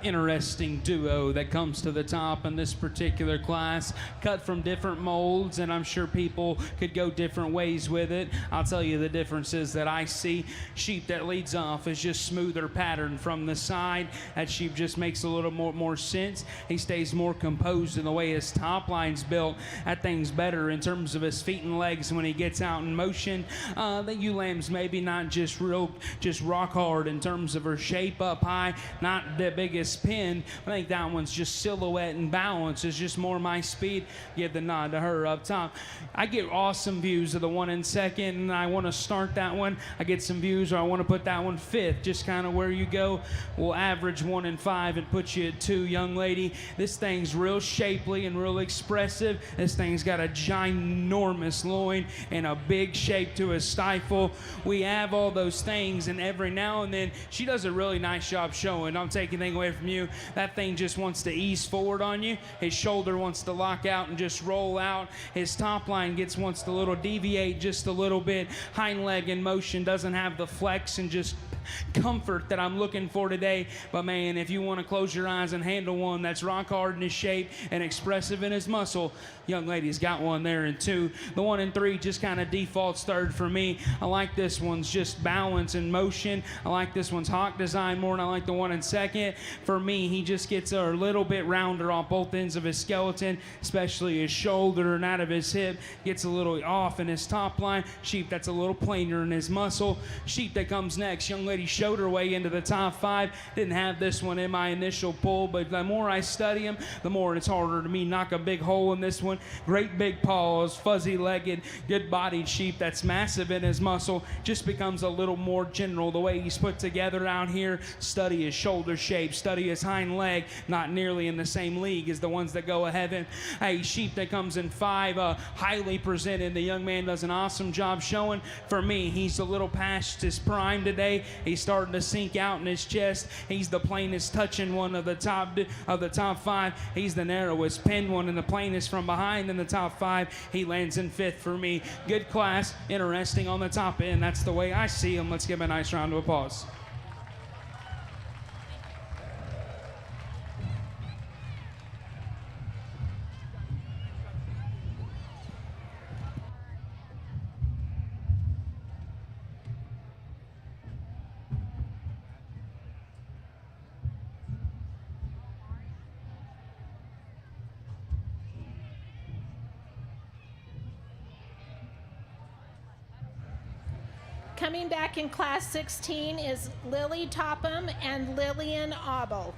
interesting duo that comes to the top in this particular class, cut from different molds, and I'm sure people could go different ways with it. I'll tell you the differences that I see. Sheep that leads off is just smoother pattern from the side. That sheep just makes a little more sense. He stays more composed in the way his top line's built. That thing's better in terms of his feet and legs when he gets out in motion. The ewe lamb's maybe not just rock hard in terms of her shape up high, not the biggest pin. I think that one's just silhouette and balance is just more my speed. Give the nod to her up top. I get awesome views of the one in second, and I want to start that one. I get some views, or I want to put that one fifth, just kind of where you go. We'll average 1 and 5 and put you at 2, young lady. This thing's real shapely and real expressive. This thing's got a ginormous loin and a big shape to his stifle. We have all those things, and every now and then she does a really nice job showing. Don't take anything away from you. That thing just wants to ease forward on you. His shoulder wants to lock out and just roll out. His top line wants to little deviate just a little bit. Hind leg in motion doesn't have the flex and just comfort that I'm looking for today. But man, if you want to close your eyes and handle one that's rock hard in his shape and expressive in his muscle, young lady's got one there in 2. The 1 and 3 just kind of defaults third for me. I like this one's just balance and motion. I like this one's hawk design more than I like the 1 in second. For me, he just gets a little bit rounder on both ends of his skeleton, especially his shoulder and out of his hip. Gets a little off in his top line. Sheep that's a little plainer in his muscle. Sheep that comes next, young lady showed her way into the top 5. Didn't have this one in my initial pull, but the more I study him, the more it's harder to me knock a big hole in this one. Great big paws, fuzzy-legged, good-bodied sheep that's massive in his muscle. Just becomes a little more general the way he's put together out here. Study his shoulder shape, study his hind leg, not nearly in the same league as the ones that go ahead of him. Hey, sheep that comes in 5, highly presented. The young man does an awesome job showing. For me, he's a little past his prime today. He's starting to sink out in his chest. He's the plainest touching one of the top 5. He's the narrowest pinned one and the plainest from behind in the top 5. He lands in 5th for me. Good class, interesting on the top end. That's the way I see him. Let's give him a nice round of applause. Coming back in class 16 is Lily Topham and Lillian Abel.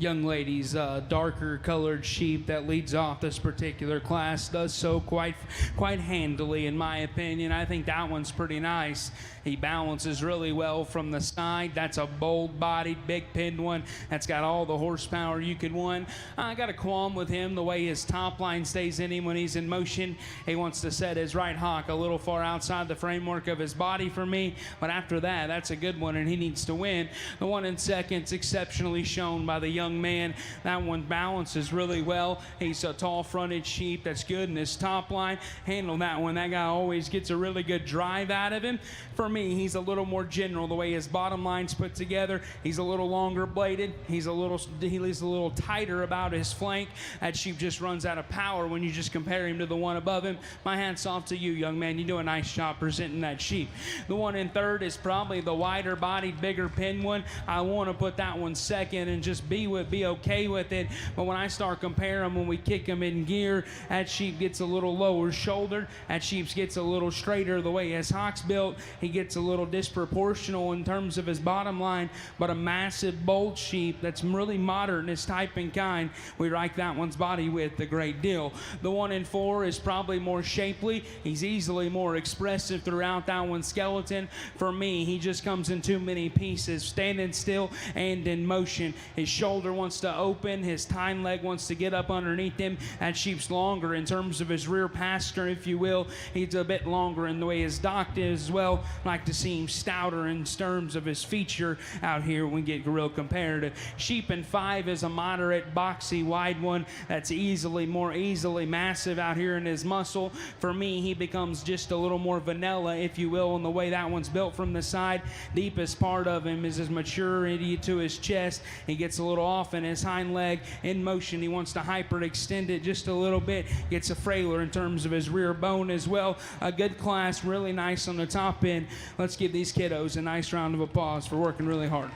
young lady's darker colored sheep that leads off this particular class does so quite handily, in my opinion. I think that one's pretty nice. He balances really well from the side. That's a bold-bodied, big-pinned one that's got all the horsepower you could want. I got a qualm with him, the way his top line stays in him when he's in motion. He wants to set his right hock a little far outside the framework of his body for me, but after that, that's a good one, and he needs to win. The one in second's exceptionally shown by the young man. That one balances really well. He's a tall-fronted sheep that's good in his top line. Handle that one. That guy always gets a really good drive out of him. For me, he's a little more general, the way his bottom line's put together. He's a little longer bladed. He's a little tighter about his flank. That sheep just runs out of power when you just compare him to the one above him. My hat's off to you, young man. You do a nice job presenting that sheep. The one in third is probably the wider bodied, bigger pin one. I want to put that one second and just be okay with it. But when I start comparing, when we kick him in gear, that sheep gets a little lower shouldered. That sheep gets a little straighter the way his hock's built. He gets a little disproportional in terms of his bottom line, but a massive, bold sheep that's really modern in his type and kind. We like that one's body width a great deal. The one in four is probably more shapely. He's easily more expressive throughout that one's skeleton. For me, he just comes in too many pieces, standing still and in motion. His shoulder wants to open, his hind leg wants to get up underneath him. That sheep's longer in terms of his rear pastern, if you will. He's a bit longer in the way his dock is as well. Like to see him stouter in terms of his feature out here when we get real comparative. Sheep in five is a moderate, boxy, wide one that's more easily massive out here in his muscle. For me, he becomes just a little more vanilla, if you will, in the way that one's built from the side. Deepest part of him is his maturity to his chest. He gets a little off in his hind leg. In motion, he wants to hyperextend it just a little bit. Gets a frailer in terms of his rear bone as well. A good class, really nice on the top end. Let's give these kiddos a nice round of applause for working really hard.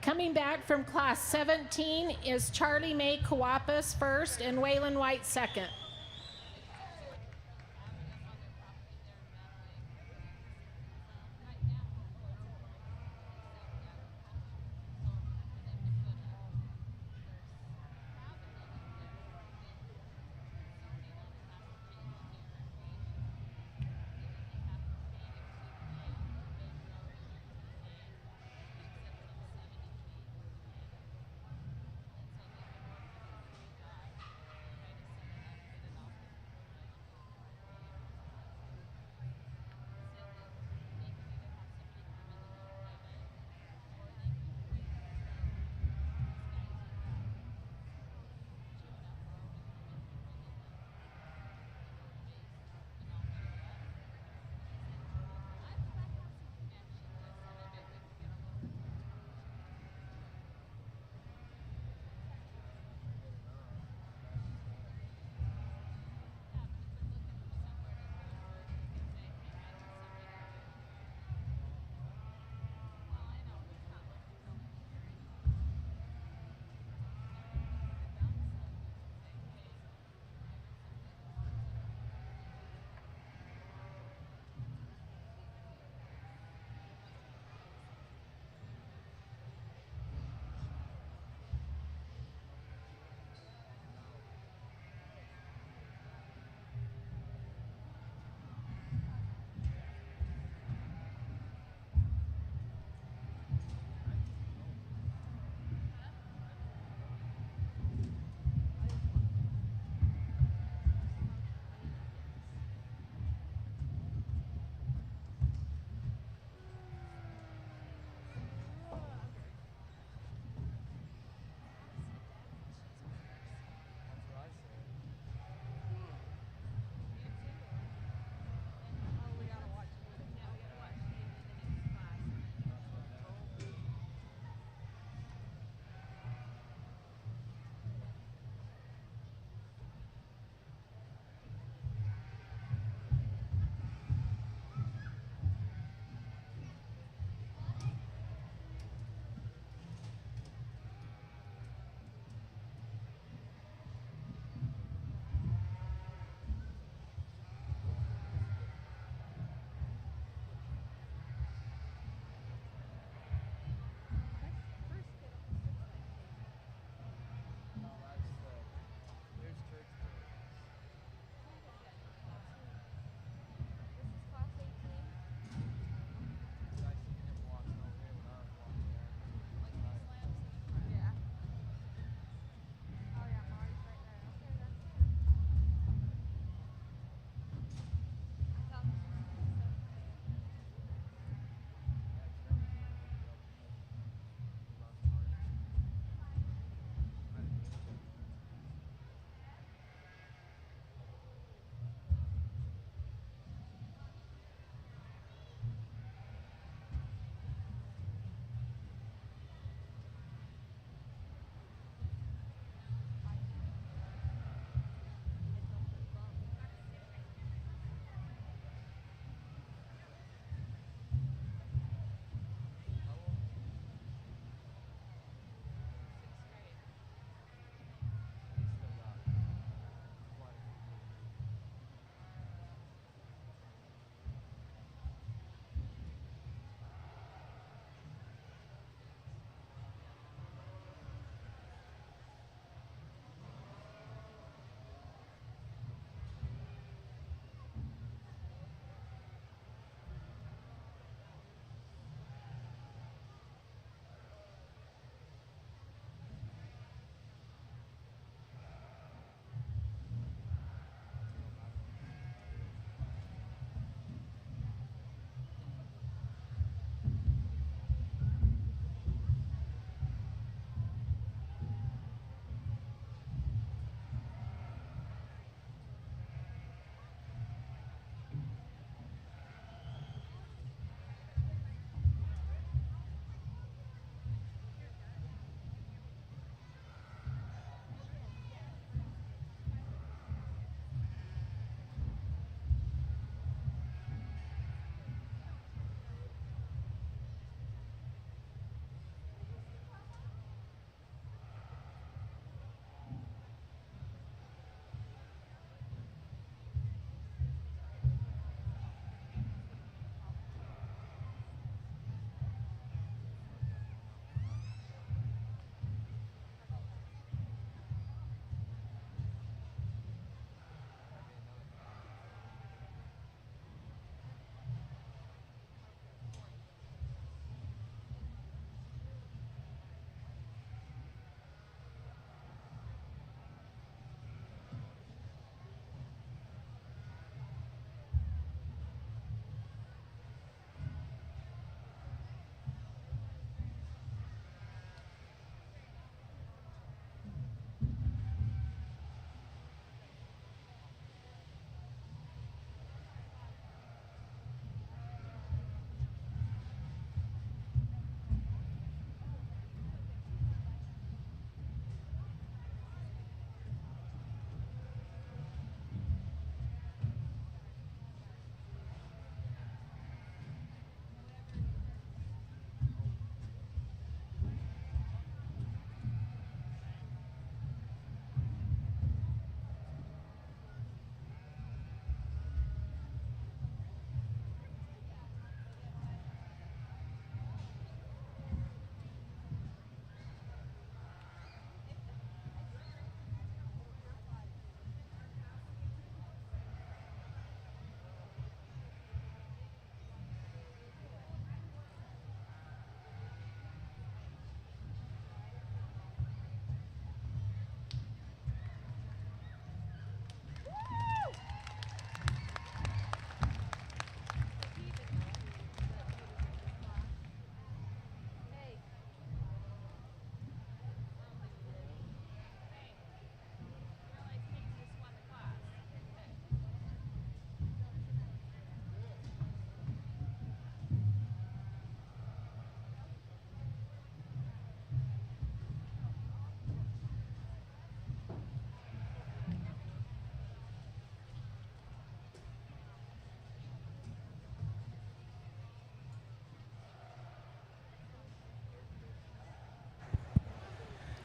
Coming back from class 17 is Charlie Mae Kawapas first and Waylon White second.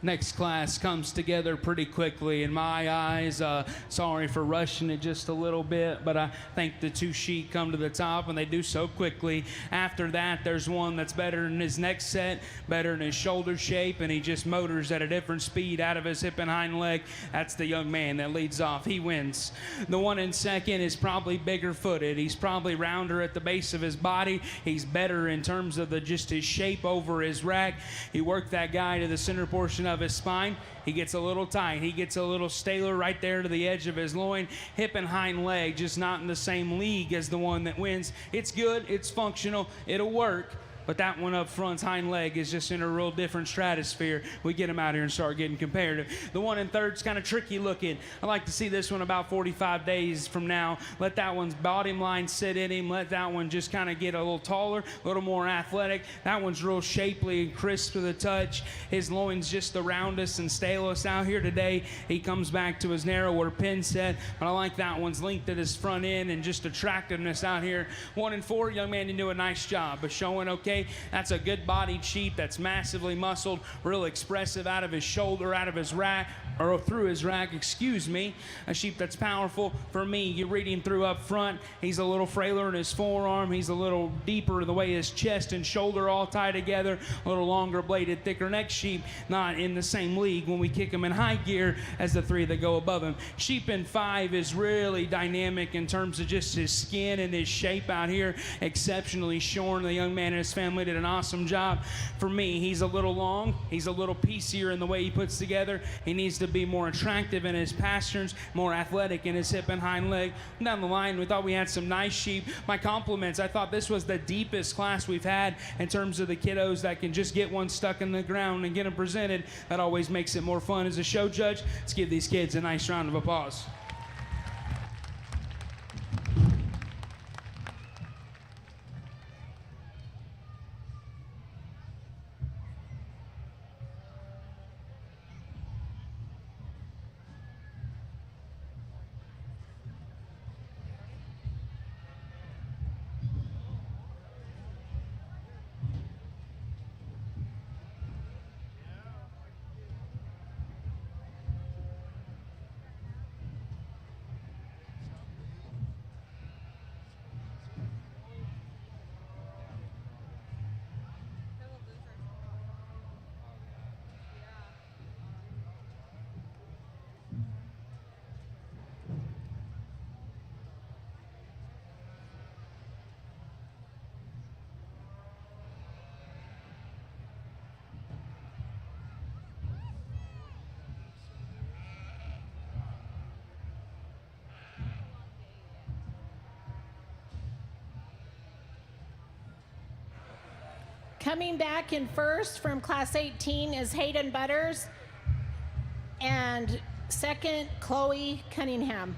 next class comes together pretty quickly in my eyes. Sorry for rushing it just a little bit, but I think the two sheet come to the top and they do so quickly. After that, there's one that's better in his next set, better in his shoulder shape, and he just motors at a different speed out of his hip and hind leg. That's the young man that leads off. He wins. The one in second is probably bigger footed. He's probably rounder at the base of his body. He's better in terms of just his shape over his rack. He worked that guy to the center portion of his spine. He gets a little tight. He gets a little staler right there to the edge of his loin. Hip and hind leg, just not in the same league as the one that wins. It's good. It's functional. It'll work. But that one up front's hind leg is just in a real different stratosphere. We get him out here and start getting comparative. The one in third's kind of tricky looking. I like to see this one about 45 days from now. Let that one's bottom line sit in him. Let that one just kind of get a little taller, a little more athletic. That one's real shapely and crisp to the touch. His loin's just the roundest and stalest out here today. He comes back to his narrower pin set, but I like that one's length at his front end and just attractiveness out here. 1 and 4, young man, you do a nice job, but showing okay. That's a good bodied sheep that's massively muscled, real expressive out of his shoulder, out of his rack, or through his rack, excuse me. A sheep that's powerful. For me, you read him through up front. He's a little frailer in his forearm. He's a little deeper in the way his chest and shoulder all tie together. A little longer bladed, thicker neck sheep, not in the same league when we kick him in high gear as the three that go above him. Sheep in 5 is really dynamic in terms of just his skin and his shape out here. Exceptionally shorn. The young man and his family did an awesome job. For me, he's a little long. He's a little piecier in the way he puts together. He needs to be more attractive in his pasterns, more athletic in his hip and hind leg. Down the line, we thought we had some nice sheep. My compliments. I thought this was the deepest class we've had in terms of the kiddos that can just get one stuck in the ground and get them presented. That always makes it more fun. As a show judge, let's give these kids a nice round of applause. Coming back in first from Class 18 is Hayden Butters, and second, Chloe Cunningham.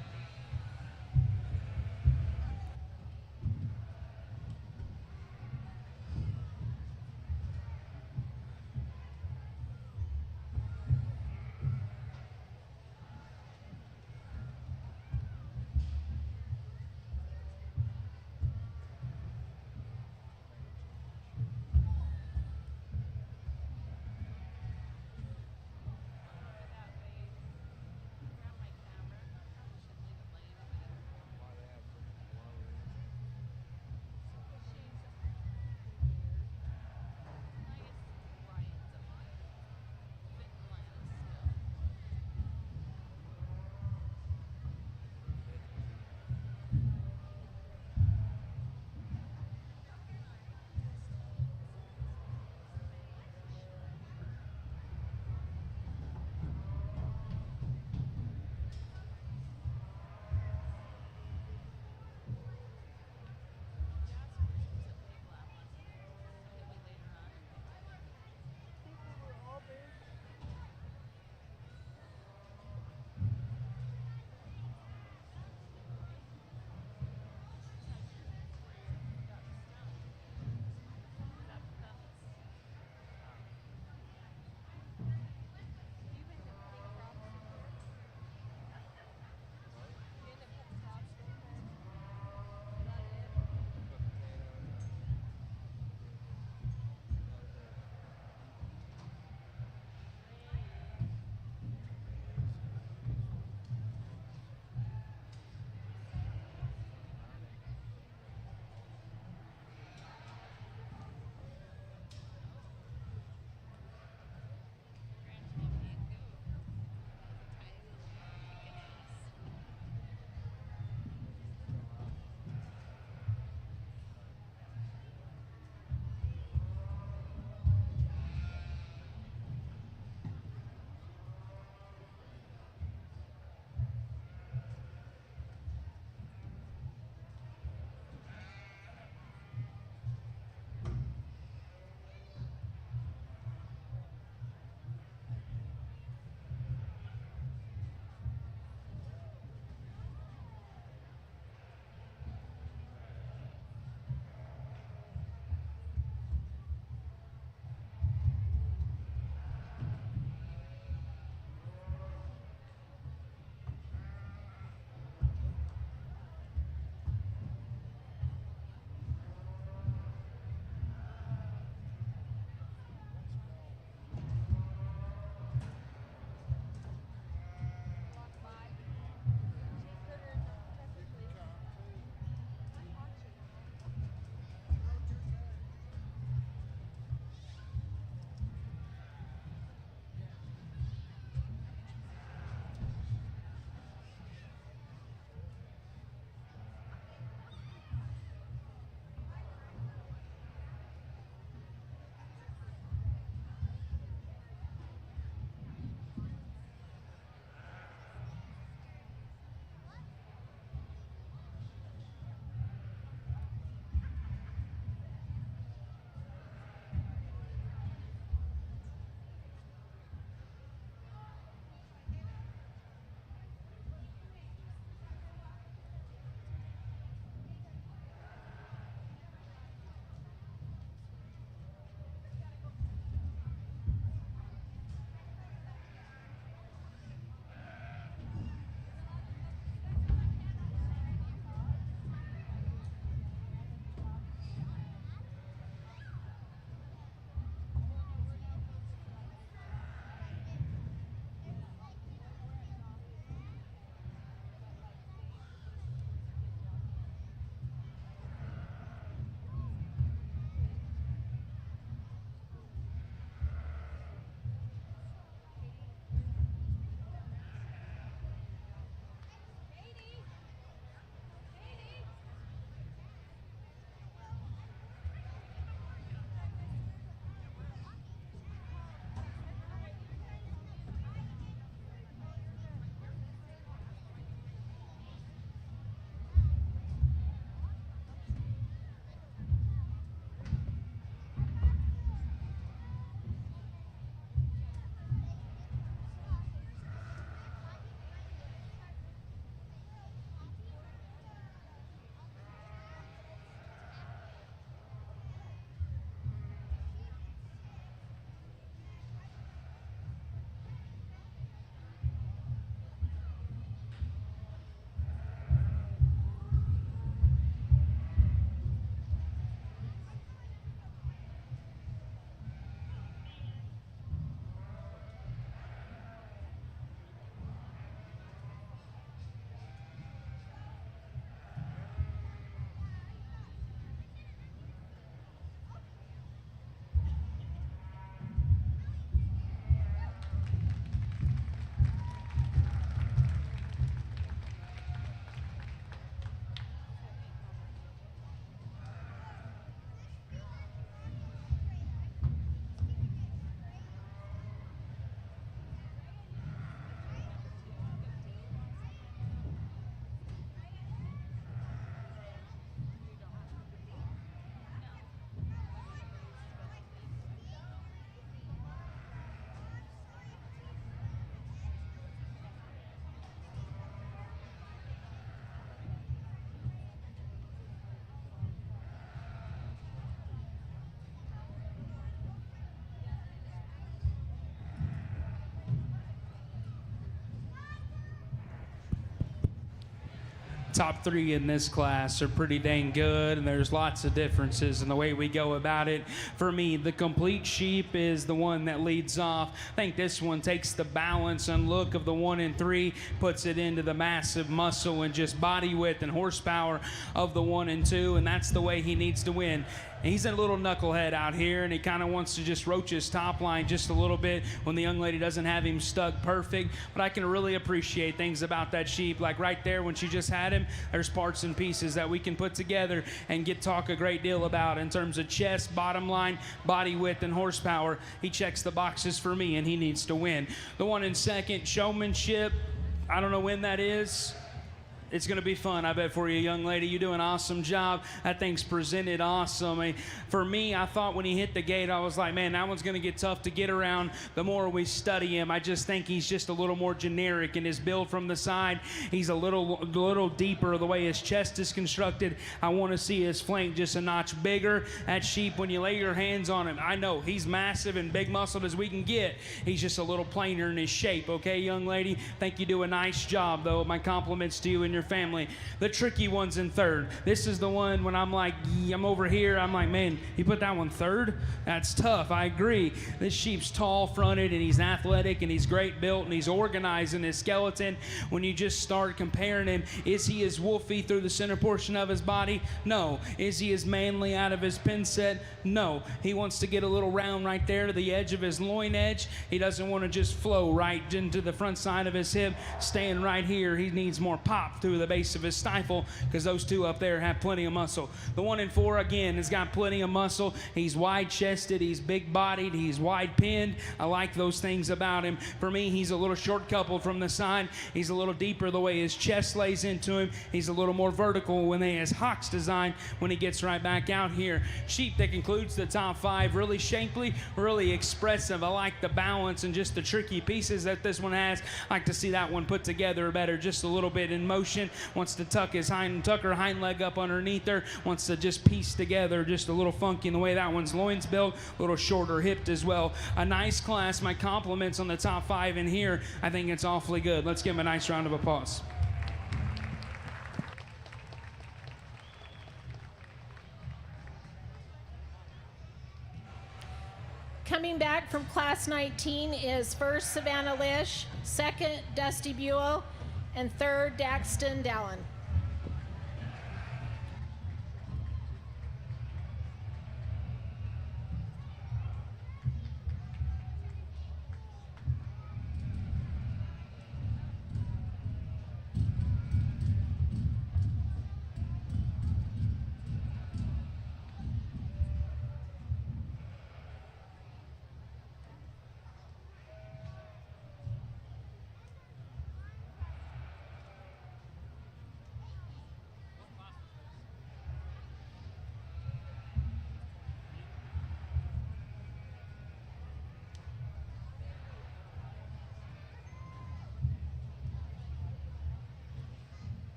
top 3 in this class are pretty dang good, and there's lots of differences in the way we go about it. For me, the complete sheep is the one that leads off. I think this one takes the balance and look of the 1 and 3, puts it into the massive muscle and just body width and horsepower of the 1 and 2, and that's the way he needs to win. He's a little knucklehead out here, and he kind of wants to just roach his top line just a little bit when the young lady doesn't have him stuck perfect. But I can really appreciate things about that sheep. Like right there when she just had him, there's parts and pieces that we can put together and talk a great deal about in terms of chest, bottom line, body width, and horsepower. He checks the boxes for me, and he needs to win. The one in second, showmanship, I don't know when that is. It's going to be fun, I bet, for you, young lady. You do an awesome job. That thing's presented awesome. I mean, for me, I thought when he hit the gate, I was like, man, that one's going to get tough to get around. The more we study him, I just think he's just a little more generic in his build from the side. He's a little deeper the way his chest is constructed. I want to see his flank just a notch bigger. That sheep, when you lay your hands on him, I know he's massive and big muscled as we can get. He's just a little plainer in his shape, okay, young lady? Think you do a nice job, though. My compliments to you and your family. The tricky one's in third. This is the one when I'm like, I'm over here, I'm like, man, you put that one third? That's tough, I agree. This sheep's tall fronted and he's athletic and he's great built and he's organized in his skeleton. When you just start comparing him, is he as wolfy through the center portion of his body? No. Is he as manly out of his pin set? No. He wants to get a little round right there to the edge of his loin edge. He doesn't want to just flow right into the front side of his hip, staying right here. He needs more pop through the base of his stifle because those two up there have plenty of muscle. The 1 and 4, again, has got plenty of muscle. He's wide-chested, he's big-bodied, he's wide-pinned. I like those things about him. For me, he's a little short-coupled from the side. He's a little deeper the way his chest lays into him. He's a little more vertical when he has Hawk's design when he gets right back out here. Sheep that concludes the top 5, really shapely, really expressive. I like the balance and just the tricky pieces that this one has. I like to see that one put together better, just a little bit in motion. Wants to tuck her hind leg up underneath her, wants to just piece together just a little funky in the way that one's loin's built, a little shorter hipped as well. A nice class. My compliments on the top 5 in here. I think it's awfully good. Let's give him a nice round of applause. Coming back from class 19 is first Savannah Lish, second Dusty Buell, and third Daxton Dallin.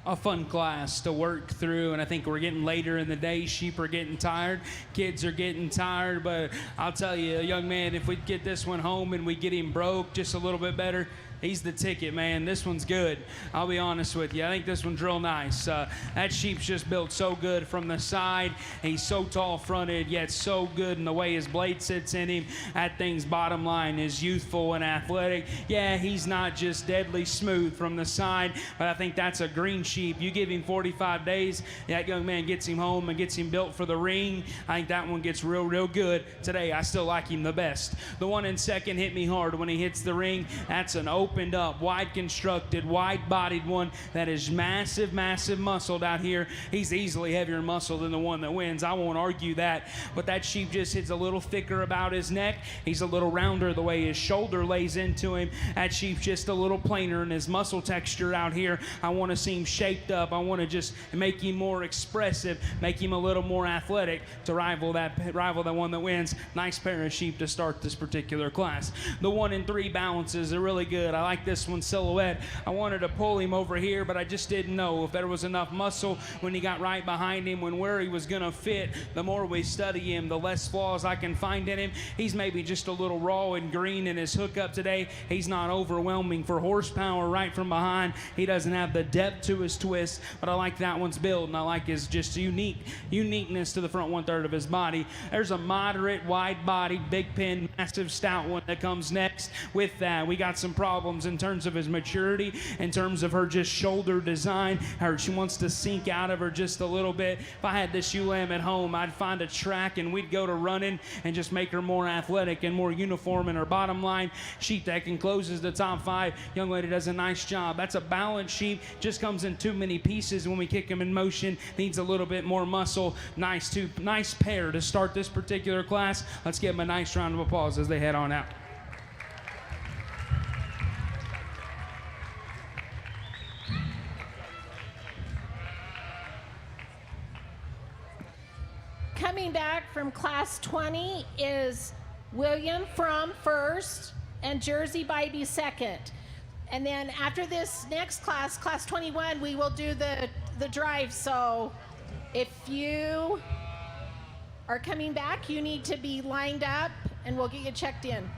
a fun class to work through, and I think we're getting later in the day. Sheep are getting tired, kids are getting tired, but I'll tell you, young man, if we get this one home and we get him broke just a little bit better, he's the ticket, man. This one's good. I'll be honest with you. I think this one's real nice. That sheep's just built so good from the side. He's so tall fronted, yet so good in the way his blade sits in him. That thing's bottom line is youthful and athletic. Yeah, he's not just deadly smooth from the side, but I think that's a green sheep. You give him 45 days, that young man gets him home and gets him built for the ring. I think that one gets real, real good. Today, I still like him the best. The one in second hit me hard when he hits the ring. That's an opened up, wide constructed, wide bodied one that is massive, massive muscled out here. He's easily heavier in muscle than the one that wins. I won't argue that, but that sheep just hits a little thicker about his neck. He's a little rounder the way his shoulder lays into him. That sheep's just a little plainer in his muscle texture out here. I want to see him shaped up. I want to just make him more expressive, make him a little more athletic to rival that one that wins. Nice pair of sheep to start this particular class. The 1 and 3 balances are really good. I like this one silhouette. I wanted to pull him over here, but I just didn't know if there was enough muscle when he got right behind him, when where he was going to fit. The more we study him, the less flaws I can find in him. He's maybe just a little raw and green in his hookup today. He's not overwhelming for horsepower right from behind. He doesn't have the depth to his twist, but I like that one's build, and I like his just uniqueness to the front 1/3 of his body. There's a moderate, wide-bodied, big pin, massive stout one that comes next. With that, we got some problems in terms of his maturity, in terms of her just shoulder design. She wants to sink out of her just a little bit. If I had this ewe lamb at home, I'd find a track and we'd go to running and just make her more athletic and more uniform in her bottom line. Sheep that can closes the top 5. Young lady does a nice job. That's a balanced sheep. Just comes in too many pieces when we kick him in motion. Needs a little bit more muscle. Nice pair to start this particular class. Let's give them a nice round of applause as they head on out. Coming back from class 20 is William Frum first and Jersey Bybee second. And then after this next class, class 21, we will do the drive. So if you are coming back, you need to be lined up and we'll get you checked in.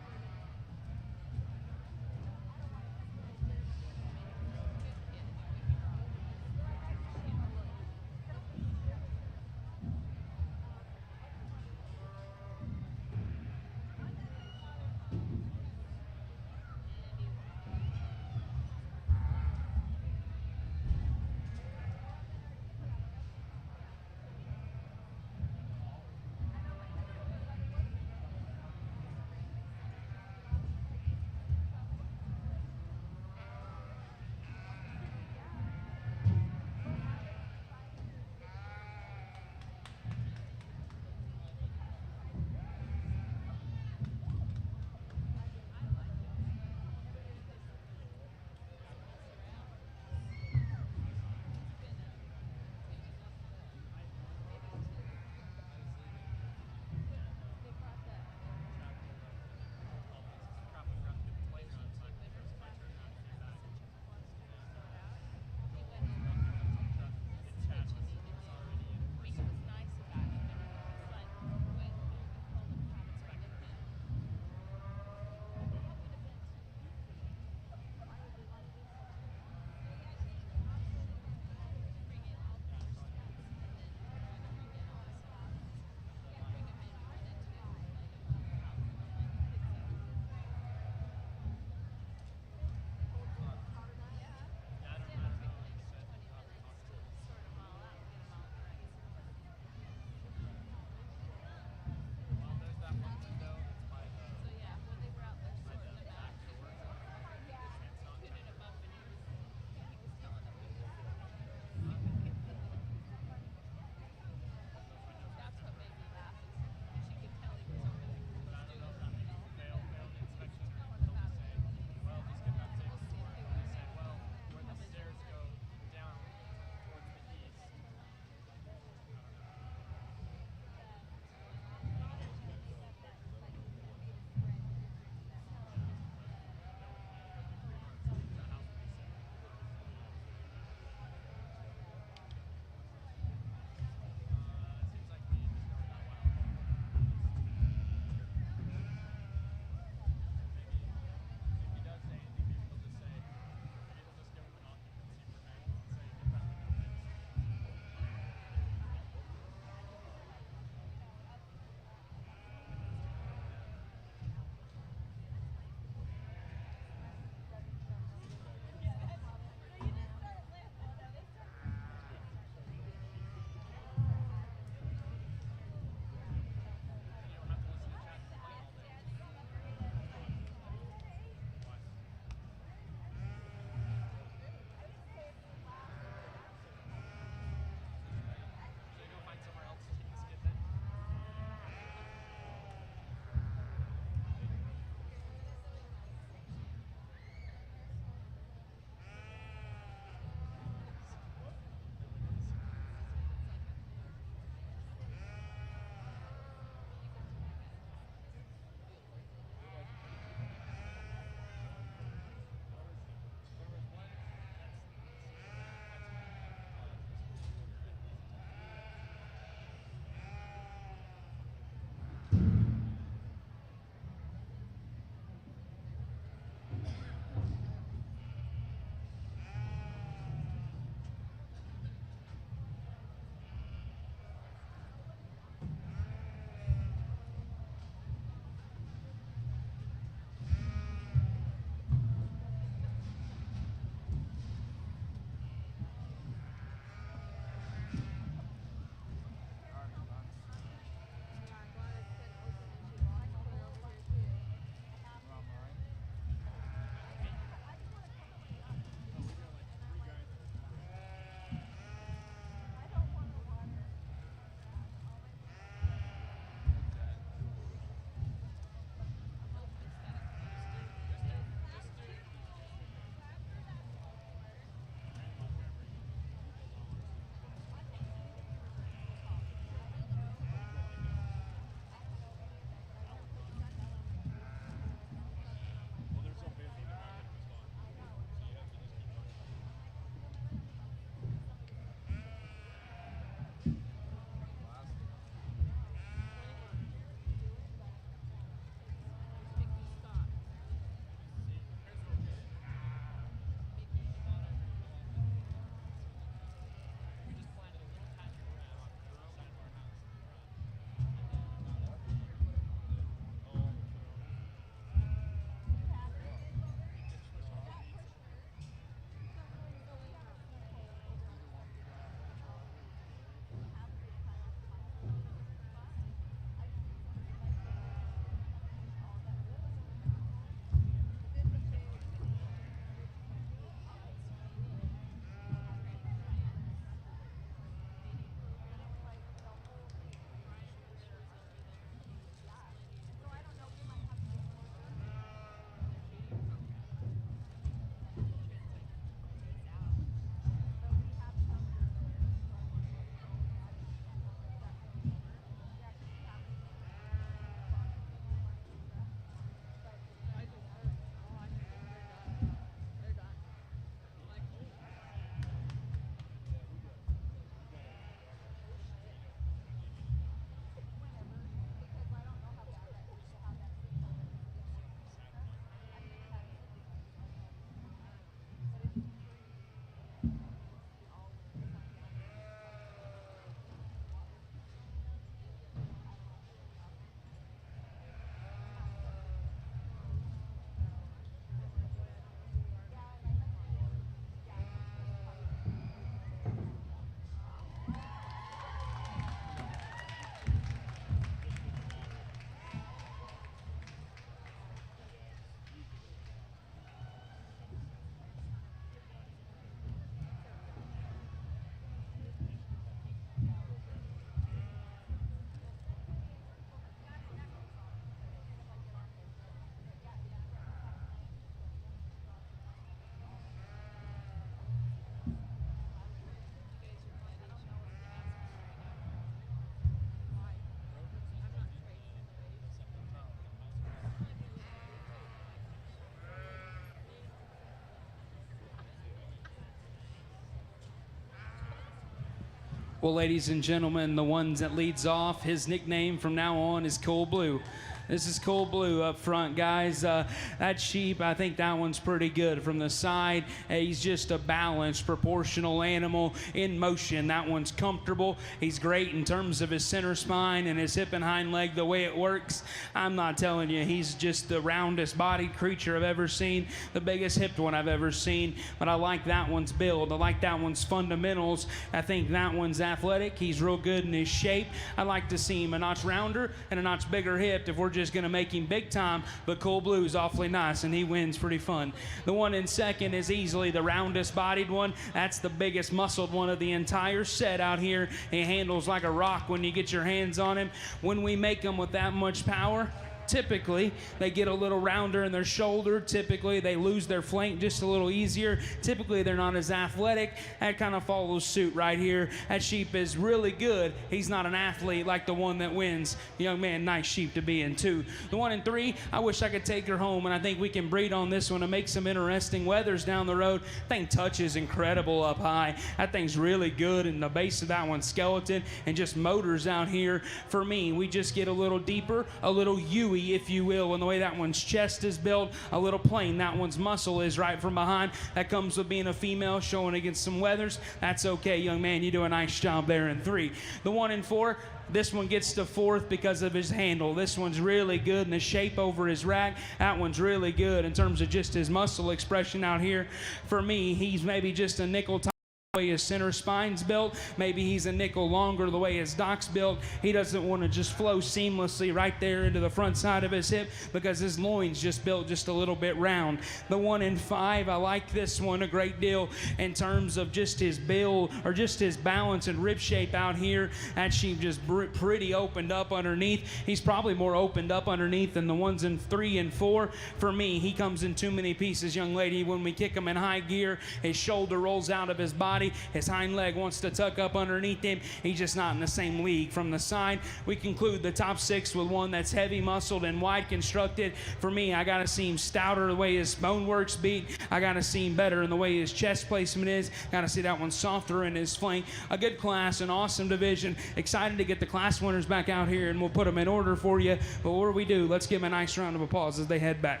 Well, ladies and gentlemen, the ones that leads off, his nickname from now on is Cold Blue. This is Cold Blue up front, guys. That sheep, I think that one's pretty good. From the side, he's just a balanced, proportional animal in motion. That one's comfortable. He's great in terms of his center spine and his hip and hind leg, the way it works. I'm not telling you, he's just the roundest bodied creature I've ever seen, the biggest hipped one I've ever seen. But I like that one's build. I like that one's fundamentals. I think that one's athletic. He's real good in his shape. I'd like to see him a notch rounder and a notch bigger hipped if we're just going to make him big time, but Cold Blue's awfully nice and he wins pretty fun. The one in second is easily the roundest bodied one. That's the biggest muscled one of the entire set out here. He handles like a rock when you get your hands on him. When we make them with that much power, typically they get a little rounder in their shoulder. Typically they lose their flank just a little easier. Typically they're not as athletic. That kind of follows suit right here. That sheep is really good. He's not an athlete like the one that wins. Young man, nice sheep to be in too. The one in three, I wish I could take her home, and I think we can breed on this one and make some interesting weathers down the road. Thing touches incredible up high. That thing's really good, and the base of that one's skeleton and just motors out here. For me, we just get a little deeper, a little Yui, if you will, and the way that one's chest is built, a little plain. That one's muscle is right from behind. That comes with being a female, showing against some weathers. That's okay, young man. You do a nice job there in three. The one in four, this one gets to fourth because of his handle. This one's really good in the shape over his rack. That one's really good in terms of just his muscle expression out here. For me, he's maybe just a nickel top. The way his center spine's built, maybe he's a nickel longer the way his dock's built. He doesn't want to just flow seamlessly right there into the front side of his hip because his loin's just built just a little bit round. The one in five, I like this one a great deal in terms of just his build or just his balance and rib shape out here. That sheep just pretty opened up underneath. He's probably more opened up underneath than the ones in 3 and 4. For me, he comes in too many pieces, young lady. When we kick him in high gear, his shoulder rolls out of his body. His hind leg wants to tuck up underneath him. He's just not in the same league. From the side, we conclude the top 6 with one that's heavy muscled and wide constructed. For me, I gotta see him stouter the way his bone works beat. I gotta see him better in the way his chest placement is. Gotta see that one softer in his flank. A good class, an awesome division. Excited to get the class winners back out here, and we'll put them in order for you. But before we do, let's give them a nice round of applause as they head back.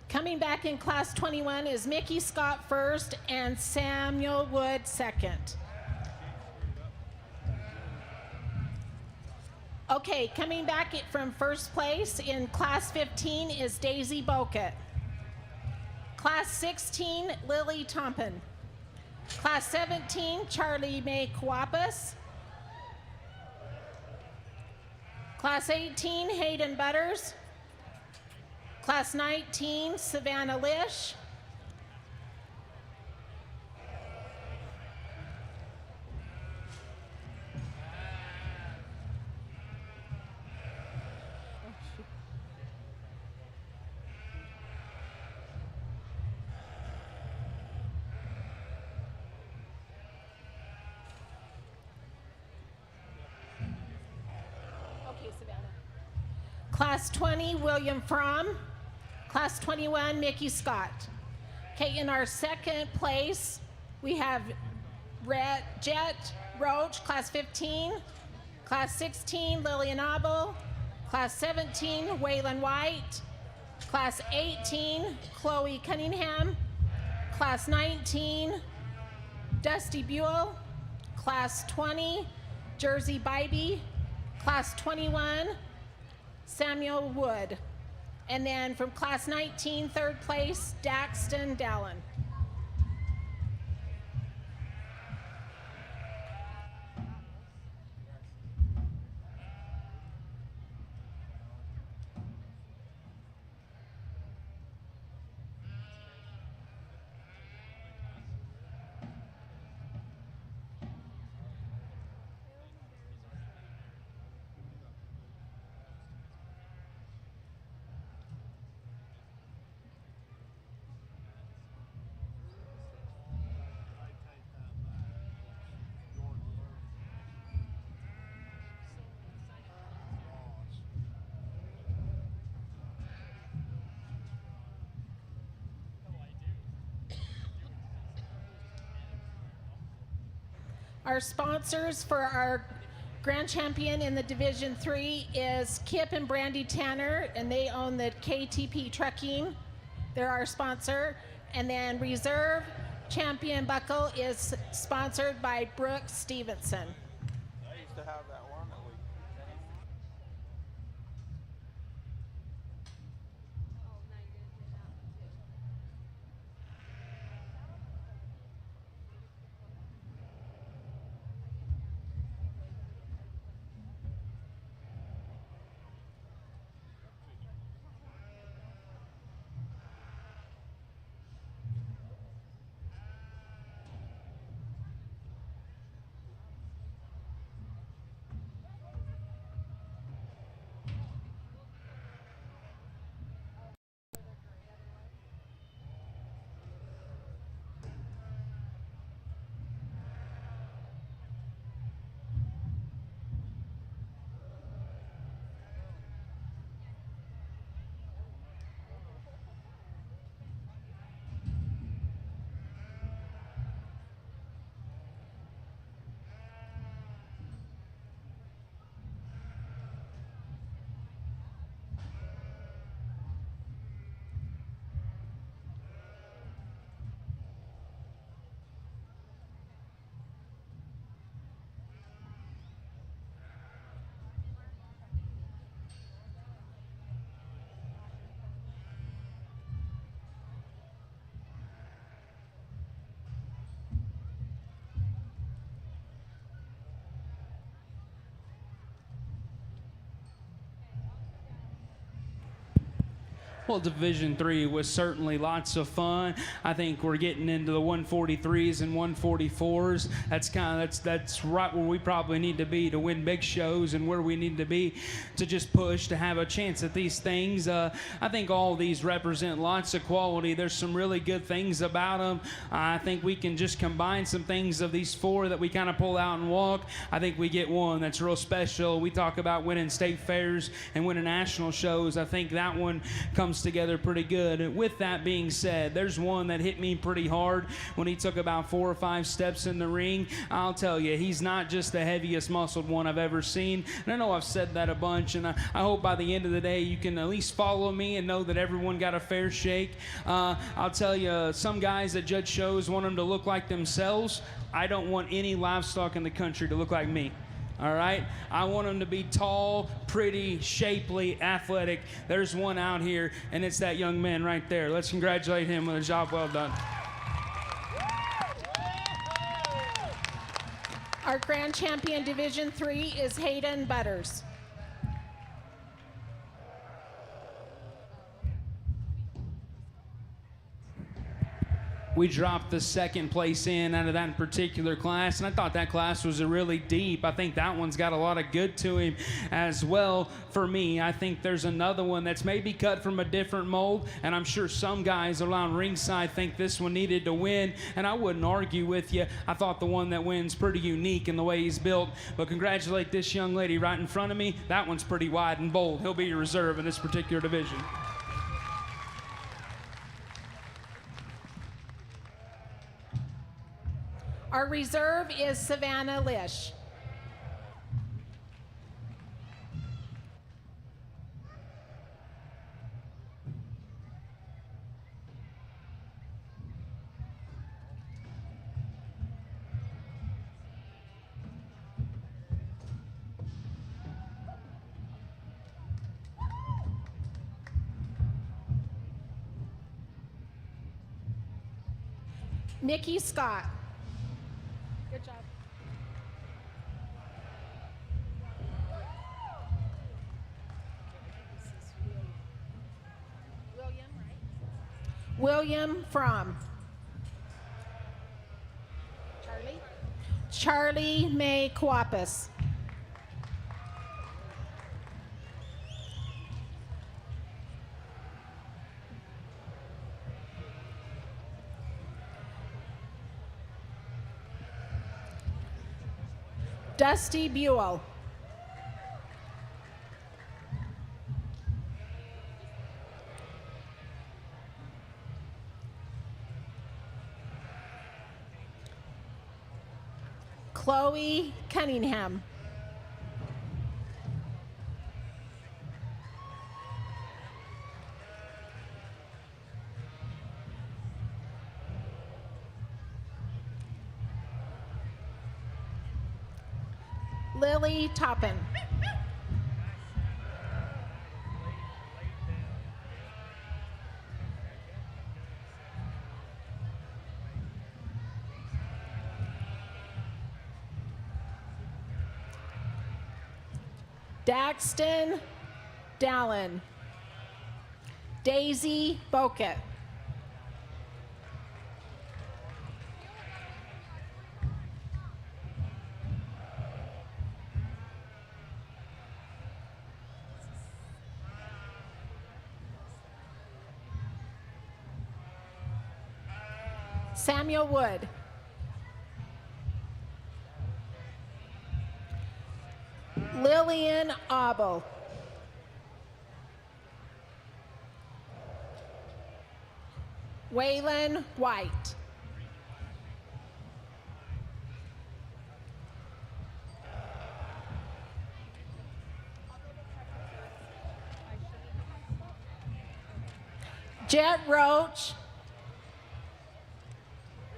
Coming back in class 21 is Mickey Scott first and Samuel Wood second. Okay, coming back from first place in class 15 is Daisy Bokett. Class 16, Lily Tompin. Class 17, Charlie May Kawapas. Class 18, Hayden Butters. Class 19, Savannah Lish. Okay, Savannah. Class 20, William Fromm. Class 21, Mickey Scott. Okay, in our second place, we have Jet Roach, class 15. Class 16, Lillian Abel. Class 17, Waylon White. Class 18, Chloe Cunningham. Class 19, Dusty Buell. Class 20, Jersey Bybee. Class 21, Samuel Wood. And then from class 19, third place, Daxton Dallin. Our sponsors for our grand champion in the Division 3 is Kip and Brandy Tanner, and they own the KTP Trucking. They're our sponsor. And then Reserve Champion Buckle is sponsored by Brooke Stevenson. I used to have that one that we. Well, Division 3 was certainly lots of fun. I think we're getting into the 143s and 144s. That's right where we probably need to be to win big shows, and where we need to be to just push to have a chance at these things. I think all these represent lots of quality. There's some really good things about them. I think we can just combine some things of these four that we kind of pull out and walk. I think we get one that's real special. We talk about winning state fairs and winning national shows. I think that one comes together pretty good. And with that being said, there's one that hit me pretty hard when he took about 4 or 5 steps in the ring. I'll tell you, he's not just the heaviest muscled one I've ever seen. And I know I've said that a bunch, and I hope by the end of the day you can at least follow me and know that everyone got a fair shake. I'll tell you, some guys that judge shows want them to look like themselves. I don't want any livestock in the country to look like me. All right? I want them to be tall, pretty, shapely, athletic. There's one out here, and it's that young man right there. Let's congratulate him on a job well done. Our grand champion Division 3 is Hayden Butters. We dropped the second place in out of that particular class, and I thought that class was really deep. I think that one's got a lot of good to him as well. For me, I think there's another one that's maybe cut from a different mold, and I'm sure some guys around ringside think this one needed to win, and I wouldn't argue with you. I thought the one that wins pretty unique in the way he's built, but congratulate this young lady right in front of me. That one's pretty wide and bold. He'll be your reserve in this particular division. Our reserve is Savannah Lish. Nikki Scott. Good job. William Fromm. Charlie May Coapis. Dusty Buell. Chloe Cunningham. Lily Toppin. Daxton Dallin. Daisy Bokett. Samuel Wood. Lillian Abel. Waylon White. Jet Roach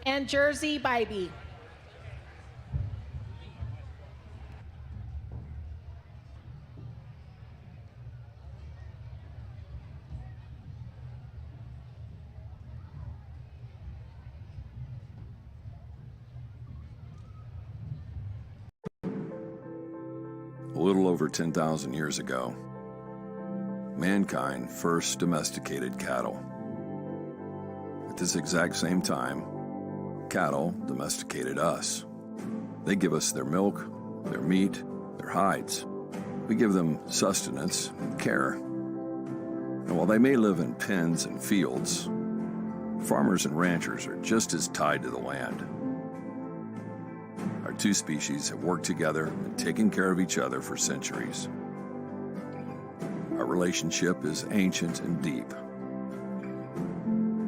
and Jersey Bybee. A little over 10,000 years ago, mankind first domesticated cattle. At this exact same time, cattle domesticated us. They give us their milk, their meat, their hides. We give them sustenance and care. And while they may live in pens and fields, farmers and ranchers are just as tied to the land. Our two species have worked together and taken care of each other for centuries. Our relationship is ancient and deep.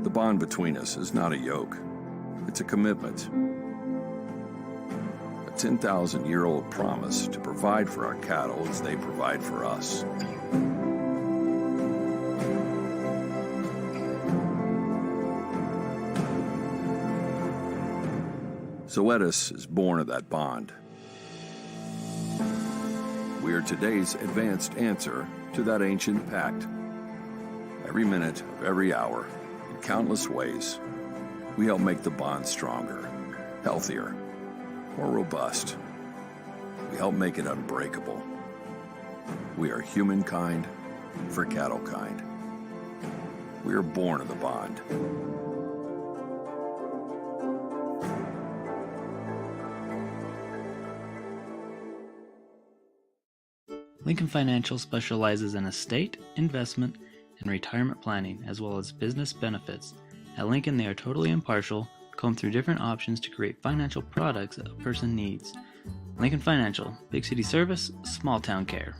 The bond between us is not a yoke, it's a commitment. A 10,000-year-old promise to provide for our cattle as they provide for us. Zoetis is born of that bond. We are today's advanced answer to that ancient pact. Every minute of every hour, in countless ways, we help make the bond stronger, healthier, more robust. We help make it unbreakable. We are humankind for cattle kind. We are born of the bond. Lincoln Financial specializes in estate, investment, and retirement planning, as well as business benefits. At Lincoln, they are totally impartial, comb through different options to create financial products that a person needs. Lincoln Financial, big city service, small town care.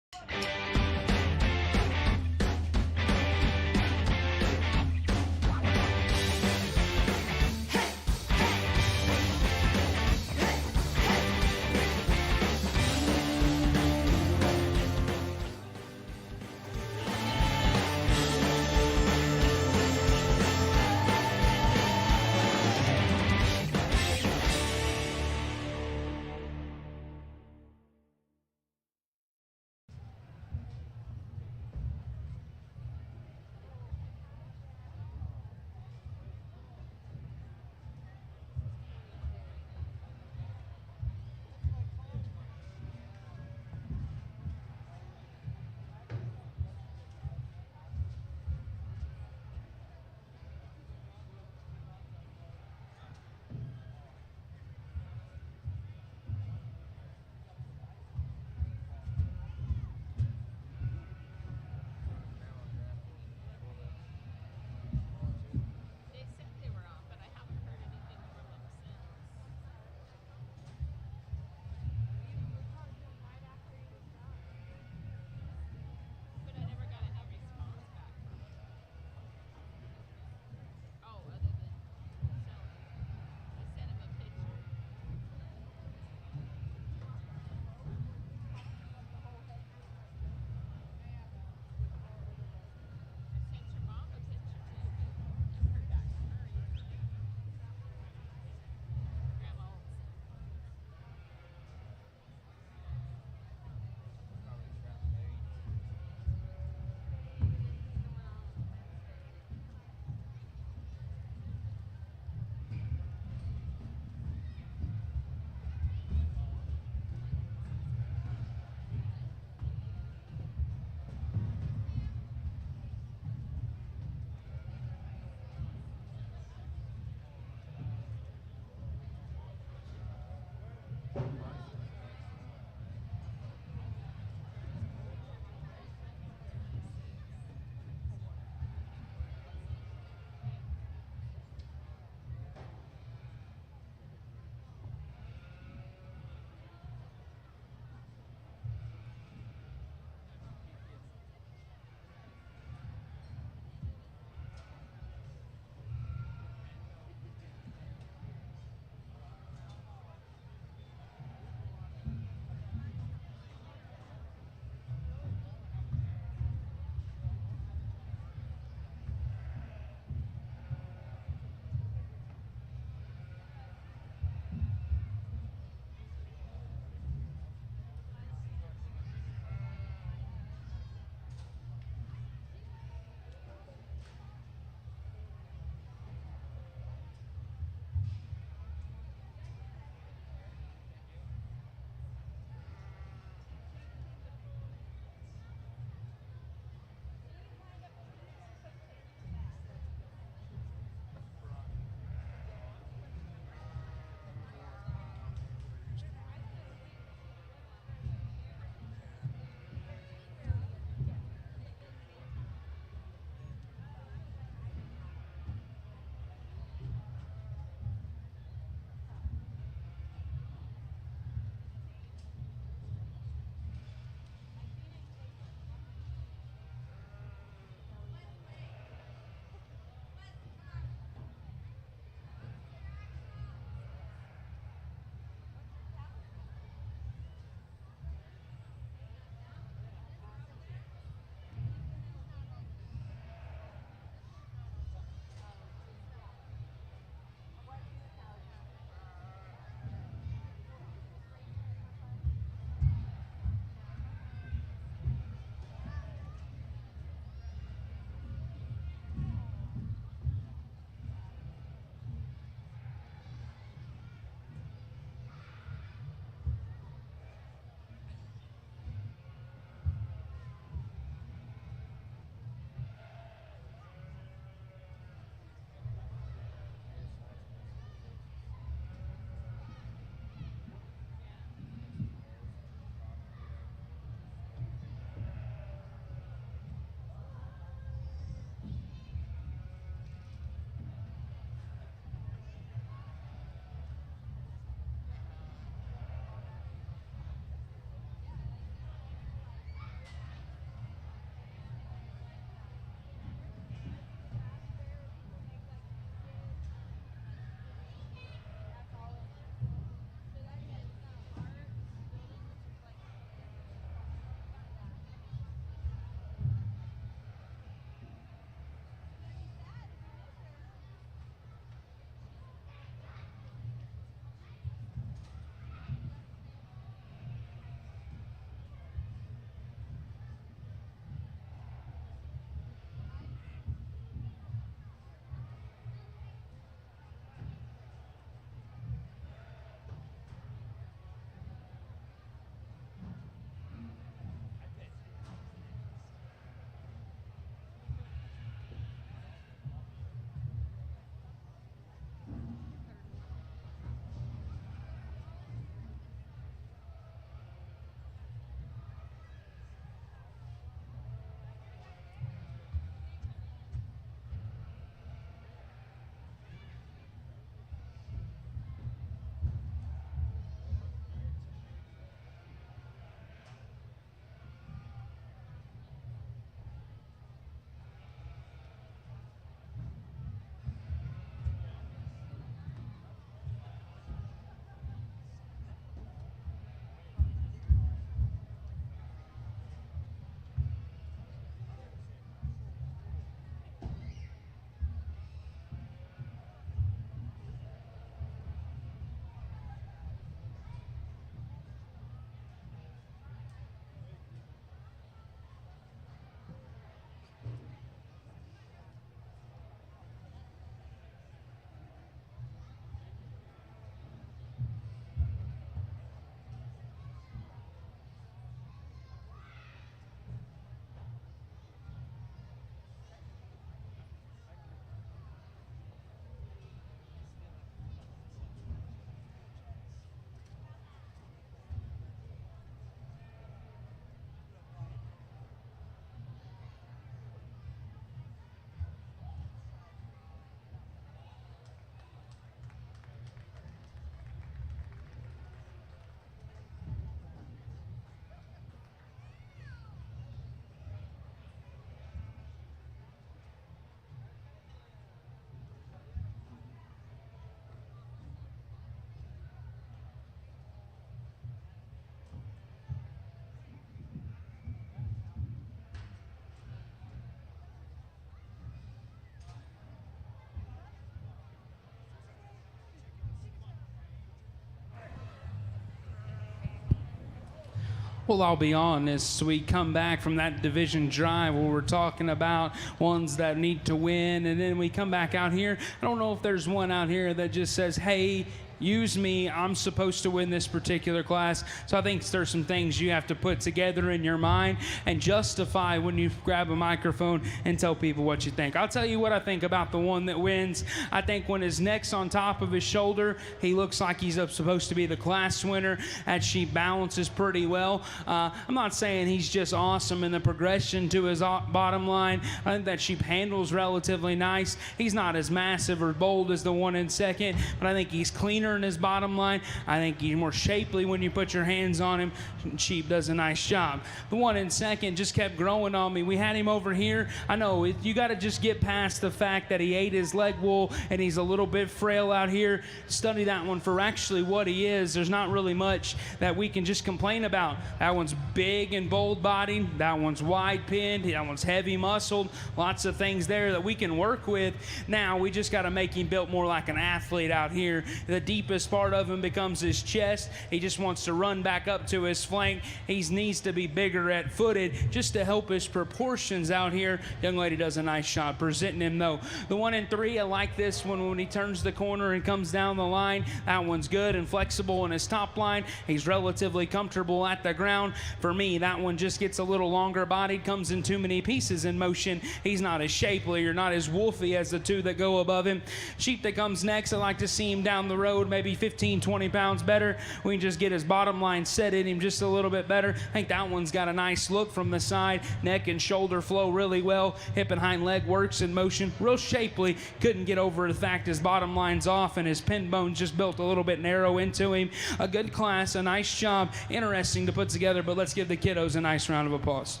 Well, I'll be honest, we come back from that division drive where we're talking about ones that need to win, and then we come back out here. I don't know if there's one out here that just says, hey, use me, I'm supposed to win this particular class. So I think there's some things you have to put together in your mind and justify when you grab a microphone and tell people what you think. I'll tell you what I think about the one that wins. I think when his neck's on top of his shoulder, he looks like he's supposed to be the class winner, as she balances pretty well. I'm not saying he's just awesome in the progression to his bottom line. I think that sheep handles relatively nice. He's not as massive or bold as the one in second, but I think he's cleaner in his bottom line. I think he's more shapely when you put your hands on him. Sheep does a nice job. The one in second just kept growing on me. We had him over here. I know you got to just get past the fact that he ate his leg wool and he's a little bit frail out here. Study that one for actually what he is. There's not really much that we can just complain about. That one's big and bold bodied. That one's wide pinned. That one's heavy muscled. Lots of things there that we can work with. Now we just got to make him built more like an athlete out here. The deepest part of him becomes his chest. He just wants to run back up to his flank. He needs to be bigger at footed just to help his proportions out here. Young lady does a nice job presenting him though. The one in three, I like this one when he turns the corner and comes down the line. That one's good and flexible in his top line. He's relatively comfortable at the ground. For me, that one just gets a little longer bodied, comes in too many pieces in motion. He's not as shapely or not as wolfy as the two that go above him. Sheep that comes next, I like to see him down the road, maybe 15, 20 pounds better. We can just get his bottom line set in him just a little bit better. I think that one's got a nice look from the side. Neck and shoulder flow really well. Hip and hind leg works in motion. Real shapely. Couldn't get over the fact his bottom line's off and his pin bone's just built a little bit narrow into him. A good class, a nice job. Interesting to put together, but let's give the kiddos a nice round of applause.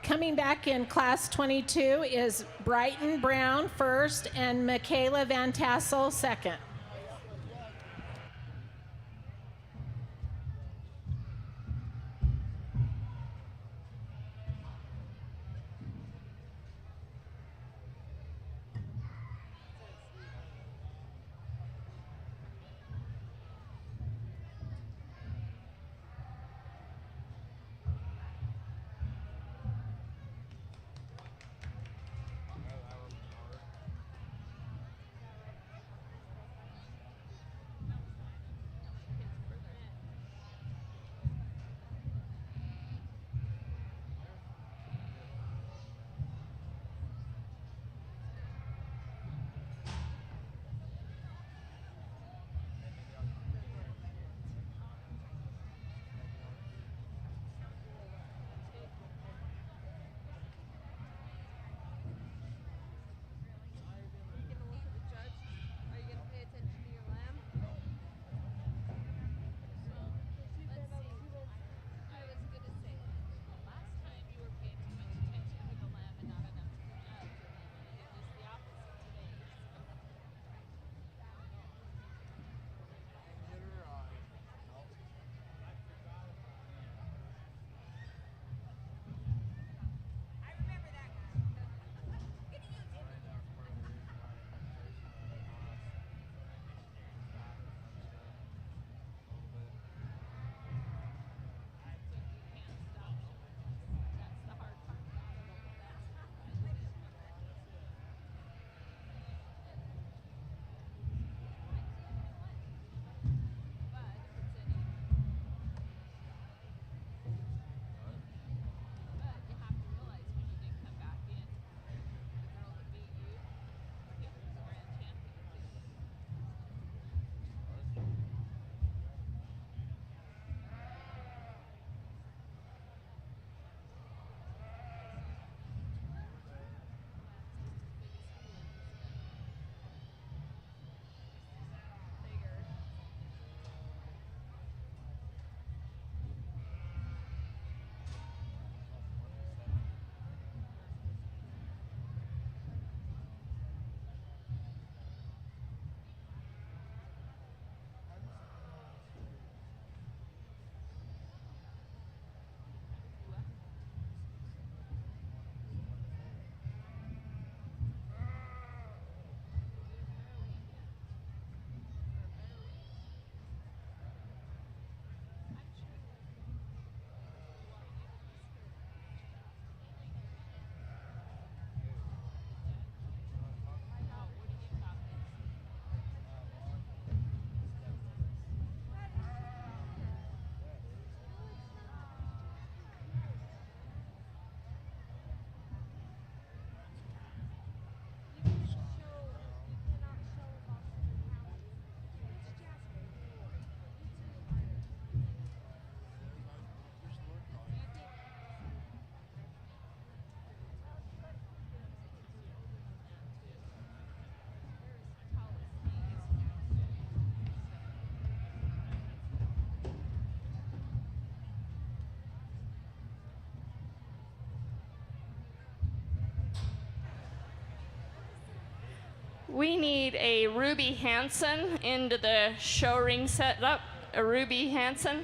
Coming back in class 22 is Brighton Brown first and Michaela Van Tassel second. We need a Ruby Hansen into the show ring setup. A Ruby Hansen.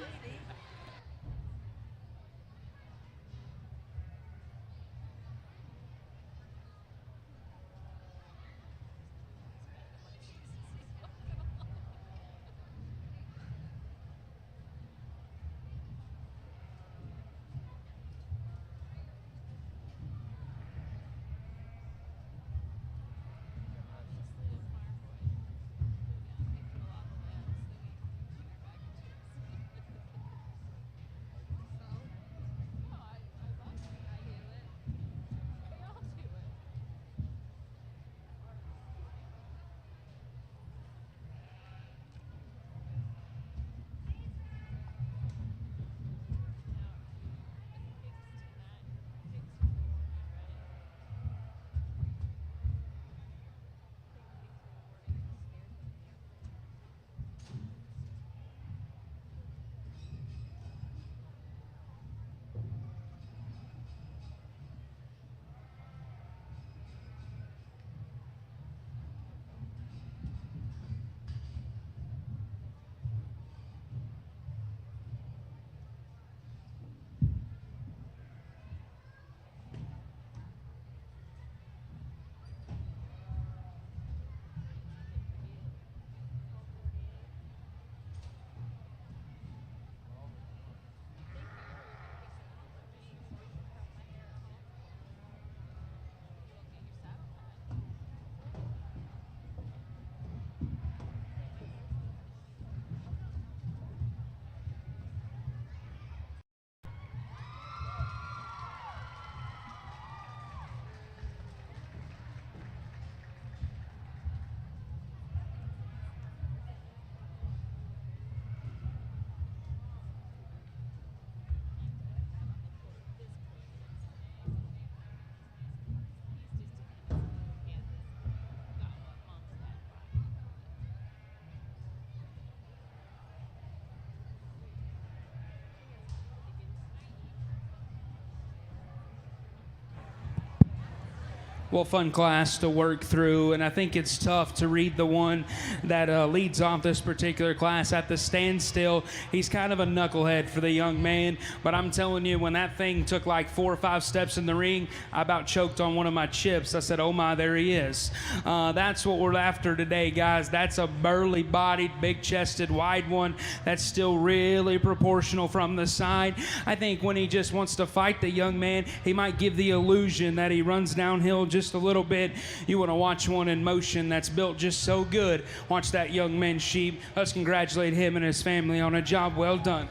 Well, fun class to work through, and I think it's tough to read the one that leads off this particular class at the standstill. He's kind of a knucklehead for the young man, but I'm telling you, when that thing took like 4 or 5 steps in the ring, I about choked on one of my chips. I said, oh my, there he is. That's what we're after today, guys. That's a burly-bodied, big-chested, wide one that's still really proportional from the side. I think when he just wants to fight the young man, he might give the illusion that he runs downhill just a little bit. You want to watch one in motion that's built just so good. Watch that young man sheep. Let's congratulate him and his family on a job well done.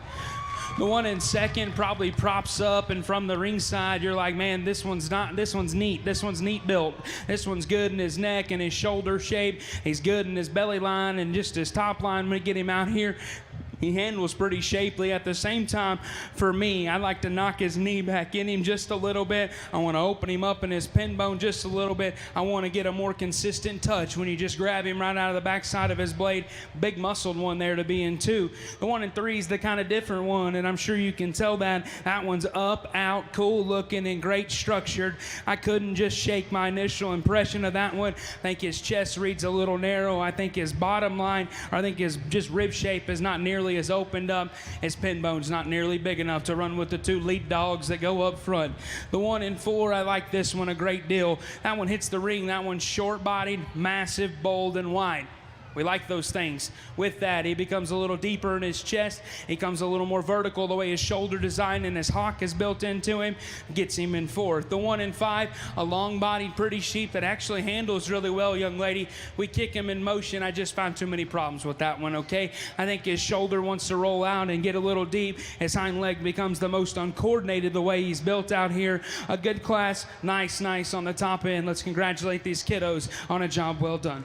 The one in second probably props up, and from the ringside, you're like, man, this one's neat. This one's neat built. This one's good in his neck and his shoulder shape. He's good in his belly line and just his top line. When we get him out here, he handles pretty shapely. At the same time, for me, I like to knock his knee back in him just a little bit. I want to open him up in his pin bone just a little bit. I want to get a more consistent touch when you just grab him right out of the backside of his blade. Big muscled one there to be in 2. The one in 3 is the kind of different one, and I'm sure you can tell that. That one's up, out, cool looking, and great structured. I couldn't just shake my initial impression of that one. I think his chest reads a little narrow. I think his bottom line, or I think his just rib shape is not nearly as opened up. His pin bone's not nearly big enough to run with the 2 lead dogs that go up front. The one in 4, I like this one a great deal. That one hits the ring. That one's short-bodied, massive, bold, and wide. We like those things. With that, he becomes a little deeper in his chest. He comes a little more vertical the way his shoulder design and his hock is built into him. Gets him in 4th. The one in 5, a long-bodied, pretty sheep that actually handles really well, young lady. We kick him in motion. I just found too many problems with that one, okay? I think his shoulder wants to roll out and get a little deep. His hind leg becomes the most uncoordinated the way he's built out here. A good class. Nice on the top end. Let's congratulate these kiddos on a job well done.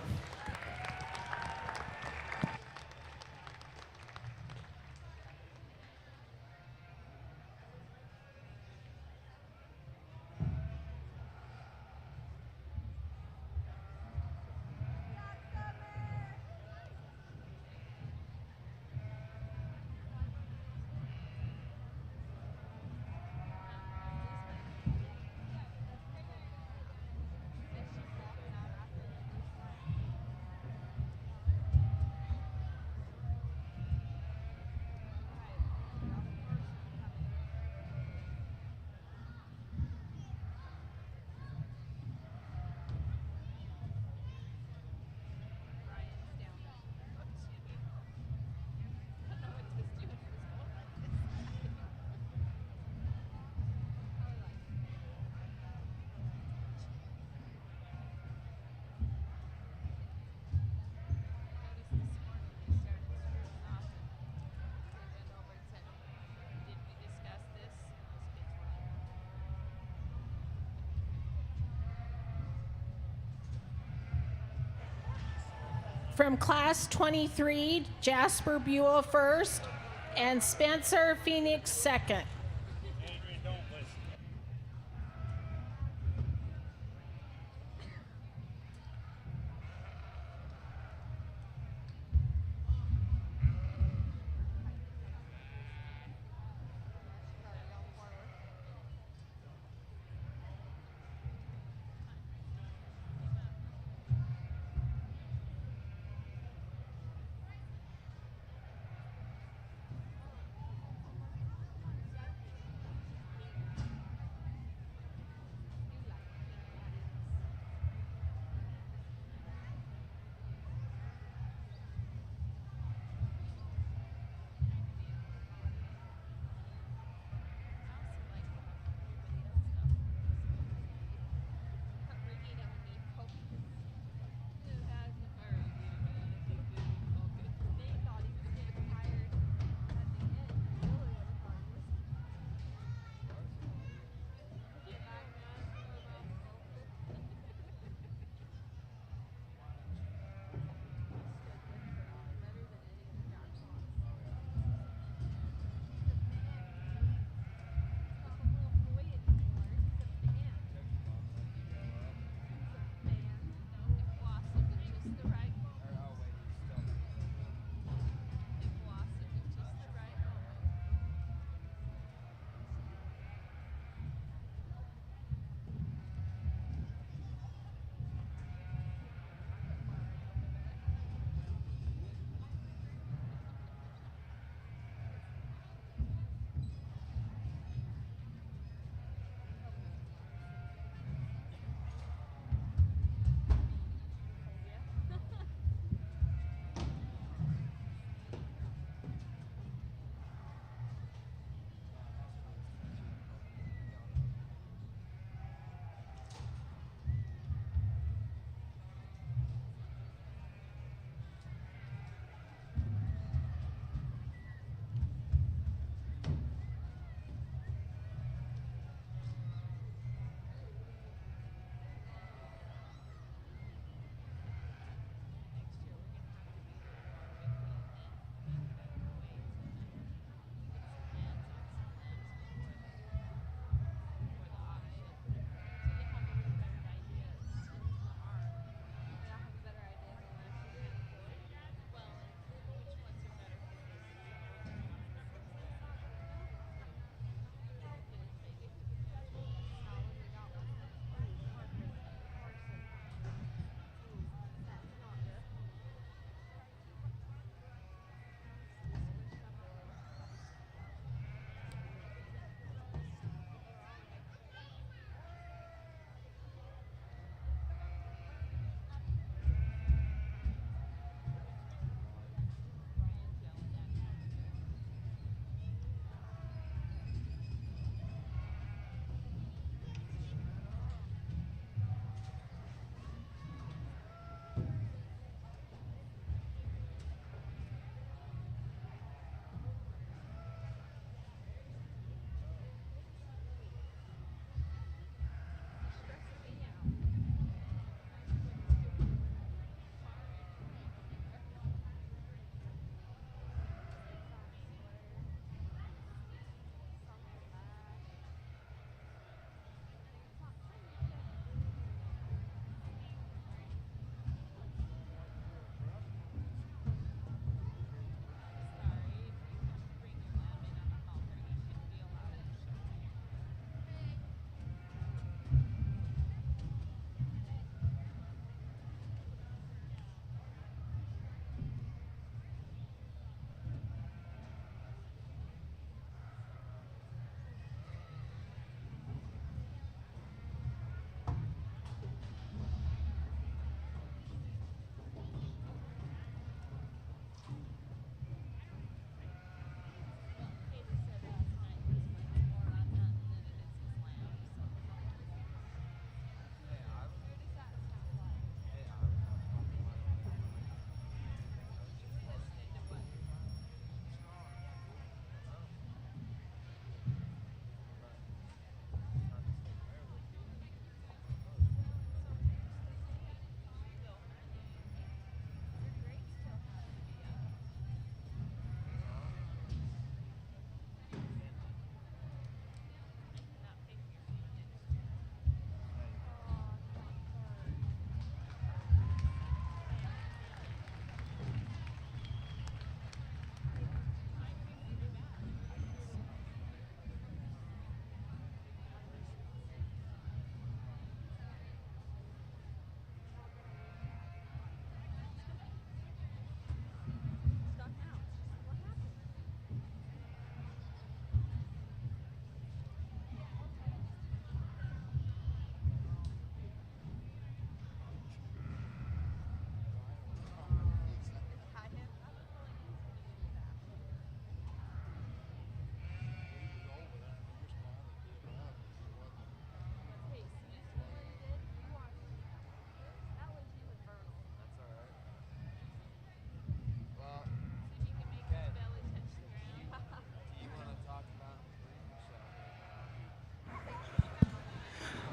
From class 23, Jasper Buell first, and Spencer Phoenix second.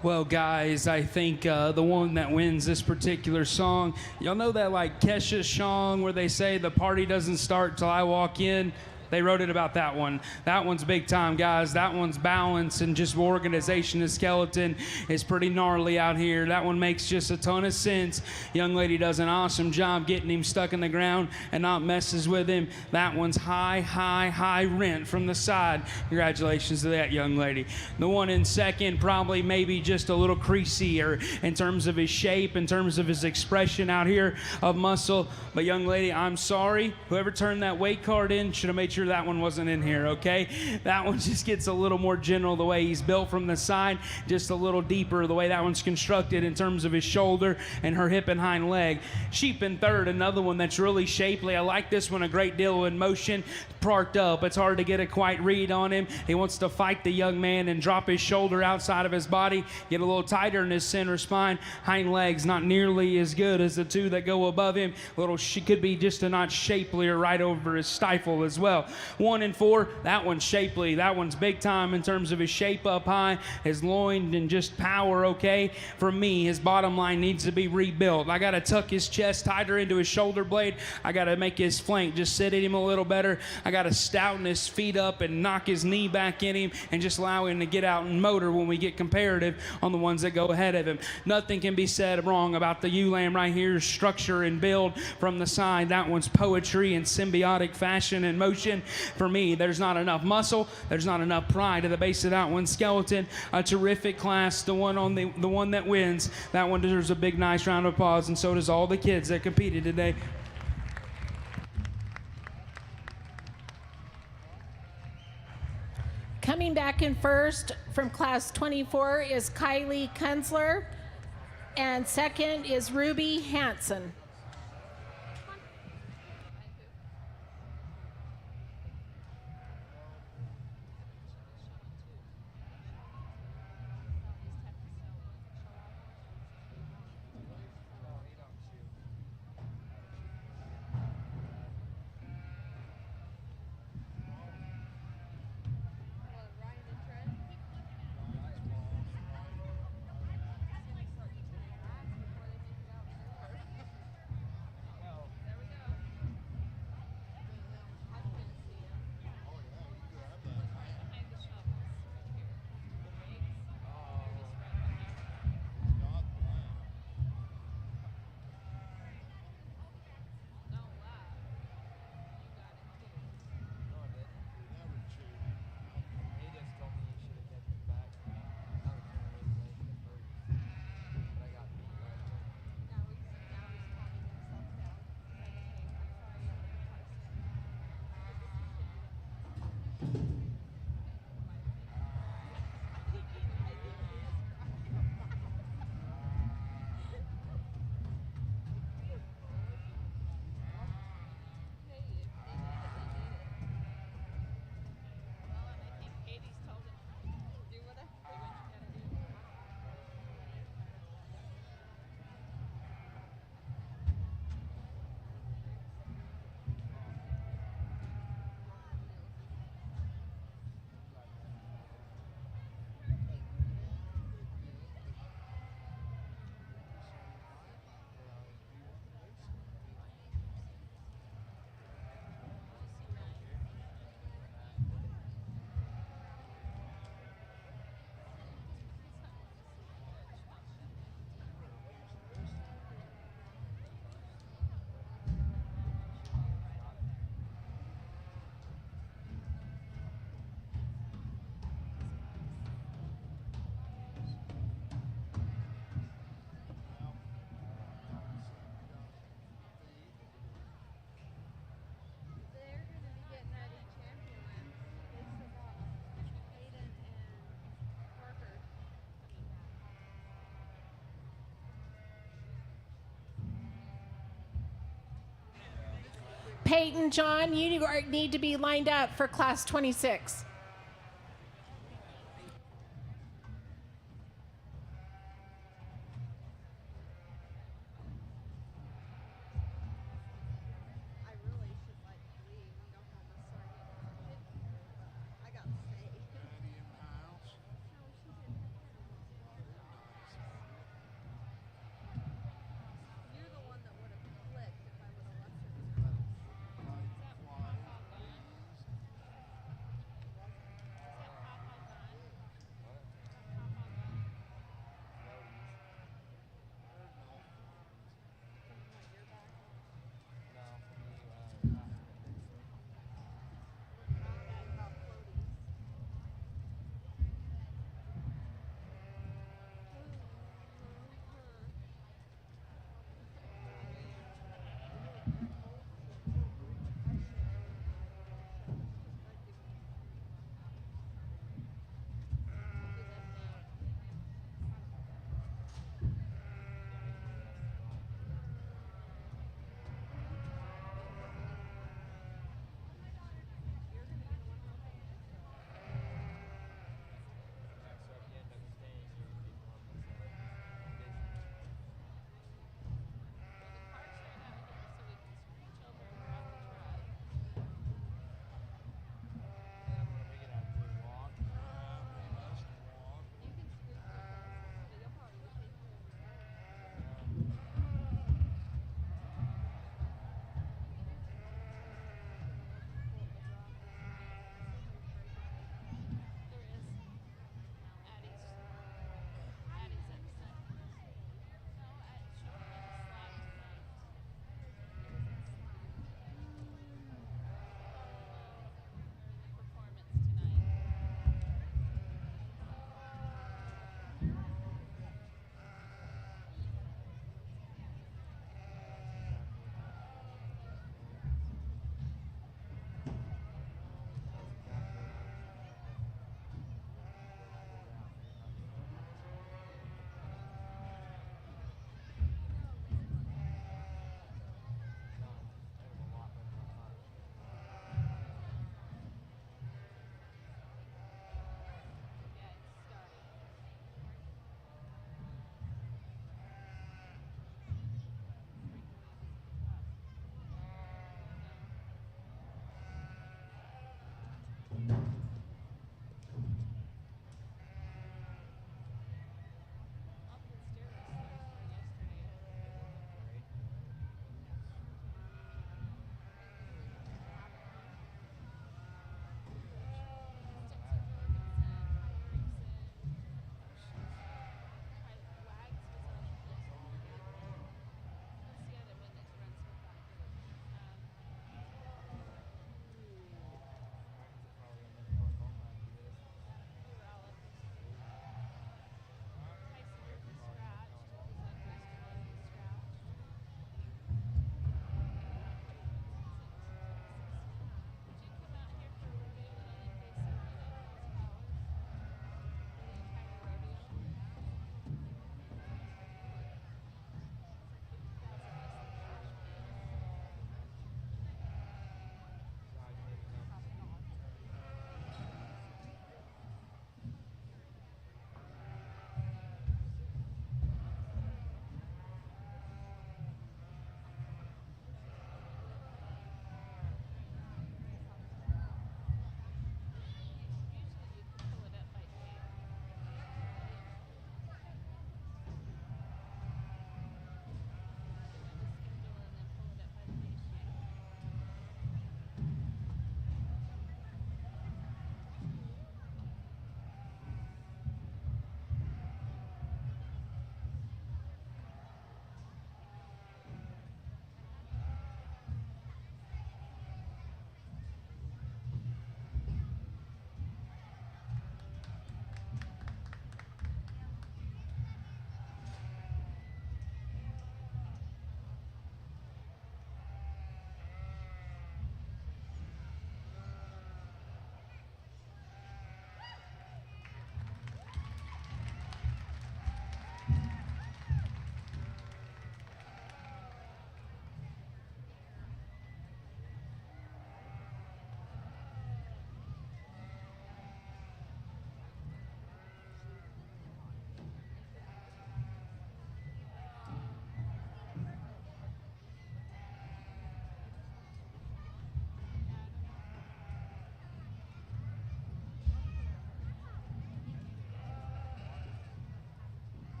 Well, guys, I think the one that wins this particular song, y'all know that like Kesha song where they say the party doesn't start till I walk in? They wrote it about that one. That one's big time, guys. That one's balance and just organization of skeleton is pretty gnarly out here. That one makes just a ton of sense. Young lady does an awesome job getting him stuck in the ground and not messes with him. That one's high rent from the side. Congratulations to that young lady. The one in second, probably maybe just a little creasier in terms of his shape, in terms of his expression out here of muscle. But young lady, I'm sorry. Whoever turned that weight card in should have made sure that one wasn't in here, okay? That one just gets a little more general the way he's built from the side, just a little deeper the way that one's constructed in terms of his shoulder and her hip and hind leg. Sheep in third, another one that's really shapely. I like this one a great deal in motion, parked up. It's hard to get a quite read on him. He wants to fight the young man and drop his shoulder outside of his body, get a little tighter in his center spine. Hind legs not nearly as good as the two that go above him. She could be just a notch shapelier right over his stifle as well. 1 and 4, that one's shapely. That one's big time in terms of his shape up high, his loin and just power, okay? For me, his bottom line needs to be rebuilt. I got to tuck his chest tighter into his shoulder blade. I got to make his flank just sit at him a little better. I got to stouten his feet up and knock his knee back in him and just allow him to get out and motor when we get comparative on the ones that go ahead of him. Nothing can be said wrong about the ewe-lamb right here, structure and build from the side. That one's poetry in symbiotic fashion and motion. For me, there's not enough muscle, there's not enough pride at the base of that one. Skeleton, a terrific class, the one that wins. That one deserves a big, nice round of applause, and so does all the kids that competed today. Coming back in first from class 24 is Kylie Kunzler, and second is Ruby Hansen. Peyton, John, you need to be lined up for class 26.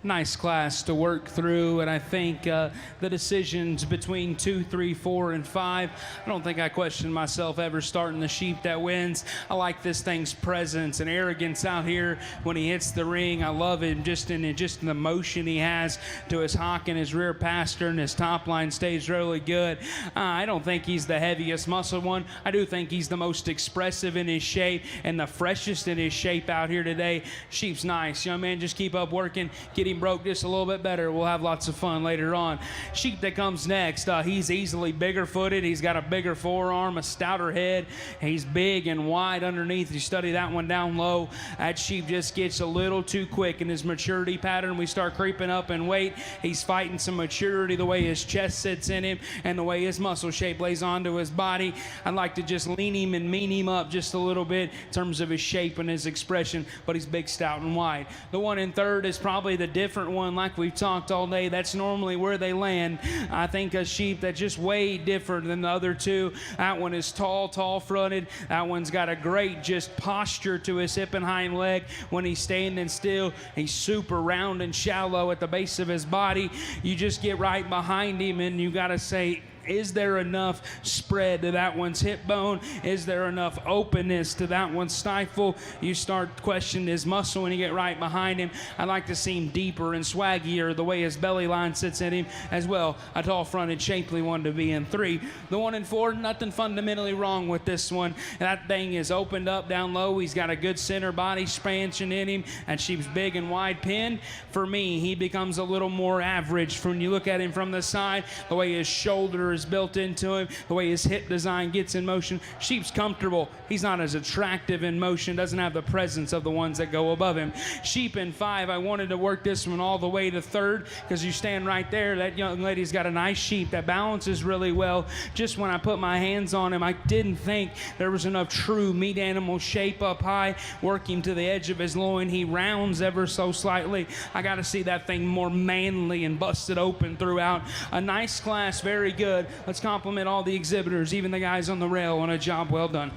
nice class to work through, and I think the decisions between 2, 3, 4, and 5, I don't think I question myself ever starting the sheep that wins. I like this thing's presence and arrogance out here when he hits the ring. I love him just in the motion he has to his hock and his rear pastor, and his top line stays really good. I don't think he's the heaviest muscle one. I do think he's the most expressive in his shape and the freshest in his shape out here today. Sheep's nice. Young man, just keep up working. Get him broke just a little bit better. We'll have lots of fun later on. Sheep that comes next, he's easily bigger footed. He's got a bigger forearm, a stouter head. He's big and wide underneath. You study that one down low. That sheep just gets a little too quick in his maturity pattern. We start creeping up in weight. He's fighting some maturity, the way his chest sits in him and the way his muscle shape lays onto his body. I'd like to just lean him and mean him up just a little bit in terms of his shape and his expression, but he's big, stout, and wide. The one in third is probably the different one, like we've talked all day. That's normally where they land. I think a sheep that's just way different than the other two. That one is tall fronted. That one's got a great just posture to his hip and hind leg when he's standing still. He's super round and shallow at the base of his body. You just get right behind him and you got to say, is there enough spread to that one's hip bone? Is there enough openness to that one's stifle? You start questioning his muscle when you get right behind him. I like to see him deeper and swaggier, the way his belly line sits in him as well. A tall-fronted, shapely one to be in 3. The one in 4, nothing fundamentally wrong with this one. That thing is opened up down low. He's got a good center body expansion in him, and sheep's big and wide pinned. For me, he becomes a little more average when you look at him from the side, the way his shoulder is built into him, the way his hip design gets in motion. Sheep's comfortable. He's not as attractive in motion, doesn't have the presence of the ones that go above him. Sheep in 5, I wanted to work this one all the way to 3rd because you stand right there. That young lady's got a nice sheep that balances really well. Just when I put my hands on him, I didn't think there was enough true meat animal shape up high. Work him to the edge of his loin. He rounds ever so slightly. I got to see that thing more manly and busted open throughout. A nice class, very good. Let's compliment all the exhibitors, even the guys on the rail, on a job well done.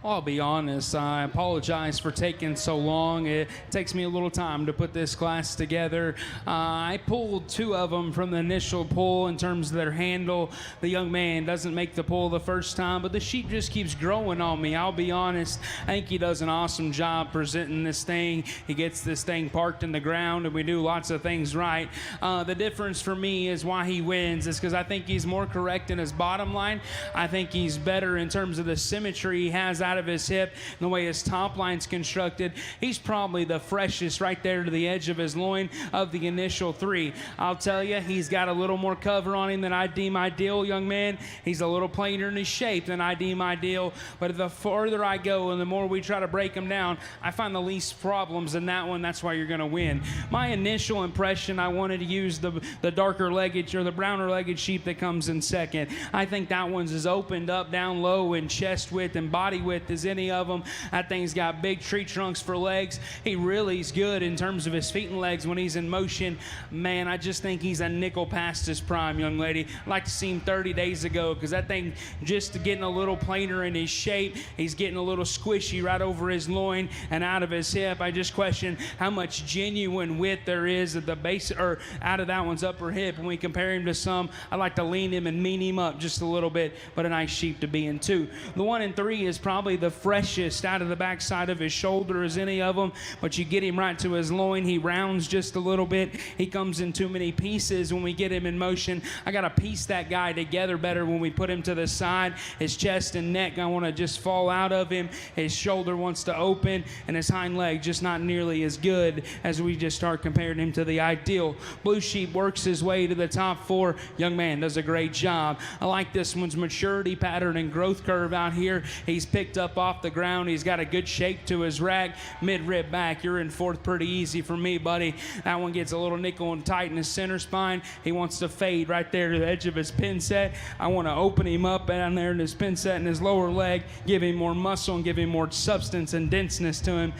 I'll be honest, I apologize for taking so long. It takes me a little time to put this class together. I pulled 2 of them from the initial pull in terms of their handle. The young man doesn't make the pull the first time, but the sheep just keeps growing on me. I'll be honest, I think he does an awesome job presenting this thing. He gets this thing parked in the ground, and we do lots of things right. The difference for me is why he wins is because I think he's more correct in his bottom line. I think he's better in terms of the symmetry he has out of his hip and the way his top line's constructed. He's probably the freshest right there to the edge of his loin of the initial 3. I'll tell you, he's got a little more cover on him than I deem ideal, young man. He's a little plainer in his shape than I deem ideal, but the further I go and the more we try to break him down, I find the least problems in that one. That's why you're going to win. My initial impression, I wanted to use the darker legged or the browner legged sheep that comes in second. I think that one's as opened up down low in chest width and body width as any of them. That thing's got big tree trunks for legs. He really is good in terms of his feet and legs when he's in motion. Man, I just think he's a nickel past his prime, young lady. I'd like to see him 30 days ago because that thing just getting a little plainer in his shape. He's getting a little squishy right over his loin and out of his hip. I just question how much genuine width there is at the base or out of that one's upper hip. When we compare him to some, I like to lean him and mean him up just a little bit, but a nice sheep to be in 2. The 1 and 3 is probably the freshest out of the backside of his shoulder as any of them, but you get him right to his loin, he rounds just a little bit. He comes in too many pieces when we get him in motion. I got to piece that guy together better when we put him to the side. His chest and neck, I want to just fall out of him. His shoulder wants to open, and his hind leg just not nearly as good as we just start comparing him to the ideal. Blue Sheep works his way to the top 4. Young man does a great job. I like this one's maturity pattern and growth curve out here. He's picked up off the ground. He's got a good shape to his rack, mid-rib back. You're in 4th pretty easy for me, buddy. That one gets a little nickel and tight in his center spine. He wants to fade right there to the edge of his pin set. I want to open him up down there in his pin set and his lower leg, give him more muscle and give him more substance and denseness to him.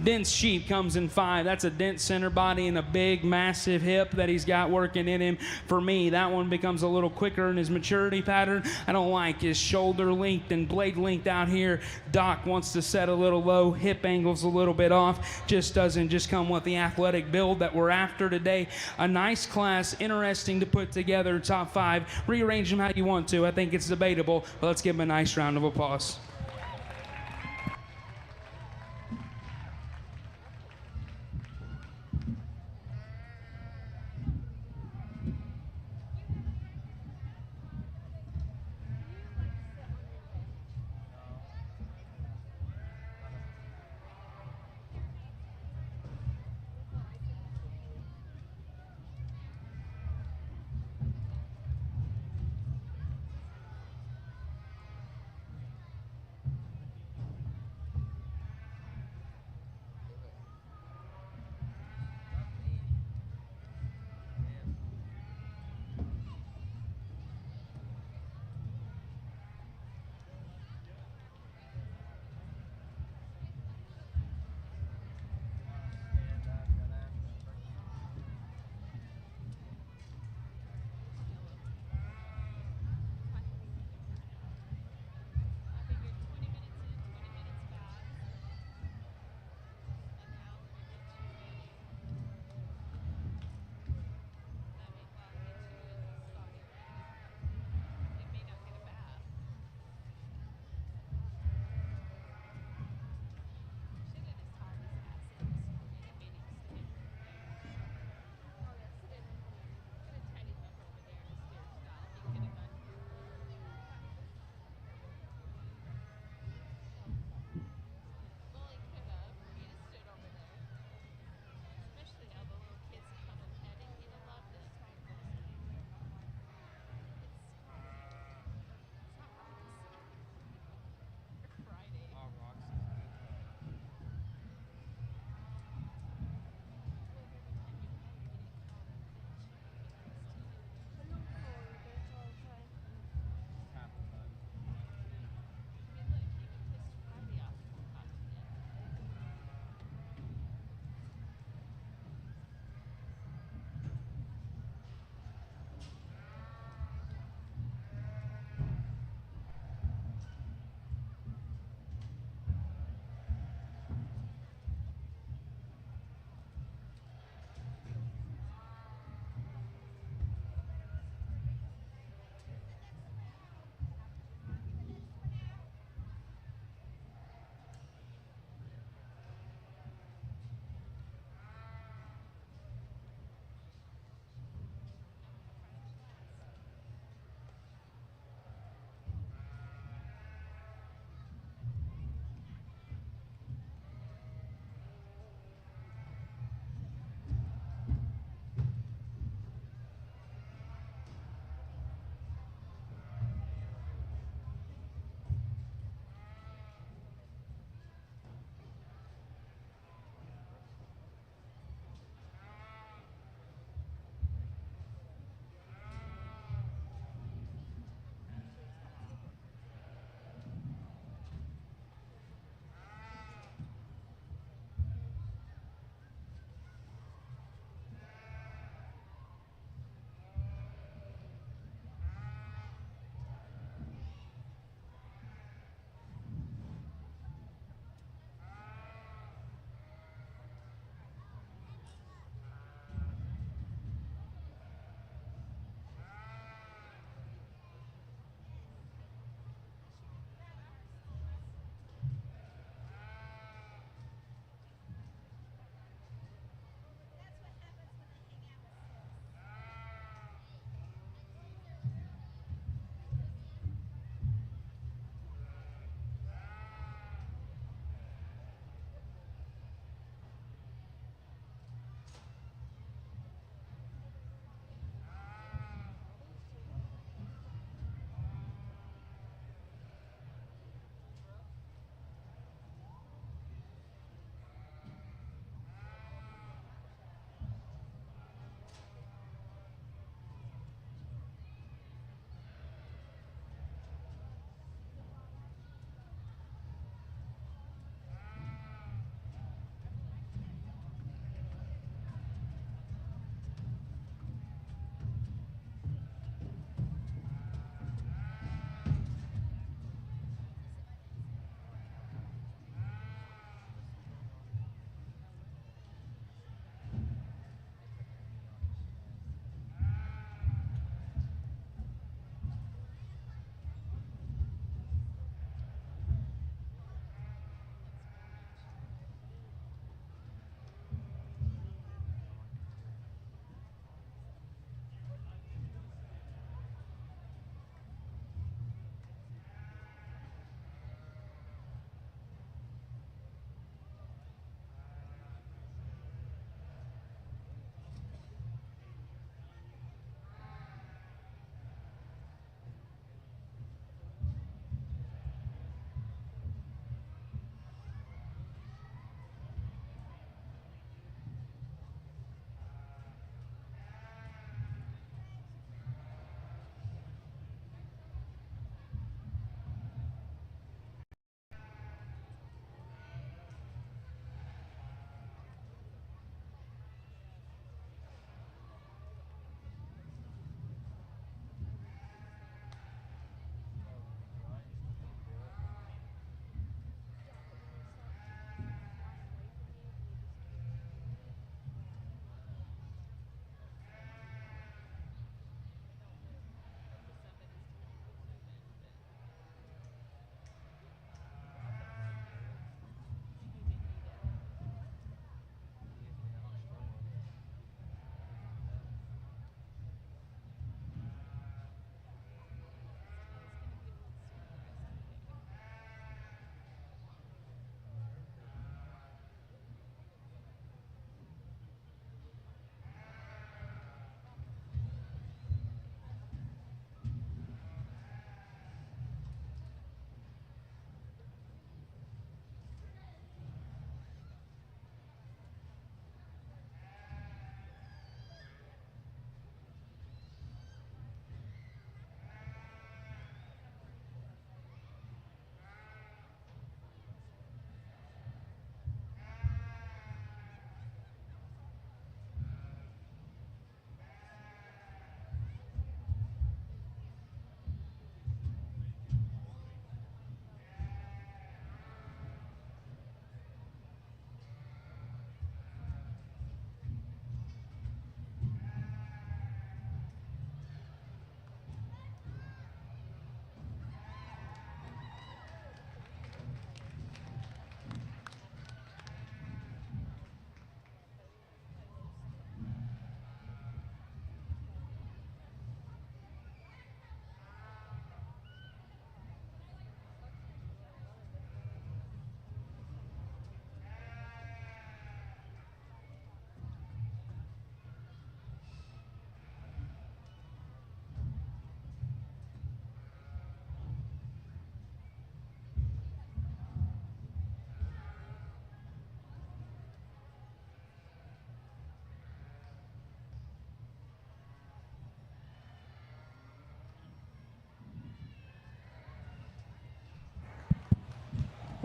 Dense sheep comes in 5. That's a dense center body and a big, massive hip that he's got working in him. For me, that one becomes a little quicker in his maturity pattern. I don't like his shoulder length and blade length out here. Doc wants to set a little low, hip angles a little bit off. Just doesn't just come with the athletic build that we're after today. A nice class, interesting to put together, top 5. Rearrange them how you want to. I think it's debatable, but let's give him a nice round of applause.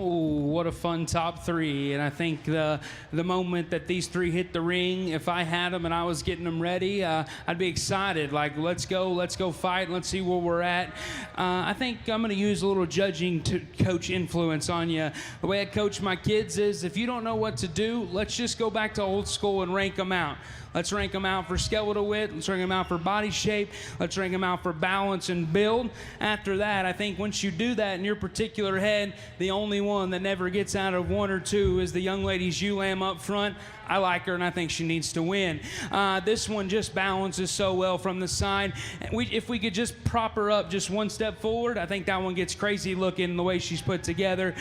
Oh, what a fun top three. And I think the moment that these three hit the ring, if I had them and I was getting them ready, I'd be excited. Like, let's go fight. Let's see where we're at. I think I'm going to use a little judging to coach influence on you. The way I coach my kids is if you don't know what to do, let's just go back to old school and rank them out. Let's rank them out for skeletal width. Let's rank them out for body shape. Let's rank them out for balance and build. After that, I think once you do that in your particular head, the only one that never gets out of 1 or 2 is the young lady's ULAM up front. I like her, and I think she needs to win. This one just balances so well from the side. If we could just prop her up just one step forward, I think that one gets crazy looking the way she's put together.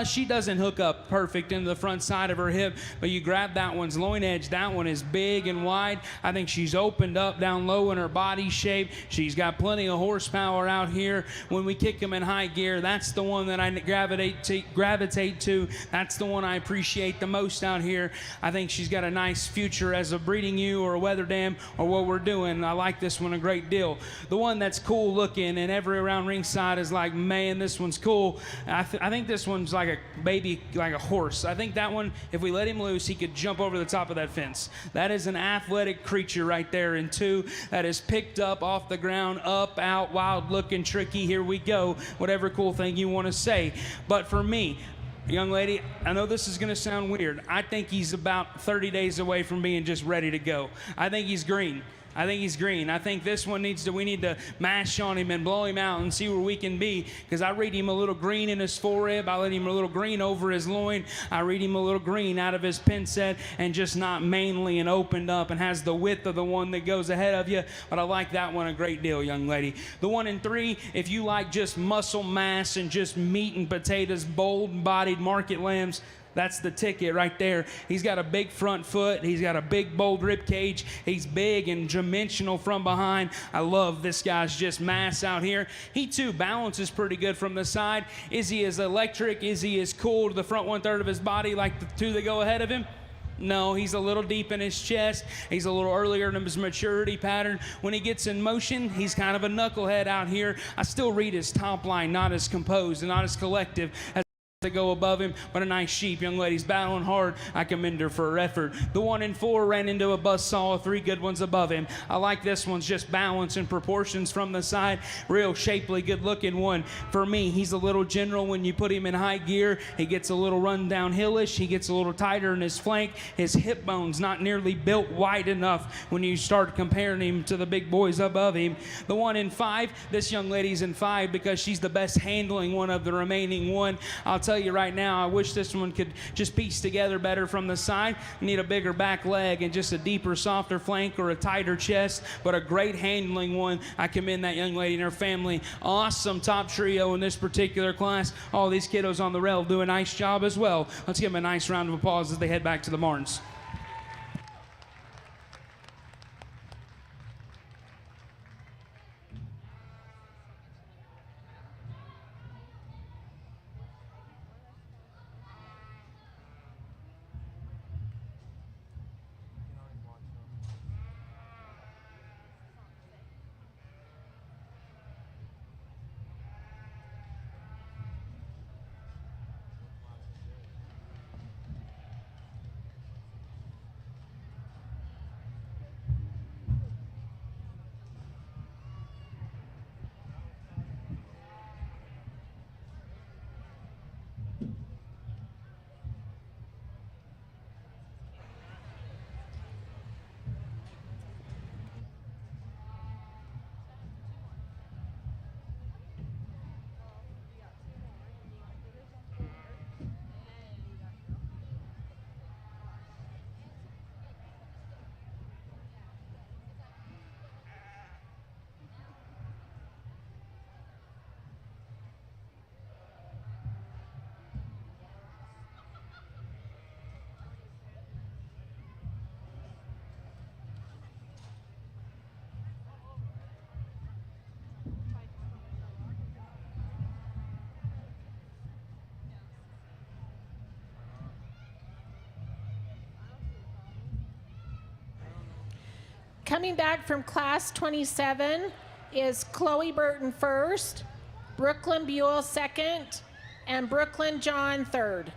She doesn't hook up perfect into the front side of her hip, but you grab that one's loin edge. That one is big and wide. I think she's opened up down low in her body shape. She's got plenty of horsepower out here. When we kick them in high gear, that's the one that I gravitate to. That's the one I appreciate the most out here. I think she's got a nice future as a breeding ewe or a weather dam or what we're doing. I like this one a great deal. The one that's cool looking and every around ringside is like, man, this one's cool. I think this one's like a baby, like a horse. I think that one, if we let him loose, he could jump over the top of that fence. That is an athletic creature right there. And 2, that is picked up off the ground, up, out, wild looking, tricky. Here we go. Whatever cool thing you want to say. But for me, young lady, I know this is going to sound weird. I think he's about 30 days away from being just ready to go. I think he's green. I think this one we need to mash on him and blow him out and see where we can be, because I read him a little green in his forerib. I let him a little green over his loin. I read him a little green out of his pin set and just not mainly and opened up and has the width of the one that goes ahead of you. But I like that one a great deal, young lady. The one in 3, if you like just muscle mass and just meat and potatoes, bold-bodied market lambs, that's the ticket right there. He's got a big front foot. He's got a big, bold rib cage. He's big and dimensional from behind. I love this guy's just mass out here. He, too, balances pretty good from the side. Is he as electric? Is he as cool to the front 1/3 of his body like the 2 that go ahead of him? No, he's a little deep in his chest. He's a little earlier in his maturity pattern. When he gets in motion, he's kind of a knucklehead out here. I still read his top line, not as composed and not as collective as to go above him, but a nice sheep. Young lady's battling hard. I commend her for her effort. The one in 4 ran into a buzzsaw, 3 good ones above him. I like this one's just balance and proportions from the side. Real shapely, good looking one. For me, he's a little general when you put him in high gear. He gets a little run downhillish. He gets a little tighter in his flank. His hip bone's not nearly built wide enough when you start comparing him to the big boys above him. The one in 5, this young lady's in 5 because she's the best handling one of the remaining one. I'll tell you right now, I wish this one could just piece together better from the side. You need a bigger back leg and just a deeper, softer flank or a tighter chest, but a great handling one. I commend that young lady and her family. Awesome top trio in this particular class. All these kiddos on the rail do a nice job as well. Let's give them a nice round of applause as they head back to the barns. Coming back from class 27 is Chloe Burton first, Brooklyn Buell second, and Brooklyn John third.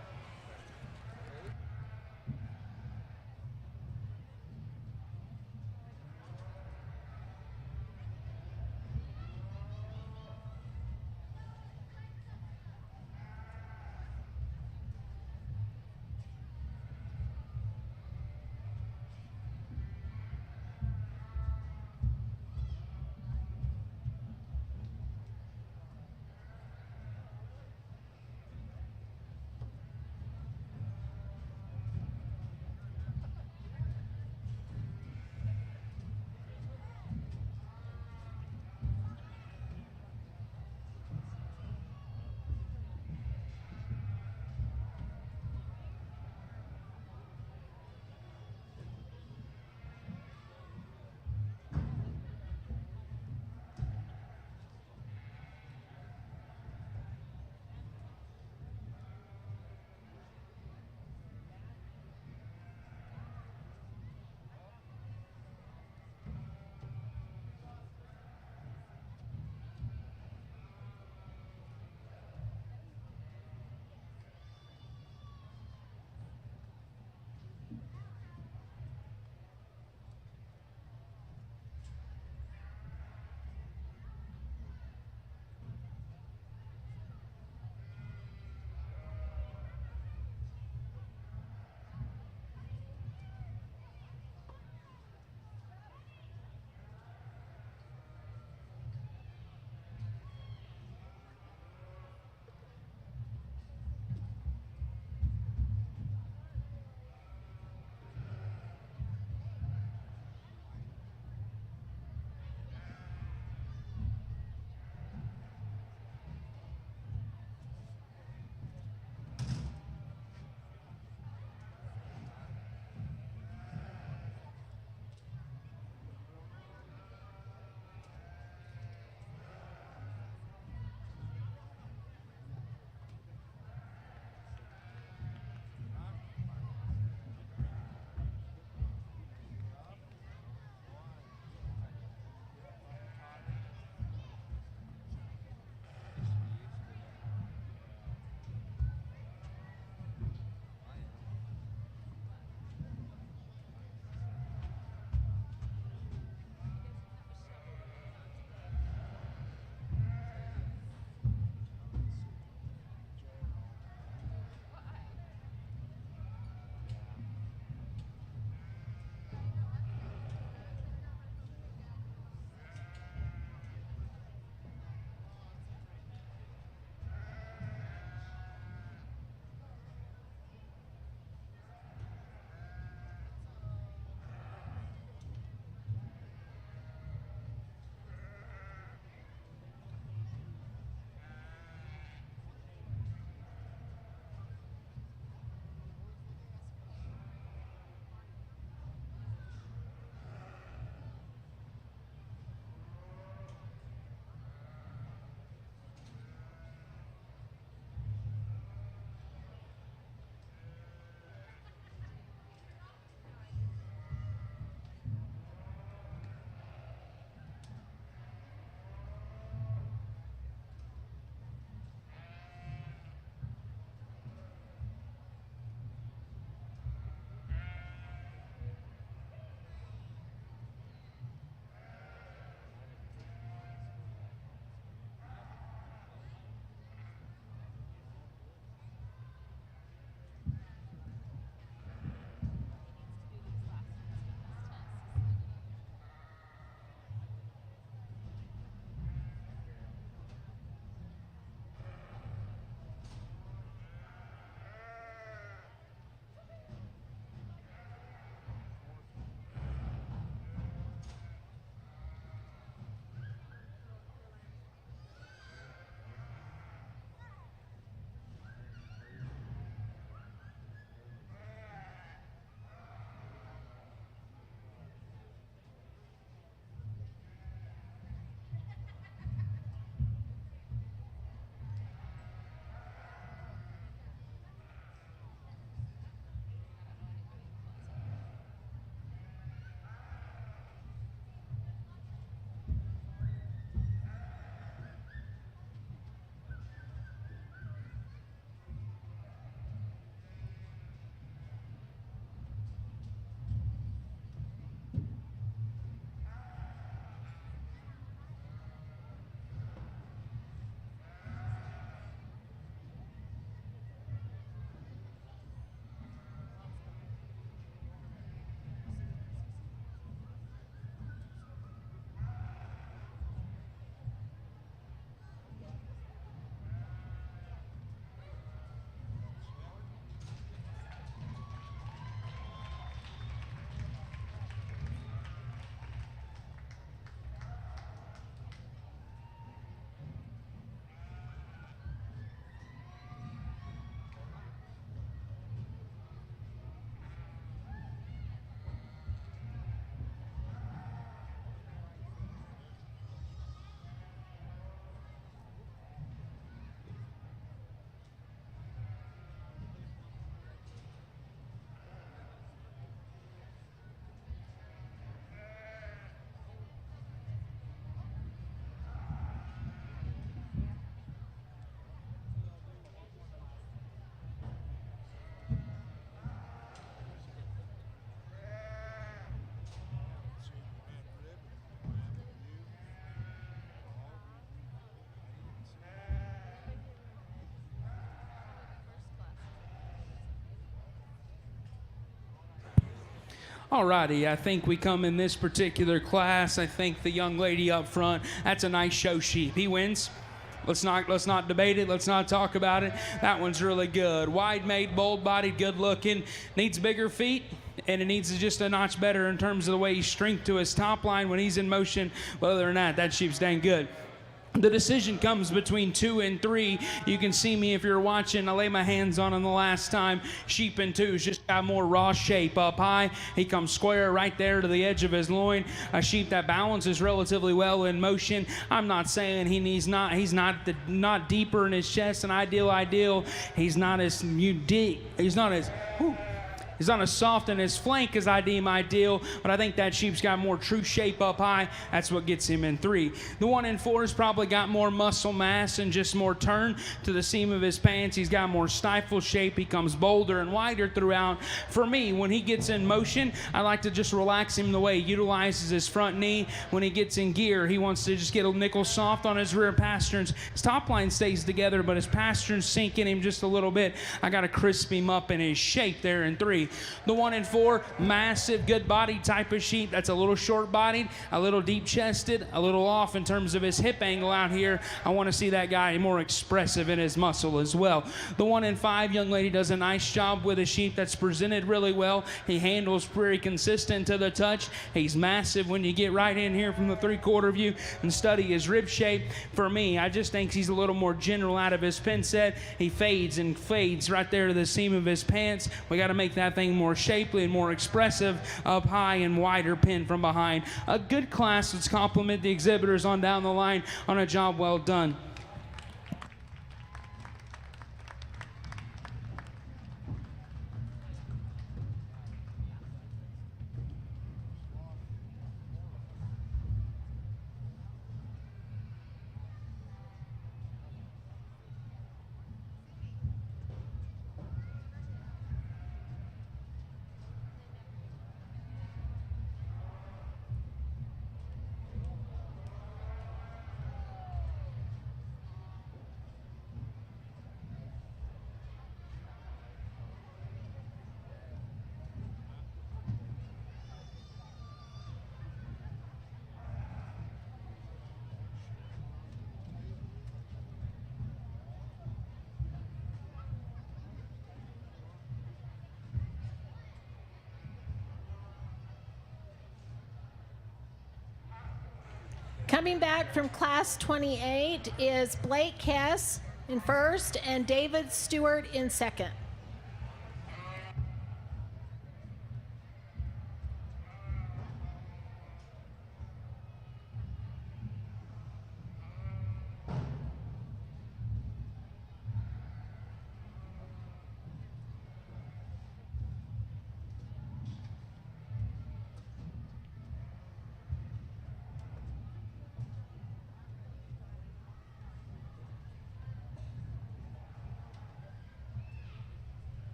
Alrighty, I think we come in this particular class. I think the young lady up front, that's a nice show sheep. He wins. Let's not debate it. Let's not talk about it. That one's really good. Wide made, bold bodied, good looking. Needs bigger feet, and it needs just a notch better in terms of the way he's strength to his top line when he's in motion. But other than that sheep's dang good. The decision comes between 2 and 3. You can see me if you're watching. I lay my hands on him the last time. Sheep in 2's just got more raw shape up high. He comes square right there to the edge of his loin. A sheep that balances relatively well in motion. I'm not saying he's not deeper in his chest. An ideal. He's not as deep. He's not as soft in his flank as I deem ideal, but I think that sheep's got more true shape up high. That's what gets him in 3. The 1 in 4's probably got more muscle mass and just more turn to the seam of his pants. He's got more stifle shape. He comes bolder and wider throughout. For me, when he gets in motion, I like to just relax him the way he utilizes his front knee. When he gets in gear, he wants to just get a nickel soft on his rear pasterns. His top line stays together, but his pasterns sink in him just a little bit. I got to crisp him up in his shape there in 3. The 1 in 4, massive, good body type of sheep. That's a little short bodied, a little deep chested, a little off in terms of his hip angle out here. I want to see that guy more expressive in his muscle as well. The 1 in 5, young lady does a nice job with a sheep that's presented really well. He handles pretty consistent to the touch. He's massive when you get right in here from the 3/4 view and study his rib shape. For me, I just think he's a little more general out of his pin set. He fades right there to the seam of his pants. We got to make that thing more shapely and more expressive up high and wider pin from behind. A good class. Let's compliment the exhibitors on down the line on a job well done. Coming back from class 28 is Blake Hess in first and David Stewart in second.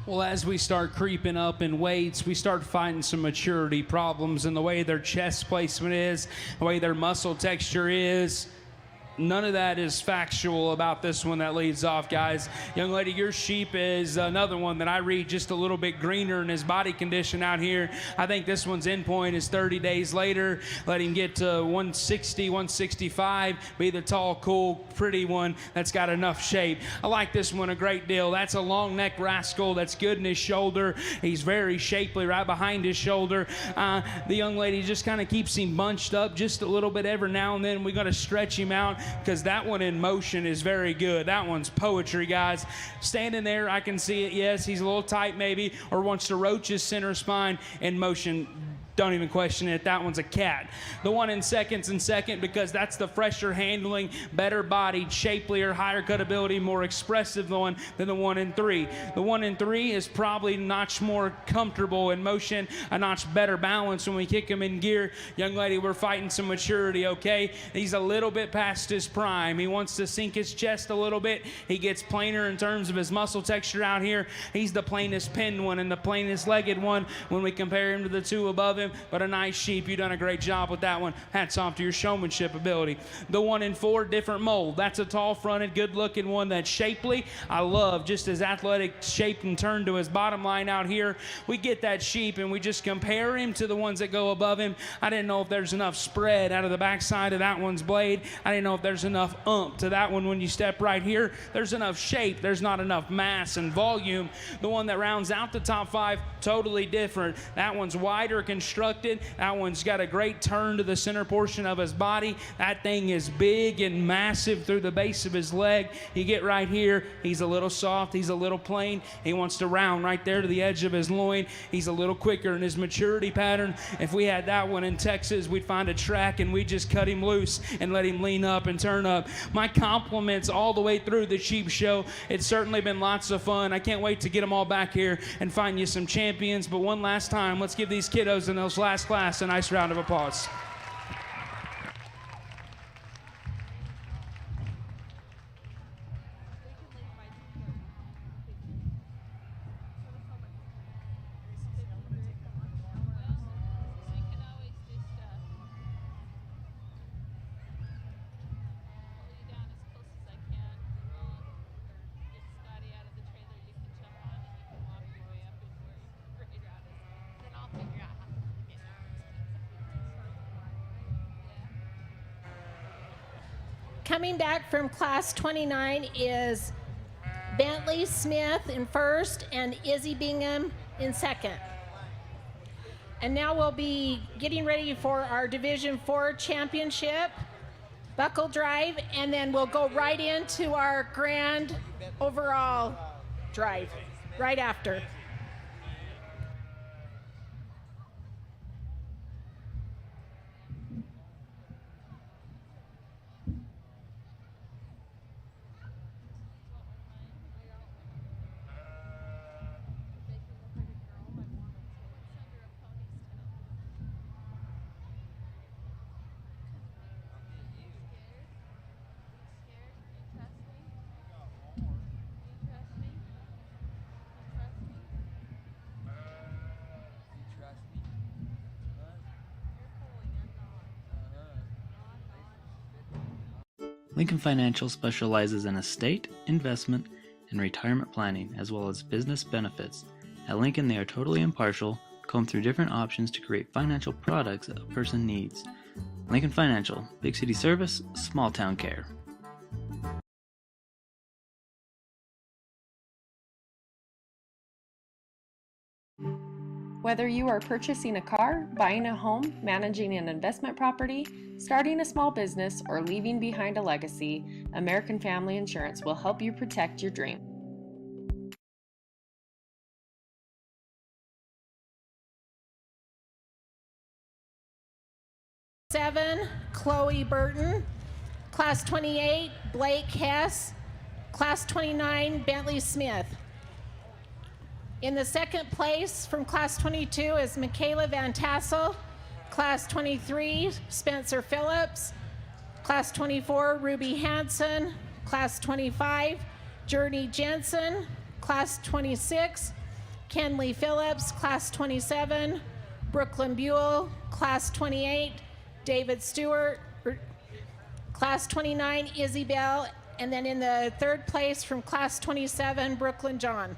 Well, as we start creeping up in weights, we start finding some maturity problems in the way their chest placement is, the way their muscle texture is. None of that is factual about this one that leads off, guys. Young lady, your sheep is another one that I read just a little bit greener in his body condition out here. I think this one's endpoint is 30 days later. Let him get to 160, 165, be the tall, cool, pretty one that's got enough shape. I like this one a great deal. That's a long neck rascal that's good in his shoulder. He's very shapely right behind his shoulder. The young lady just kind of keeps him bunched up just a little bit every now and then. We got to stretch him out, because that one in motion is very good. That one's poetry, guys. Standing there, I can see it. Yes, he's a little tight maybe, or wants to roach his center spine. In motion, don't even question it. That one's a cat. The one in second's in second because that's the fresher handling, better bodied, shapelier, higher cut ability, more expressive one than the one in three. The one in three is probably a notch more comfortable in motion, a notch better balance when we kick him in gear. Young lady, we're fighting some maturity, okay? He's a little bit past his prime. He wants to sink his chest a little bit. He gets plainer in terms of his muscle texture out here. He's the plainest pinned one and the plainest legged one when we compare him to the two above him. But a nice sheep. You've done a great job with that one. Hats off to your showmanship ability. The one in four, different mold. That's a tall fronted, good looking one that's shapely. I love just his athletic shape and turn to his bottom line out here. We get that sheep and we just compare him to the ones that go above him. I didn't know if there's enough spread out of the backside of that one's blade. I didn't know if there's enough oomph to that one when you step right here. There's enough shape. There's not enough mass and volume. The one that rounds out the top five, totally different. That one's wider constructed. That one's got a great turn to the center portion of his body. That thing is big and massive through the base of his leg. You get right here, he's a little soft, he's a little plain. He wants to round right there to the edge of his loin. He's a little quicker in his maturity pattern. If we had that one in Texas, we'd find a track and we'd just cut him loose and let him lean up and turn up. My compliments all the way through the sheep show. It's certainly been lots of fun. I can't wait to get them all back here and find you some champions. But one last time, let's give these kiddos in those last class a nice round of applause. Coming back from class 29 is Bentley Smith in first and Izzy Bingham in second. And now we'll be getting ready for our Division 4 championship, buckle drive, and then we'll go right into our grand overall drive right after. Lincoln Financial specializes in estate, investment, and retirement planning, as well as business benefits. At Lincoln, they are totally impartial, comb through different options to create financial products that a person needs. Lincoln Financial, big city service, small town care. Whether you are purchasing a car, buying a home, managing an investment property, starting a small business, or leaving behind a legacy, American Family Insurance will help you protect your dream. Seven, Chloe Burton. Class 28, Blake Hess. Class 29, Bentley Smith. In the second place from class 22 is Michaela Van Tassel. Class 23, Spencer Phillips. Class 24, Ruby Hansen. Class 25, Journey Jensen. Class 26, Kenley Phillips, class 27, Brooklyn Buell, class 28, David Stewart, class 29, Izzy Bell, and then in the third place from class 27, Brooklyn John.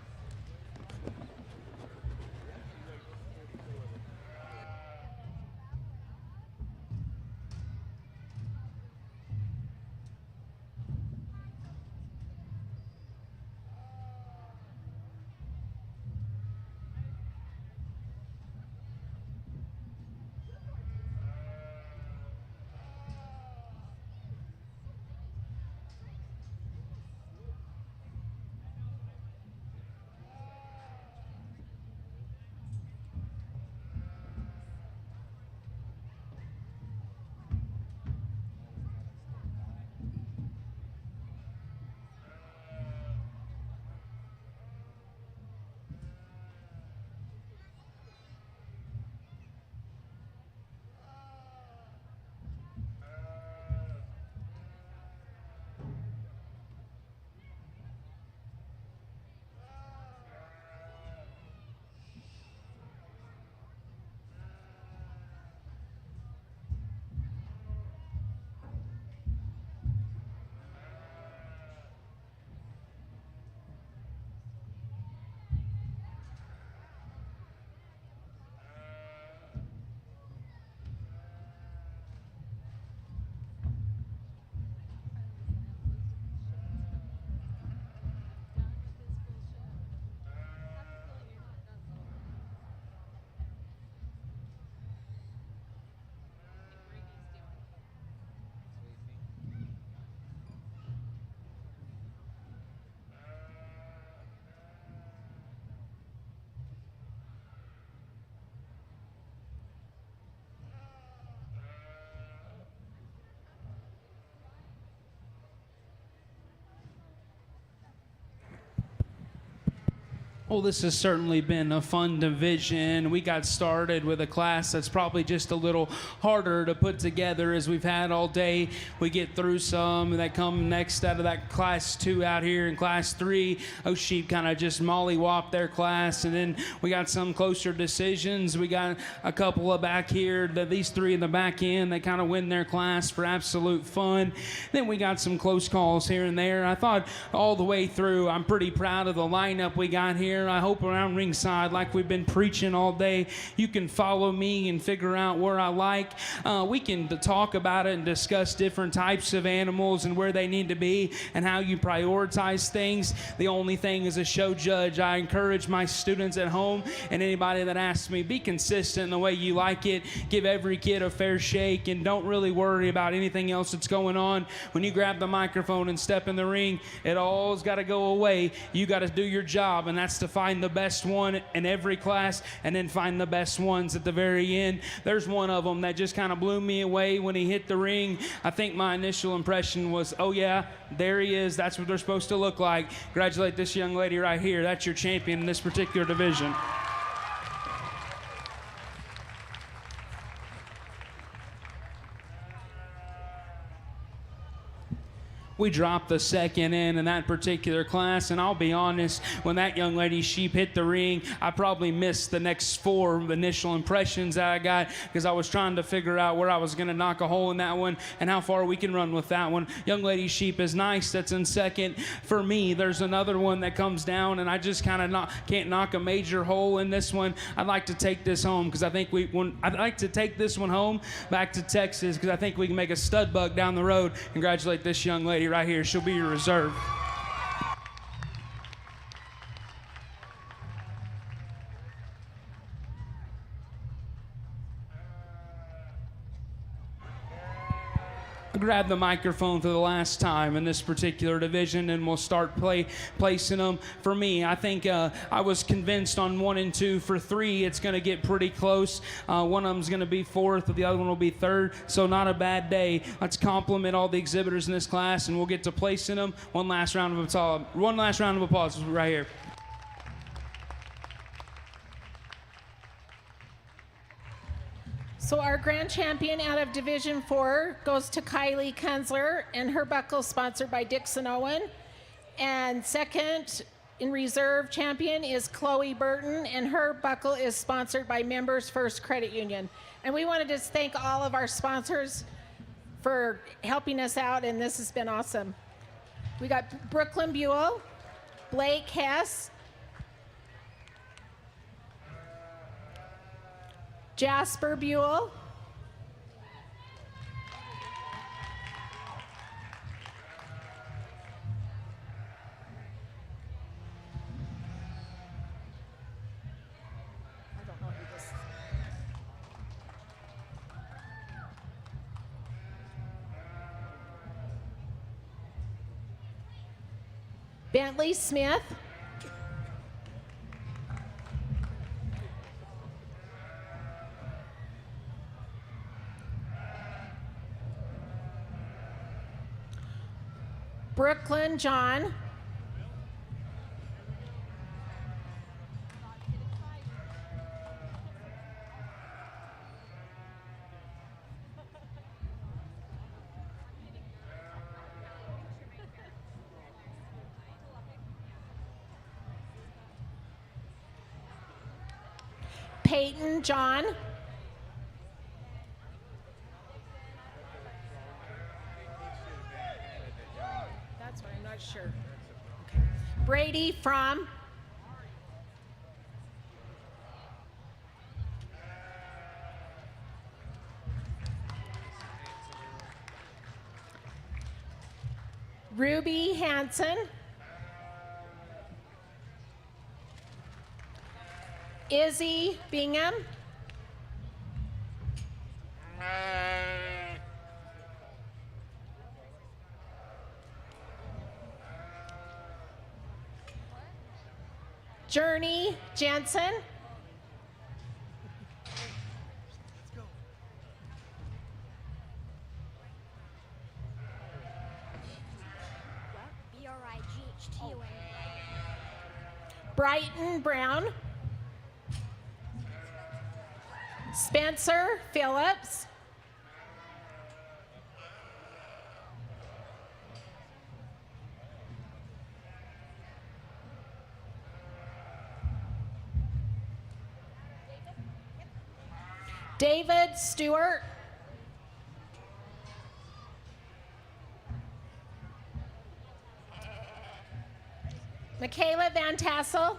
Well, this has certainly been a fun division. We got started with a class that's probably just a little harder to put together as we've had all day. We get through some that come next out of that class 2 out here in class 3. O'Sheep kind of just mollywopped their class, and then we got some closer decisions. We got a couple of back here, these 3 in the back end that kind of win their class for absolute fun. Then we got some close calls here and there. I thought all the way through, I'm pretty proud of the lineup we got here. I hope around ringside, like we've been preaching all day, you can follow me and figure out where I like. We can talk about it and discuss different types of animals and where they need to be and how you prioritize things. The only thing as a show judge, I encourage my students at home and anybody that asks me, be consistent in the way you like it. Give every kid a fair shake and don't really worry about anything else that's going on. When you grab the microphone and step in the ring, it all's got to go away. You got to do your job, and that's to find the best one in every class and then find the best ones at the very end. There's one of them that just kind of blew me away when he hit the ring. I think my initial impression was, oh yeah, there he is. That's what they're supposed to look like. Congratulate this young lady right here. That's your champion in this particular division. We dropped the second in that particular class, and I'll be honest, when that young lady Sheep hit the ring, I probably missed the next 4 initial impressions that I got because I was trying to figure out where I was going to knock a hole in that one and how far we can run with that one. Young lady Sheep is nice. That's in second. For me, there's another one that comes down, and I just kind of can't knock a major hole in this one. I'd like to take this home because I think I'd like to take this one home back to Texas because I think we can make a stud buck down the road. Congratulate this young lady right here. She'll be your reserve. Grab the microphone for the last time in this particular division, and we'll start placing them. For me, I think I was convinced on 1 and 2. For 3, it's going to get pretty close. One of them's going to be 4th, the other one will be 3rd, so not a bad day. Let's compliment all the exhibitors in this class, and we'll get to placing them. One last round of applause right here. So our grand champion out of Division 4 goes to Kylie Kunzler, and her buckle sponsored by Dixon Owen. And second in reserve champion is Chloe Burton, and her buckle is sponsored by Members First Credit Union. And we wanted to thank all of our sponsors for helping us out, and this has been awesome. We got Brooklyn Buell, Blake Hess, Jasper Buell, Bentley Smith, Brooklyn John, Peyton John, that's what I'm not sure. Okay. Brady Fromm, Ruby Hansen, Izzy Bingham, Journey Jensen, B-R-I-G-H-T-O-N. Brighton Brown, Spencer Phillips, David Stewart, Michaela Van Tassel,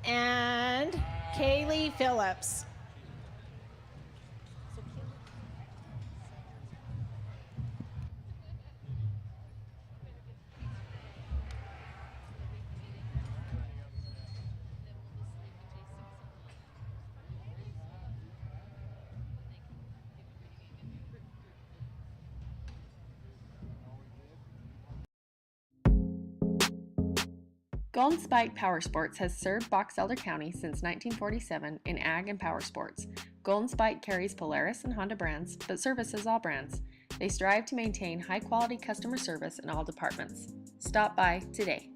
and Kaylee Phillips. Golden Spike Power Sports has served Box Elder County since 1947 in ag and power sports. Golden Spike carries Polaris and Honda brands, but services all brands. They strive to maintain high-quality customer service in all departments. Stop by today.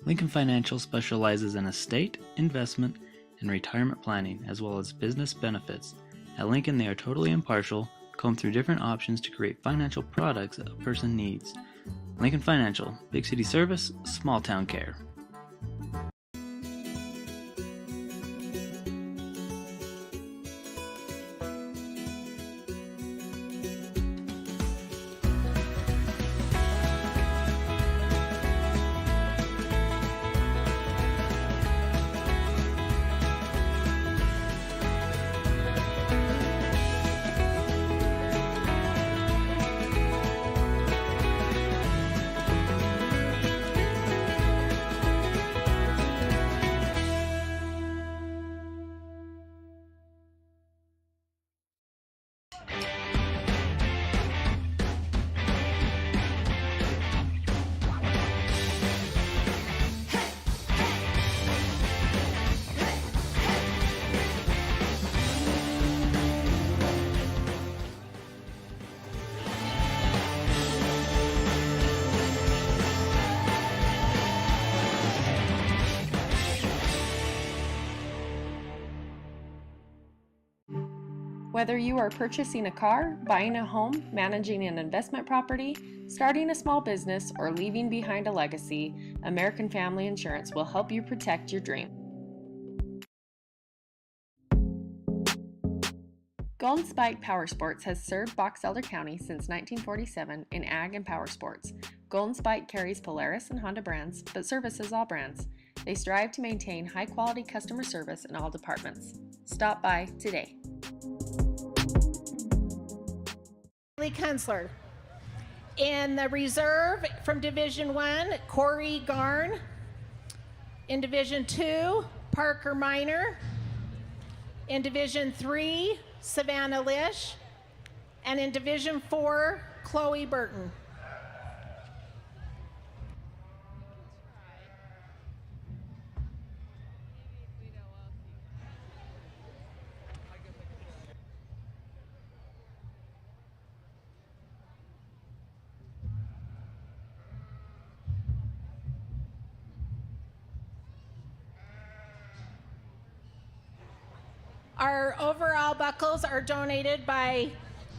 Lincoln Financial specializes in estate, investment, and retirement planning, as well as business benefits. At Lincoln, they are totally impartial, comb through different options to create financial products that a person needs. Lincoln Financial, big city service, small town care. Whether you are purchasing a car, buying a home, managing an investment property, starting a small business, or leaving behind a legacy, American Family Insurance will help you protect your dream. Golden Spike Power Sports has served Box Elder County since 1947 in ag and power sports. Golden Spike carries Polaris and Honda brands, but services all brands. They strive to maintain high-quality customer service in all departments. Stop by today. Lee Kunzler. In the reserve from Division 1, Corey Garn. In Division 2, Parker Miner. In Division 3, Savannah Lish. And in Division 4, Chloe Burton. Our overall buckles are donated by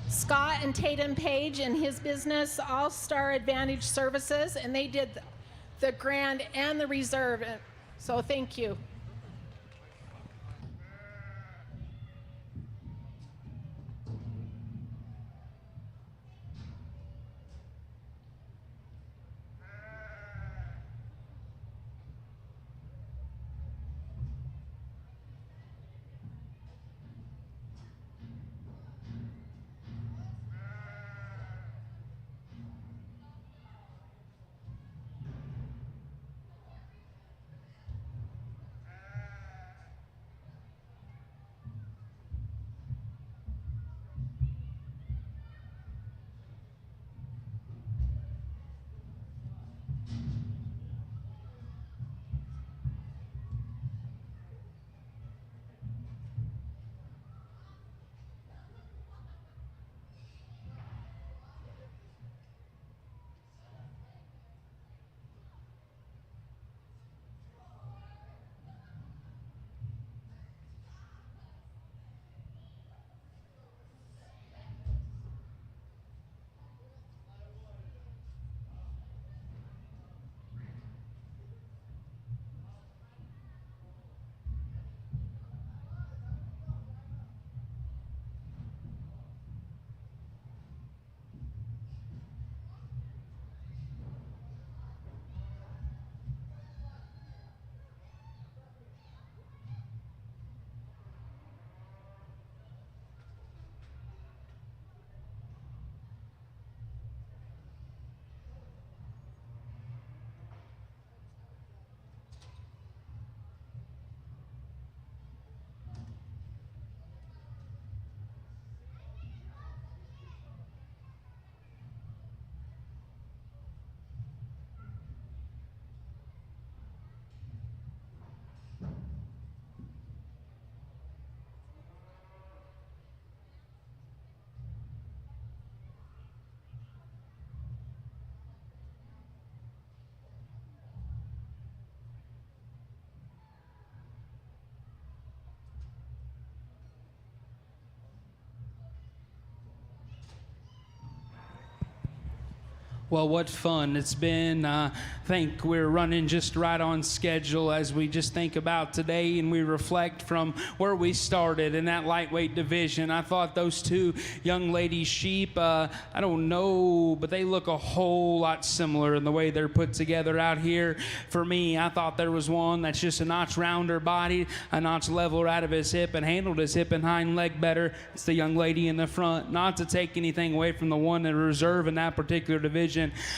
Scott and Tatum Page and his business, All Star Advantage Services, and they did the Grand and the Reserve. So thank you. Well, what fun it's been. I think we're running just right on schedule as we just think about today and we reflect from where we started in that lightweight division. I thought those two young ladies' sheep, I don't know, but they look a whole lot similar in the way they're put together out here. For me, I thought there was one that's just a notch rounder body, a notch leveler out of his hip and handled his hip and hind leg better. It's the young lady in the front. Not to take anything away from the one in reserve in that particular division.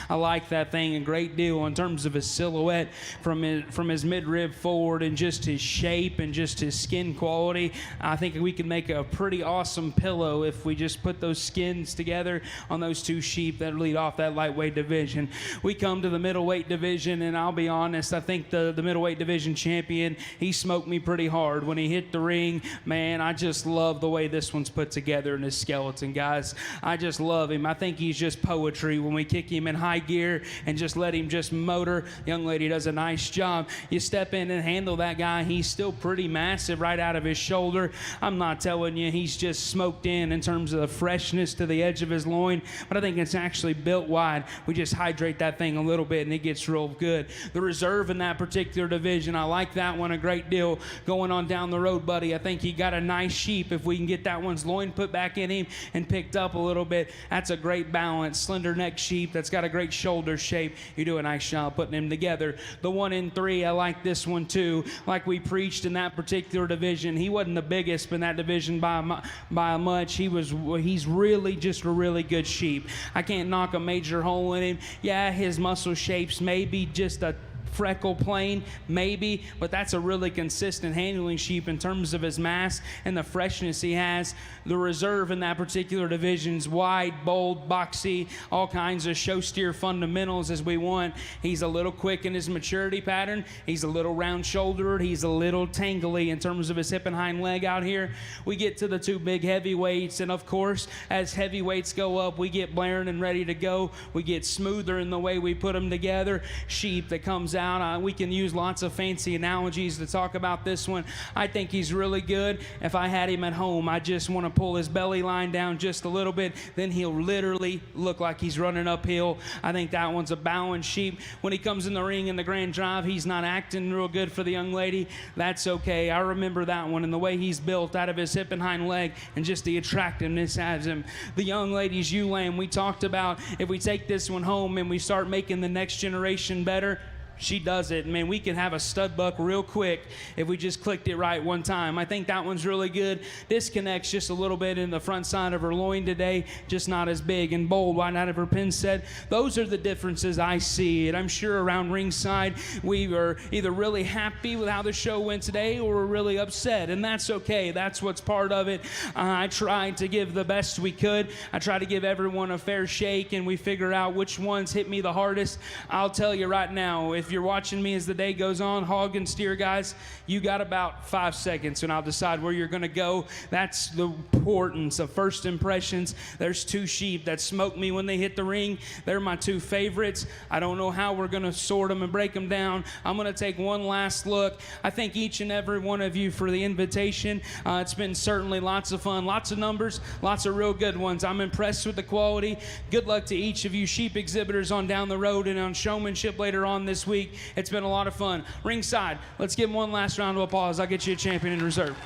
I like that thing a great deal in terms of his silhouette from his midrib forward and just his shape and just his skin quality. I think we can make a pretty awesome pillow if we just put those skins together on those two sheep that lead off that lightweight division. We come to the middleweight division, and I'll be honest, I think the middleweight division champion, he smoked me pretty hard when he hit the ring. Man, I just love the way this one's put together in his skeleton, guys. I just love him. I think he's just poetry when we kick kick him in high gear and just let him just motor. Young lady does a nice job. You step in and handle that guy. He's still pretty massive right out of his shoulder. I'm not telling you he's just smoked in terms of the freshness to the edge of his loin, but I think it's actually built wide. We just hydrate that thing a little bit and it gets real good. The reserve in that particular division, I like that one a great deal. Going on down the road, buddy, I think he got a nice sheep. If we can get that one's loin put back in him and picked up a little bit, that's a great balance. Slender neck sheep that's got a great shoulder shape. You do a nice job putting them together. The 1 in 3, I like this one too. Like we preached in that particular division, he wasn't the biggest in that division by much. He's really just a really good sheep. I can't knock a major hole in him. Yeah, his muscle shapes may be just a freckle plane, maybe, but that's a really consistent handling sheep in terms of his mass and the freshness he has. The reserve in that particular division's wide, bold, boxy, all kinds of show steer fundamentals as we want. He's a little quick in his maturity pattern. He's a little round shouldered. He's a little tangly in terms of his hip and hind leg out here. We get to the 2 big heavyweights, and of course, as heavyweights go up, we get blaring and ready to go. We get smoother in the way we put them together. Sheep that comes out. We can use lots of fancy analogies to talk about this one. I think he's really good. If I had him at home, I just want to pull his belly line down just a little bit. Then he'll literally look like he's running uphill. I think that one's a bowing sheep. When he comes in the ring in the Grand Drive, he's not acting real good for the young lady. That's okay. I remember that one and the way he's built out of his hip and hind leg and just the attractiveness has him. The young lady's ewe lamb, we talked about if we take this one home and we start making the next generation better, she does it. Man, we can have a stud buck real quick if we just clicked it right one time. I think that one's really good. Disconnects just a little bit in the front side of her loin today, just not as big and bold right out of her pin set. Those are the differences I see. And I'm sure around ringside, we were either really happy with how the show went today or we're really upset. And that's okay. That's what's part of it. I tried to give the best we could. I tried to give everyone a fair shake, and we figure out which ones hit me the hardest. I'll tell you right now, if you're watching me as the day goes on, hog and steer guys, you got about 5 seconds and I'll decide where you're going to go. That's the importance of first impressions. There's 2 sheep that smoke me when they hit the ring. They're my 2 favorites. I don't know how we're going to sort them and break them down. I'm going to take one last look. I thank each and every one of you for the invitation. It's been certainly lots of fun, lots of numbers, lots of real good ones. I'm impressed with the quality. Good luck to each of you sheep exhibitors on down the road and on showmanship later on this week. It's been a lot of fun. Ringside, let's give him one last round of applause. I'll get you a champion in reserve.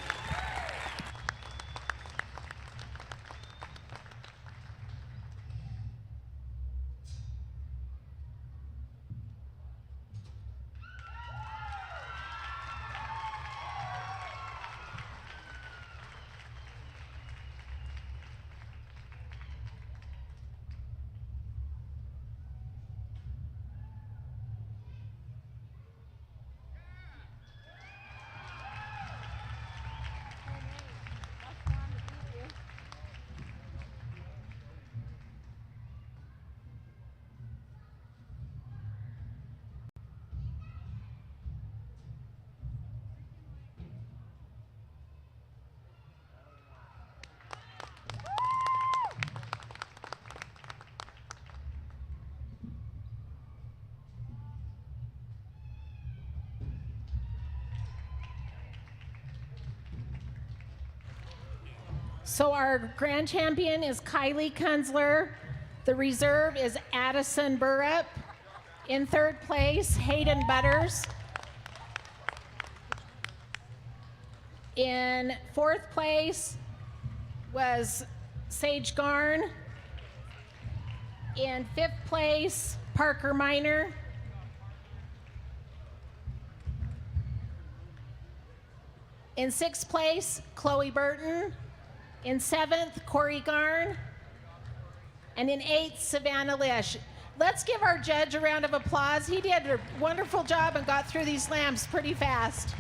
So our grand champion is Kylie Kunzler. The reserve is Addison Burrup. In 3rd place, Hayden Butters. In 4th place was Sage Garn. In 5th place, Parker Miner. In 6th place, Chloe Burton. In 7th, Corey Garn. And in 8th, Savannah Lish. Let's give our judge a round of applause. He did a wonderful job and got through these lambs pretty fast.